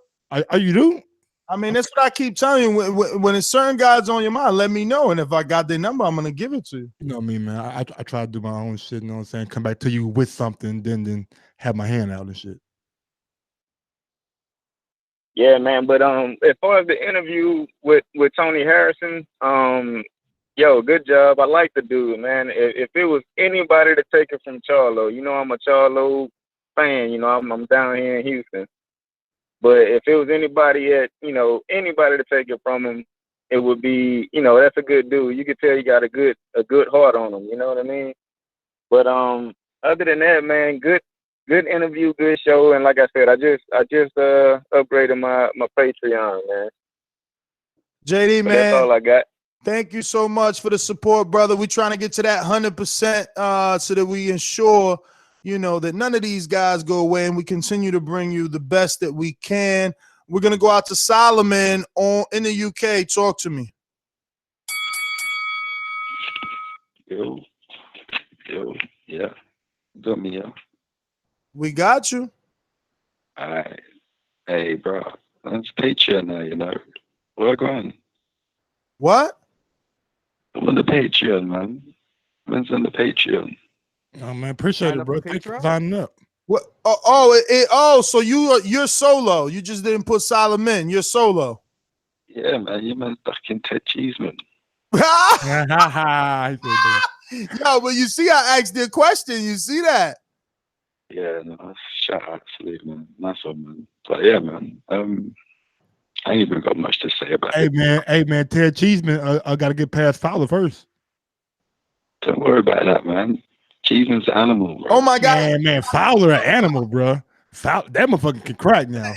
Oh, you do? I mean, that's what I keep telling you. When it's certain guys on your mind, let me know. And if I got their number, I'm gonna give it to you. You know me, man. I try to do my own shit. You know what I'm saying? Come back to you with something, then have my hand out and shit. Yeah, man. But as far as the interview with Tony Harrison, yo, good job. I like the dude, man. If it was anybody to take it from Charlo, you know, I'm a Charlo fan. You know, I'm down here in Houston. But if it was anybody to take it from him, it would be, you know, that's a good dude. You could tell he got a good heart on him. You know what I mean? But other than that, man, good interview, good show. And like I said, I just upgraded my Patreon, man. JD, man, that's all I got. Thank you so much for the support, brother. We're trying to get to that 100% so that we ensure, you know, that none of these guys go away and we continue to bring you the best that we can. We're going to go out to Solomon in the UK. Talk to me. Yo, yeah. Got me, yo. We got you. All right. Hey, bro. That's Patreon now, you know. Work on. What? I'm on the Patreon, man. When's on the Patreon? Oh man, appreciate it, bro. Thanks for signing up. What? So you're solo. You just didn't put Solomon. You're solo. Yeah, man. You man fucking Ted Cheeseman. Yo, but you see, I asked you a question. You see that? Yeah, no, shout out to you, man. Nice one, man. But yeah, man. I ain't even got much to say about it. Hey man, Ted Cheeseman, I gotta get past Fowler first. Don't worry about that, man. Cheeseman's an animal, bro. Oh my God, man, Fowler an animal, bro. That motherfucker can crack now.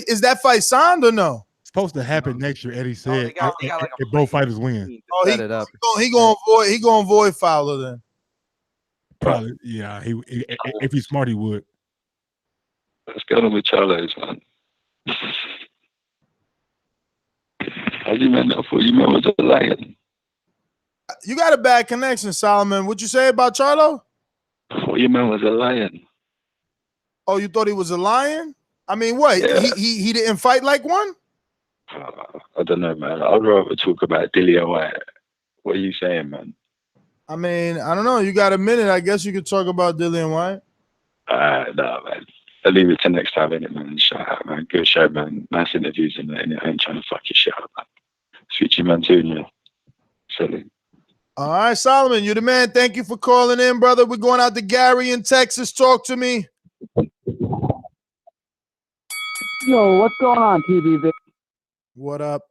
Is that fight signed or no? It's supposed to happen next year, Eddie said. If both fighters win. Oh, he gonna avoid Fowler then. Probably, yeah. If he's smart, he would. Let's go with Charlo's, man. How you meant that for? You meant was a lion. You got a bad connection, Solomon. What'd you say about Charlo? What you meant was a lion. Oh, you thought he was a lion? I mean, what? Yeah. He didn't fight like one? I don't know, man. I'd rather talk about Dillian White. What are you saying, man? I mean, I don't know. You got a minute. I guess you could talk about Dillian White. No, man. I'll leave it till next time, innit, man? Shout out, man. Good show, man. Nice interviews, and I ain't trying to fuck your shit up, man. Sweet you, man, too, yeah. Silly. All right, Solomon, you're the man. Thank you for calling in, brother. We're going out to Gary in Texas. Talk to me. Yo, what's going on, TBV? What up?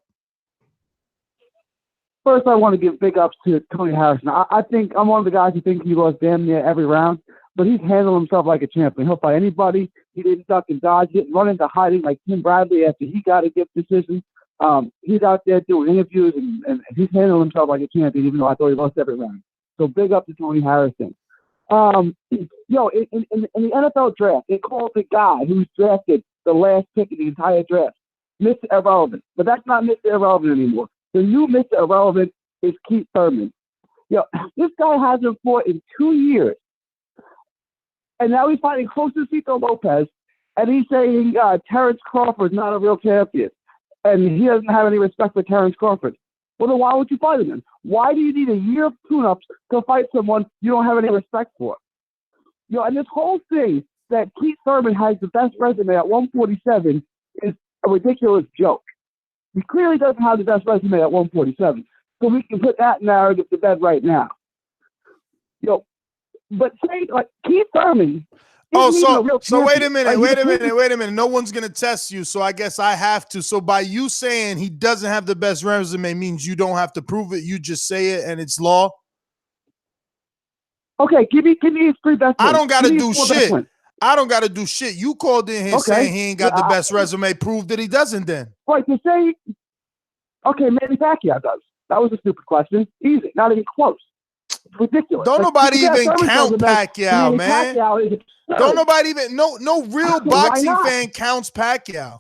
First, I want to give big ups to Tony Harrison. I think I'm one of the guys who think he lost damn near every round, but he's handled himself like a champion. He'll fight anybody. He didn't duck and dodge, didn't run into hiding like Tim Bradley after he got a gift decision. He's out there doing interviews, and he's handled himself like a champion, even though I thought he lost every round. So big up to Tony Harrison. In the NFL draft, they called the guy who's drafted the last pick of the entire draft Mr. Irrelevant. But that's not Mr. Irrelevant anymore. The new Mr. Irrelevant is Keith Thurman. This guy hasn't fought in 2 years. And now he's fighting Josecito Lopez, and he's saying Terrence Crawford's not a real champion. And he doesn't have any respect for Terrence Crawford. Well, then why would you fight him then? Why do you need a year of tune-ups to fight someone you don't have any respect for? And this whole thing that Keith Thurman has the best resume at 147 is a ridiculous joke. He clearly doesn't have the best resume at 147. So we can put that narrative to bed right now. But say, like, Keith Thurman... So wait a minute. No one's going to test you, so I guess I have to. So by you saying he doesn't have the best resume means you don't have to prove it. You just say it and it's law? Okay, give me his three best wins. I don't got to do shit. I don't got to do shit. You called in here saying he ain't got the best resume. Prove that he doesn't then. Right, to say, okay, Manny Pacquiao does. That was a stupid question. Easy, not even close. It's ridiculous. Don't nobody even count Pacquiao, man. Don't nobody even no real boxing fan counts Pacquiao.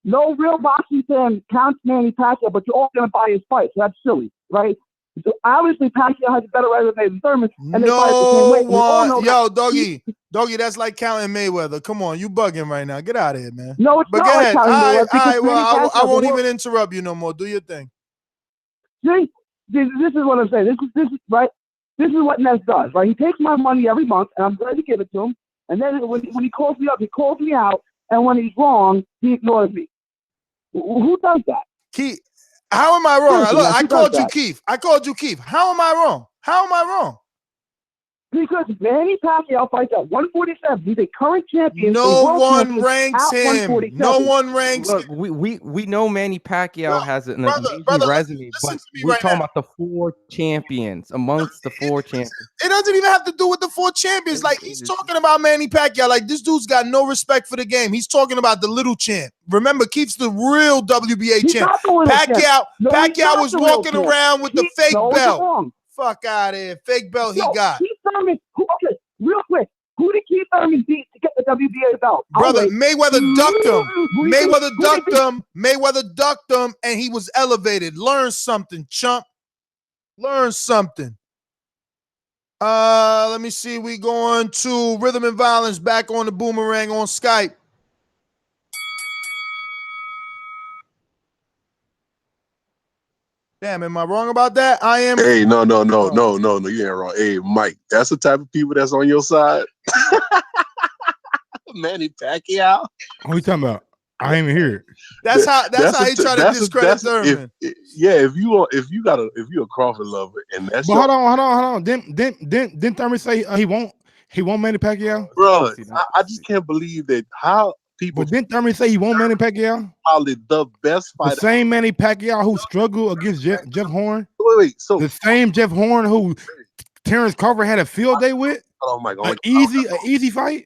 No real boxing fan counts Manny Pacquiao, but you're all gonna buy his fight. So that's silly, right? So obviously Pacquiao has a better resume than Thurman. And no one, yo, doggy, that's like counting Mayweather. Come on, you bugging right now. Get out of here, man. No, it's but not go like ahead. counting Mayweather. All right, well, I won't even interrupt you no more. Do your thing. See, this is what I'm saying. This is right. This is what Ness does, right? He takes my money every month, and I'm glad to give it to him. And then when he calls me up, he calls me out. And when he's wrong, he ignores me. Who does that? Keith, how am I wrong? Listen, Look, I called you Keith. How am I wrong? How am I wrong? Because Manny Pacquiao fights at 147. He's a current champion. No one ranks him. No one ranks him. Look, we know Manny Pacquiao has an amazing resume, but we're talking about the four champions amongst the four champions. It doesn't even have to do with the four champions. Like, he's talking about Manny Pacquiao. Like, this dude's got no respect for the game. He's talking about the little champ. Remember, Keith's the real WBA champ. Pacquiao was walking around with the fake belt. Fuck out of here. Fake belt he got. Keith Thurman, okay, real quick. Who did Keith Thurman beat to get the WBA belt? Brother, Mayweather ducked him. Mayweather ducked him, and he was elevated. Learn something, chump. Learn something. Let me see. We going to Rhythm and Violence back on the Boomerang on Skype. Damn, am I wrong about that? I am. Hey, no, you ain't wrong. Hey, Mike, that's the type of people that's on your side. Manny Pacquiao. What are you talking about? I ain't even hear it. That's how he tried to discredit Thurman. If you're a Crawford lover and that's hold on. Didn't Thurman say he won't Manny Pacquiao? Bro, I just can't believe that how people. But didn't Thurman say he won't Manny Pacquiao? Probably the best fighter. The same Manny Pacquiao who struggled against Jeff Horn. Wait. So the same Jeff Horn who Terrence Crawford had a field day with. Oh my God! An easy fight.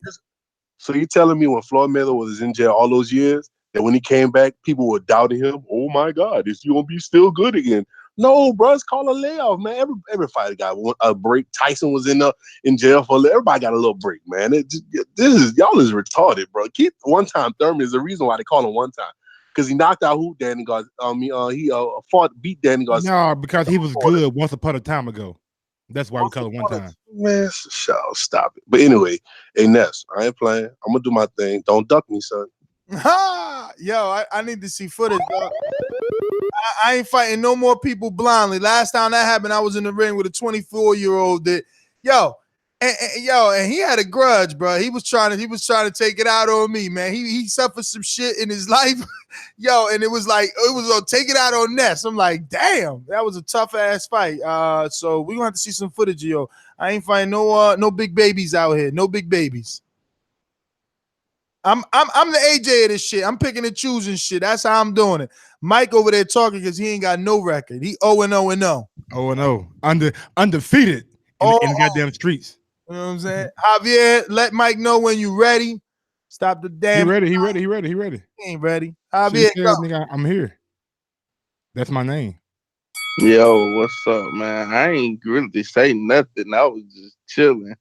So you telling me when Floyd Mayweather was in jail all those years, that when he came back, people were doubting him? Oh my God, is he gonna be still good again? No, bro, it's called a layoff, man. Every fighter got a break. Tyson was in jail for everybody got a little break, man. Y'all is retarded, bro. Keep one time Thurman is the reason why they call him one time. Because he knocked out Danny Garcia. He beat Danny Garcia. No, because he was good once upon a time ago. That's why we call it one time. Man, stop it. But anyway, hey Ness, I ain't playing. I'm gonna do my thing. Don't duck me, son. Yo, I need to see footage, dog. I ain't fighting no more people blindly. Last time that happened, I was in the ring with a 24-year-old that, and he had a grudge, bro. He was trying to take it out on me, man. He suffered some shit in his life, and it was take it out on Ness. I'm like, damn, that was a tough ass fight. So we're gonna have to see some footage, yo. I ain't fighting no big babies out here, no big babies. I'm the AJ of this shit. I'm picking and choosing shit. That's how I'm doing it. Mike over there talking because he ain't got no record. He 0-0-0. 0-0. Undefeated in the goddamn streets. You know what I'm saying? Javier, let Mike know when you ready. Stop the damn. He ready. He ain't ready. Javier, said, nigga, I'm here. That's my name. Yo, what's up, man? I ain't really say nothing. I was just chilling.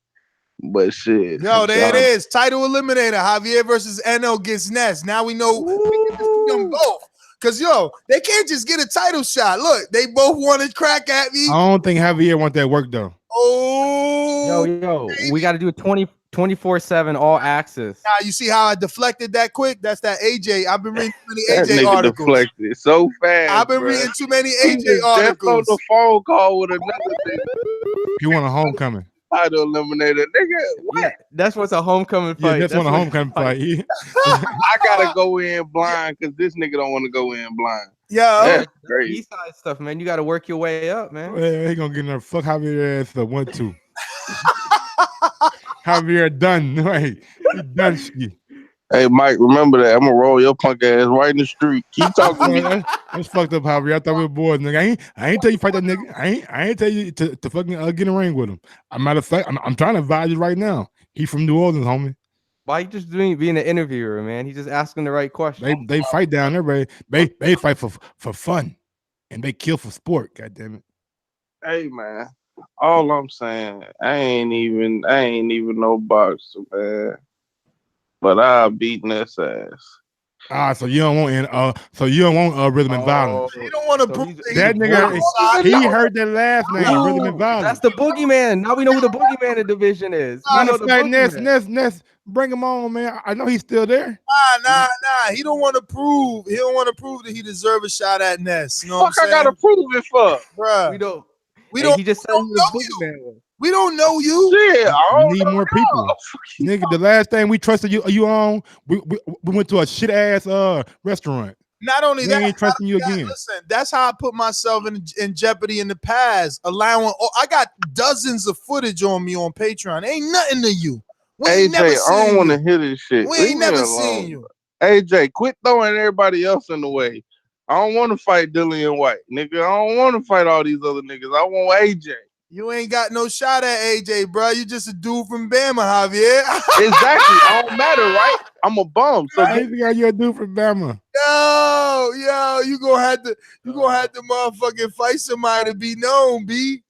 But shit. Yo, there it is. Title eliminator. Javier versus NO gets Ness. Now we know we can see them both. Because, they can't just get a title shot. Look, they both want to crack at me. I don't think Javier want that work, though. Oh. Yo, we got to do a 24/7 all access. Now, you see how I deflected that quick? That's that AJ. I've been reading too many that AJ nigga articles. Deflected so fast. I've been reading too many AJ articles. Just on the phone call with another nigga. You want a homecoming? Title eliminator, nigga. What? Yeah, that's what's a homecoming fight. Yeah, that's what a homecoming fight. I gotta go in blind because this nigga don't want to go in blind. Yeah, that's crazy. East side stuff, man. You got to work your way up, man. He gonna get in there. Fuck Javier ass up 1-2. Javier done. Right, he done. Hey, Mike, remember that. I'm gonna roll your punk ass right in the street. Keep talking to me. That's fucked up, Javier. I thought we were boys, nigga. I ain't tell you fight that nigga. I ain't tell you to fucking get in a ring with him. As a matter of fact, I'm trying to advise you right now. He from New Orleans, homie. Why you just being an interviewer, man? He's just asking the right question. They fight down there, they fight for fun, and they kill for sport. God damn it. Hey, man. All I'm saying, I ain't even no boxer, man. But I'll beat Ness ass. So you don't want rhythm and violence. You don't want to prove that nigga. He heard that last name, rhythm and violence. That's the boogeyman. Now we know who the boogeyman in the division is. Ness, bring him on, man. I know he's still there. Nah. He don't want to prove. He don't want to prove that he deserves a shot at Ness. You know what I gotta prove it for, bro? We don't. He just said he was boogeyman. We don't know you. Yeah, we need more people. Nigga, the last thing we trusted you on, we went to a shit ass restaurant. Not only we that, ain't trusting you again. Listen, that's how I put myself in jeopardy in the past. I got dozens of footage on me on Patreon. Ain't nothing to you. AJ, I don't want to hear this shit. We ain't never seen you. AJ, quit throwing everybody else in the way. I don't want to fight Dillian White, nigga. I don't want to fight all these other niggas. I want AJ. You ain't got no shot at AJ, bro. You just a dude from Bama, Javier. Exactly. I don't matter, right? I'm a bum. So you're a dude from Bama. Yo, you gonna have to motherfucking fight somebody to be known, B.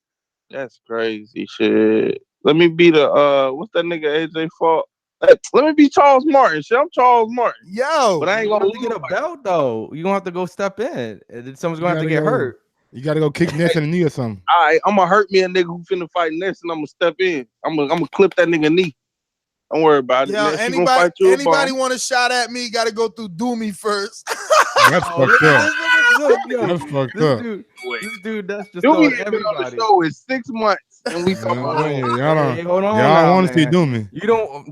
That's crazy shit. Let me be the what's that nigga AJ fought? Let me be Charles Martin. Shit, I'm Charles Martin. Yo, but I ain't gonna get a belt though. You gonna have to go step in. Someone's gonna have to get hurt. You gotta go kick Ness in the knee or something. All right, I'm gonna hurt me a nigga who finna fight Ness, and I'm gonna step in. I'm gonna clip that nigga knee. Don't worry about it. Yo, anybody want a shot at me? Got to go through Doomy first. That's fucked up. That's fucked up. This dude, that's just Doomy everybody. Been on the show in 6 months, and we talking y'all don't want to see Doomy. You don't want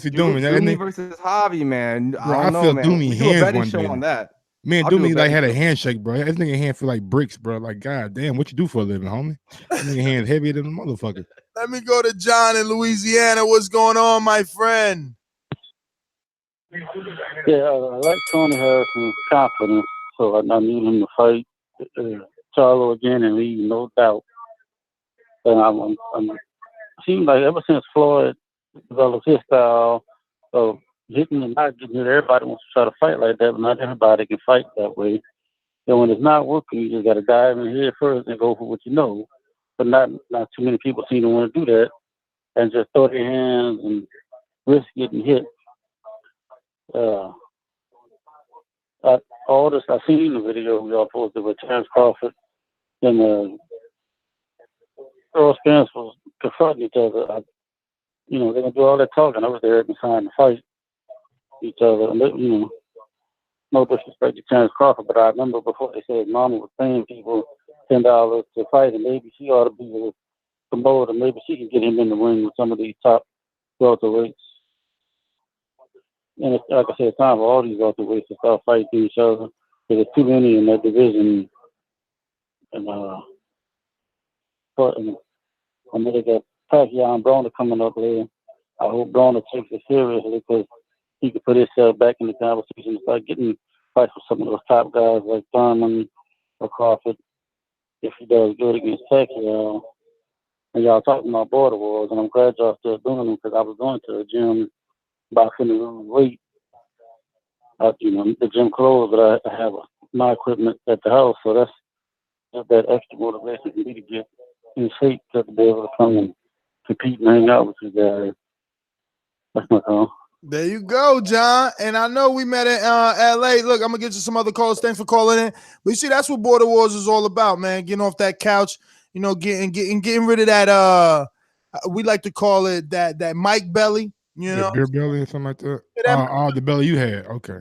to see Doomy. Doomy versus Javi, man. I feel Doomy hands one day. On that. Man, Doomy had a handshake, bro. That nigga hand feel like bricks, bro. Like, god damn, what you do for a living, homie? That nigga hands heavier than a motherfucker. Let me go to John in Louisiana. What's going on, my friend? Yeah, I like Tony Harrison's confidence, so I need him to fight Charlo again and leave, no doubt. And I'm seems like ever since Floyd developed his style, So hitting and not getting hit, everybody wants to try to fight like that, but not everybody can fight that way. And when it's not working, you just got to dive in here first and go for what you know. But not too many people seem to want to do that and just throw their hands and risk getting hit. All this, I seen the video y'all posted with Terrence Crawford and Earl Spence was confronting each other. They're going to do all that talking. I was there trying to fight each other. And no disrespect to Terrence Crawford, but I remember before they said Mama was paying people $10 to fight, and maybe she ought to be a promoter. Maybe she can get him in the ring with some of these top welterweights. And it's, like I said, it's time for all these welterweights to start fighting each other. There's too many in that division. And I know they got Pacquiao and Broner coming up there. I hope Broner takes it seriously because he could put himself back in the conversation and start getting fights with some of those top guys like Thurman or Crawford if he does good against Pacquiao. And y'all talking about border wars, and I'm glad y'all still doing them because I was going to the gym about finna lose weight. The gym closed, but I have my equipment at the house, so that's that extra motivation for me to get in shape to be able to come and compete and hang out with you guys. That's my call. There you go, John. And I know we met in LA. Look, I'm gonna get you some other calls. Thanks for calling in. But you see, that's what Border Wars is all about, man. Getting off that couch, getting rid of that we like to call it that Mike belly, The beer belly or something like that. The belly you had. Okay.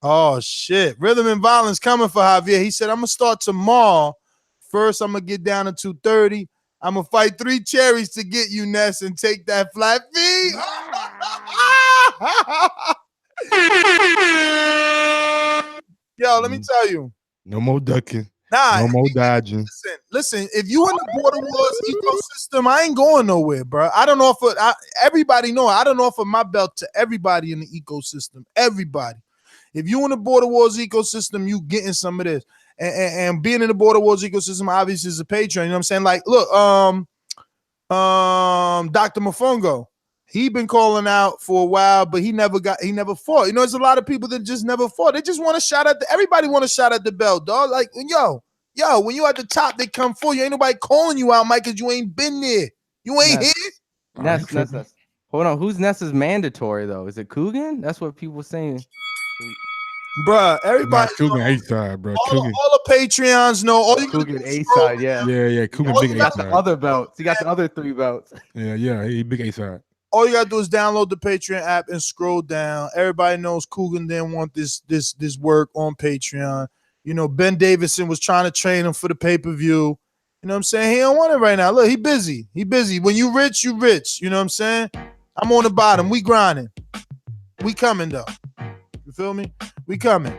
Oh shit. Rhythm and Violence coming for Javier. He said, I'm gonna start tomorrow. First, I'm gonna get down to 230. I'm gonna fight 3 cherries to get you, Ness, and take that flat fee. Yo, let me tell you. No more ducking. No more dodging. Listen. If you in the Border Wars ecosystem, I ain't going nowhere, bro. I don't offer. Everybody know. I don't offer my belt to everybody in the ecosystem. Everybody. If you in the Border Wars ecosystem, you getting some of this. And being in the Border Wars ecosystem obviously is a patron. You know what I'm saying? Like, look, Dr. Mofongo, he been calling out for a while, but he never fought. There's a lot of people that just never fought. They just want a shot at everybody want a shot at the belt, dog. Like, yo, when you at the top, they come for you. Ain't nobody calling you out, Mike, because you ain't been there. You ain't here. Ness. Hold on. Who's Ness's mandatory, though? Is it Coogan? That's what people saying. Bruh, everybody Coogan A-side, bro. All the Patreons know. All you Coogan A-side, yeah. Yeah. Coogan big A-side. He got the other belts. He got the other 3 belts. Yeah. He big A-side. All you gotta do is download the Patreon app and scroll down. Everybody knows Coogan didn't want this work on Patreon. Ben Davison was trying to train him for the pay-per-view. You know what I'm saying? He don't want it right now. Look, he busy. When you rich, you rich. You know what I'm saying? I'm on the bottom. We grinding. We coming, though. You feel me? We coming.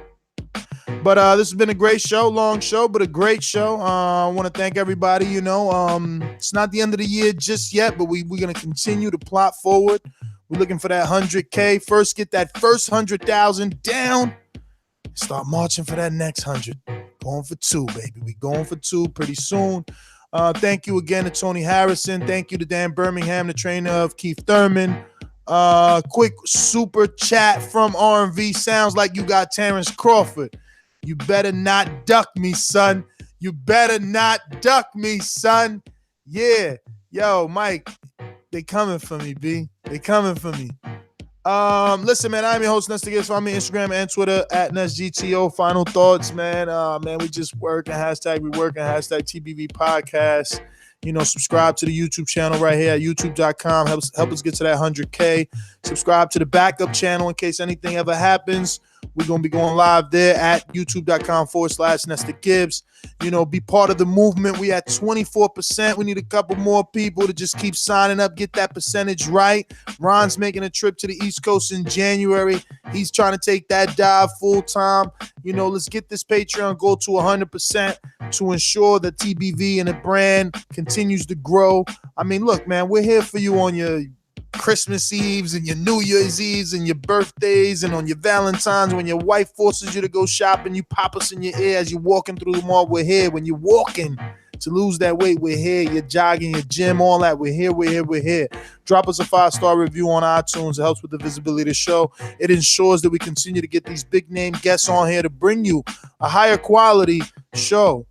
But this has been a great show, long show, but a great show. I want to thank everybody. It's not the end of the year just yet, but we're going to continue to plot forward. We're looking for that 100K. First, get that first 100,000 down. Start marching for that next 100. Going for 2, baby. We going for 2 pretty soon. Thank you again to Tony Harrison. Thank you to Dan Birmingham, the trainer of Keith Thurman. Quick super chat from R&V. Sounds like you got Terrence Crawford. You better not duck me, son. You better not duck me, son. Yeah. Yo, Mike, they coming for me, B. They coming for me. Listen, man, I'm your host, Ness the Gibbs. Follow me on Instagram and Twitter at NessGTO. Final thoughts, man. Man, we just working. Hashtag we working. Hashtag TBV podcast. Subscribe to the YouTube channel right here at youtube.com. Help us get to that 100K. Subscribe to the backup channel in case anything ever happens. We're going to be going live there at youtube.com/Ness the Gibbs. Be part of the movement. We at 24%. We need a couple more people to just keep signing up, get that percentage right. Ron's making a trip to the East Coast in January. He's trying to take that dive full time. Let's get this Patreon go to 100% to ensure that TBV and the brand continues to grow. I mean, look, man, we're here for you on your Christmas Eves and your New Year's Eves and your birthdays and on your Valentine's. When your wife forces you to go shopping, you pop us in your ear as you're walking through the mall. We're here when you're walking. to lose that weight, we're here. You're jogging, your gym, all that. We're here, we're here, we're here. Drop us a 5-star review on iTunes. It helps with the visibility of the show. It ensures that we continue to get these big name guests on here to bring you a higher quality show.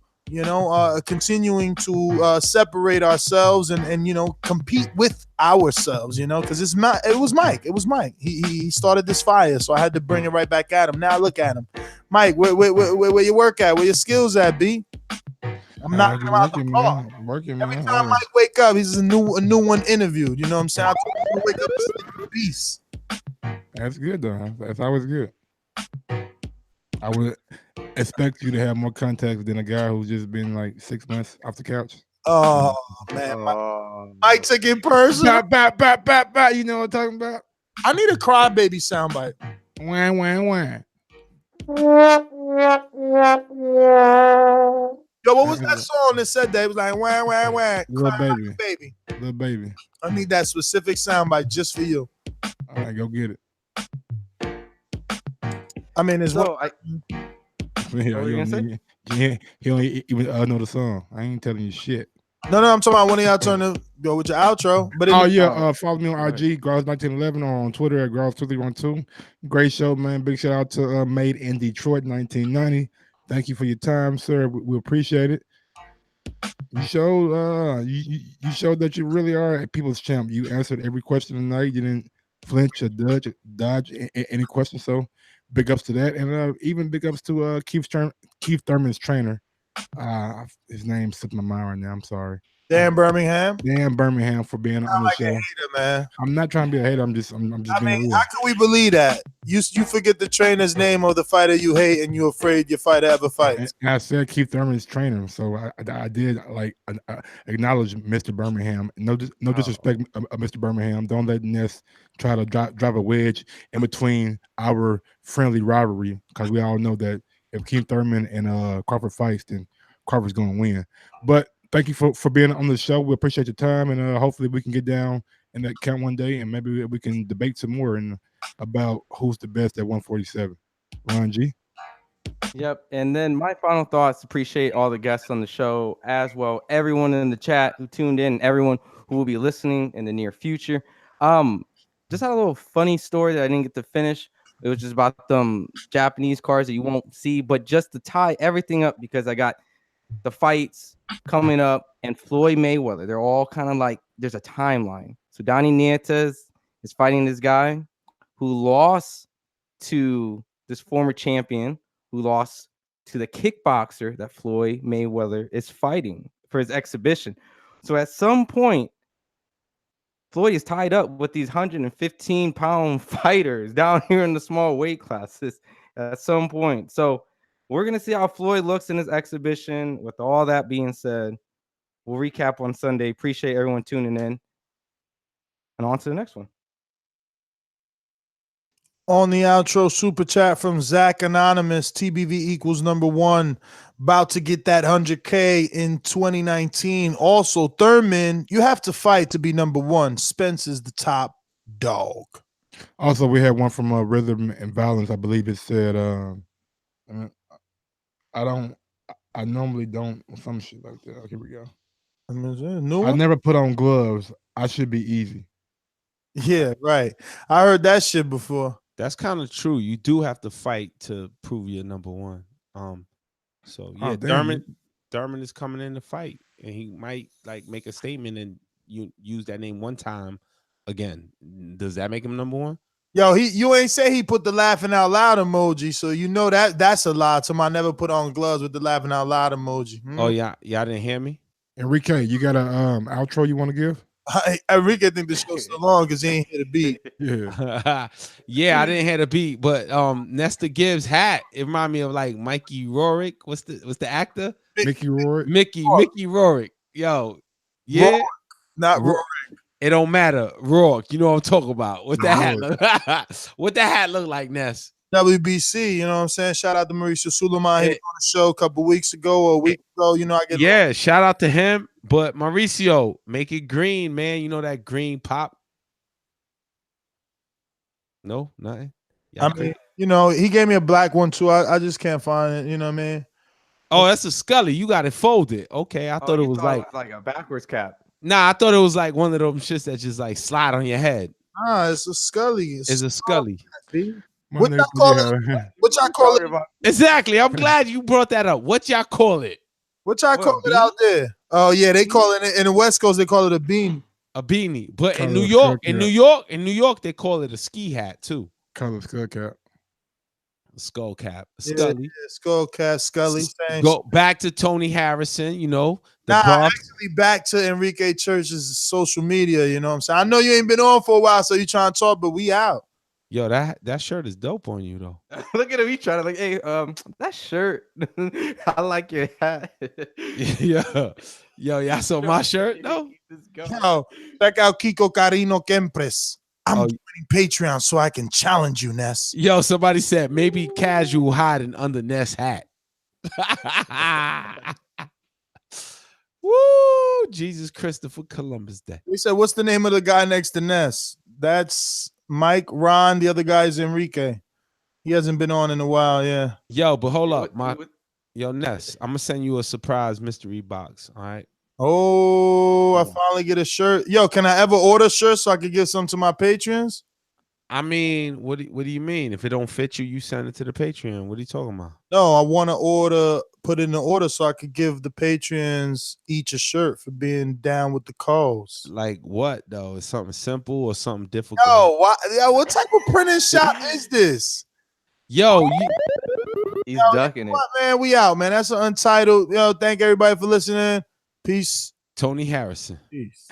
Continuing to separate ourselves and compete with ourselves, because it was Mike. He started this fire, so I had to bring it right back at him. Now look at him. Mike, where you work at? Where your skills at, B? I'm knocking him out the park. Every time Mike wake up, he's a new one interviewed. You know what I'm saying? I told him to wake up a beast. That's good though. That's always good. I would expect you to have more contacts than a guy who's just been like 6 months off the couch. Oh man, Mike took it personal. Bat. You know what I'm talking about? I need a crybaby soundbite. Wah. Yo, what was that song that said that? It was like wah. Little baby. I need that specific soundbite just for you. All right, go get it. I mean, it's He don't even know the song. I ain't telling you shit. No, I'm talking about one of y'all turn to go with your outro. But follow me on IG, Grouse1911, or on Twitter at Grouse2312. Great show, man. Big shout out to Made in Detroit 1990. Thank you for your time, sir. We appreciate it. You showed you showed that you really are a people's champ. You answered every question tonight. You didn't flinch or dodge any question. So big ups to that, and even big ups to Keith Thurman's trainer. His name slipped my mind right now. I'm sorry. Dan Birmingham for being on the show. A hater, man. I'm not trying to be a hater. I'm just being real. How can we believe that? You forget the trainer's name of the fighter you hate, and you're afraid your fighter ever fights. And I said Keith Thurman's trainer, so I did acknowledge Mr. Birmingham. No disrespect, Mr. Birmingham. Don't let Ness try to drive a wedge in between our friendly rivalry, because we all know that if Keith Thurman and Crawford fights, then Crawford's going to win. But thank you for being on the show. We appreciate your time, and hopefully we can get down in that count one day, and maybe we can debate some more about who's the best at 147. Ron G. Yep. And then my final thoughts, appreciate all the guests on the show as well, everyone in the chat who tuned in, everyone who will be listening in the near future. Just had a little funny story that I didn't get to finish. It was just about them Japanese cards that you won't see, but just to tie everything up, because I got the fights coming up and Floyd Mayweather. They're all kind of like, there's a timeline. So Donnie Nietes is fighting this guy who lost to this former champion, who lost to the kickboxer that Floyd Mayweather is fighting for his exhibition. So at some point, Floyd is tied up with these 115-pound fighters down here in the small weight classes at some point. So we're going to see how Floyd looks in his exhibition. With all that being said, we'll recap on Sunday. Appreciate everyone tuning in. And on to the next one. On the outro, super chat from Zach Anonymous. TBV equals #1. About to get that 100K in 2019. Also, Thurman, you have to fight to be #1. Spence is the top dog. Also, we had one from Rhythm and Violence. I believe it said, I normally don't, some shit like that. Okay, here we go. I never put on gloves. I should be easy. Yeah, right. I heard that shit before. That's kind of true. You do have to fight to prove you're #1. So yeah, Thurman is coming in to fight, and he might like make a statement and you use that name one time again. Does that make him #1? Yo, you ain't say he put the laughing out loud emoji, so you know that's a lie. To I never put on gloves with the laughing out loud emoji. Oh yeah, y'all didn't hear me. Enrique, you got a outro you want to give? Enrique think the show's so long because he ain't hit a beat. Yeah. Yeah, I didn't hear the beat, but Nestor Gibbs' hat, it reminded me of like Mikey Rourke. What's the actor? Mickey Rourke. Mickey Rourke. Yo, yeah, Rourke, not Rourke. It don't matter. Rourke, you know what I'm talking about. What the hat look like, Ness? WBC, you know what I'm saying? Shout out to Mauricio Suleiman. He was on the show a couple weeks ago or a week ago. You know, I get shout out to him. But Mauricio, make it green, man. You know that green pop? No, nothing. I mean, you know, he gave me a black one too. I just can't find it. You know what I mean? Oh, that's a Scully. You got it folded. Okay, I thought it was like a backwards cap. Nah, I thought it was like one of them shits that just like slide on your head. Ah, it's a Scully. It's a Scully. What y'all call it? What y'all call it? Exactly. I'm glad you brought that up. What y'all call it? What y'all call it out there? Oh yeah, they call it in the West Coast. They call it a beanie. A beanie, but in Color New York, they call it a ski hat too. Color skull cap. Skull cap. Scully. Yeah, skull cap, Scully. Go back to Tony Harrison, you know. Actually back to Enrique Church's social media, you know what I'm saying? I know you ain't been on for a while, so you trying to talk, but we out. Yo, that shirt is dope on you though. Look at him, he trying to like, hey, that shirt. I like your hat. Yo, y'all saw my shirt? No. Yo, check out Kiko Carino Kempres. I'm joining Patreon so I can challenge you, Ness. Yo, somebody said maybe casual hiding under Ness hat. Woo! Jesus Christopher Columbus Day. We said, what's the name of the guy next to Ness? That's Mike, Ron. The other guy is Enrique. He hasn't been on in a while, yeah. Yo, but hold up. Yo, Ness, I'm going to send you a surprise mystery box, all right? Oh, I finally get a shirt. Yo, can I ever order shirts so I could give some to my patrons? I mean, what do you mean? If it don't fit you, you send it to the Patreon. What are you talking about? No, I want to put in the order so I could give the patrons each a shirt for being down with the cause. Like what though? Is something simple or something difficult? Yo, what type of printing shop is this? Yo, he's ducking it. Man, we out, man. That's an Untitled. Yo, thank everybody for listening. Peace. Tony Harrison. Peace.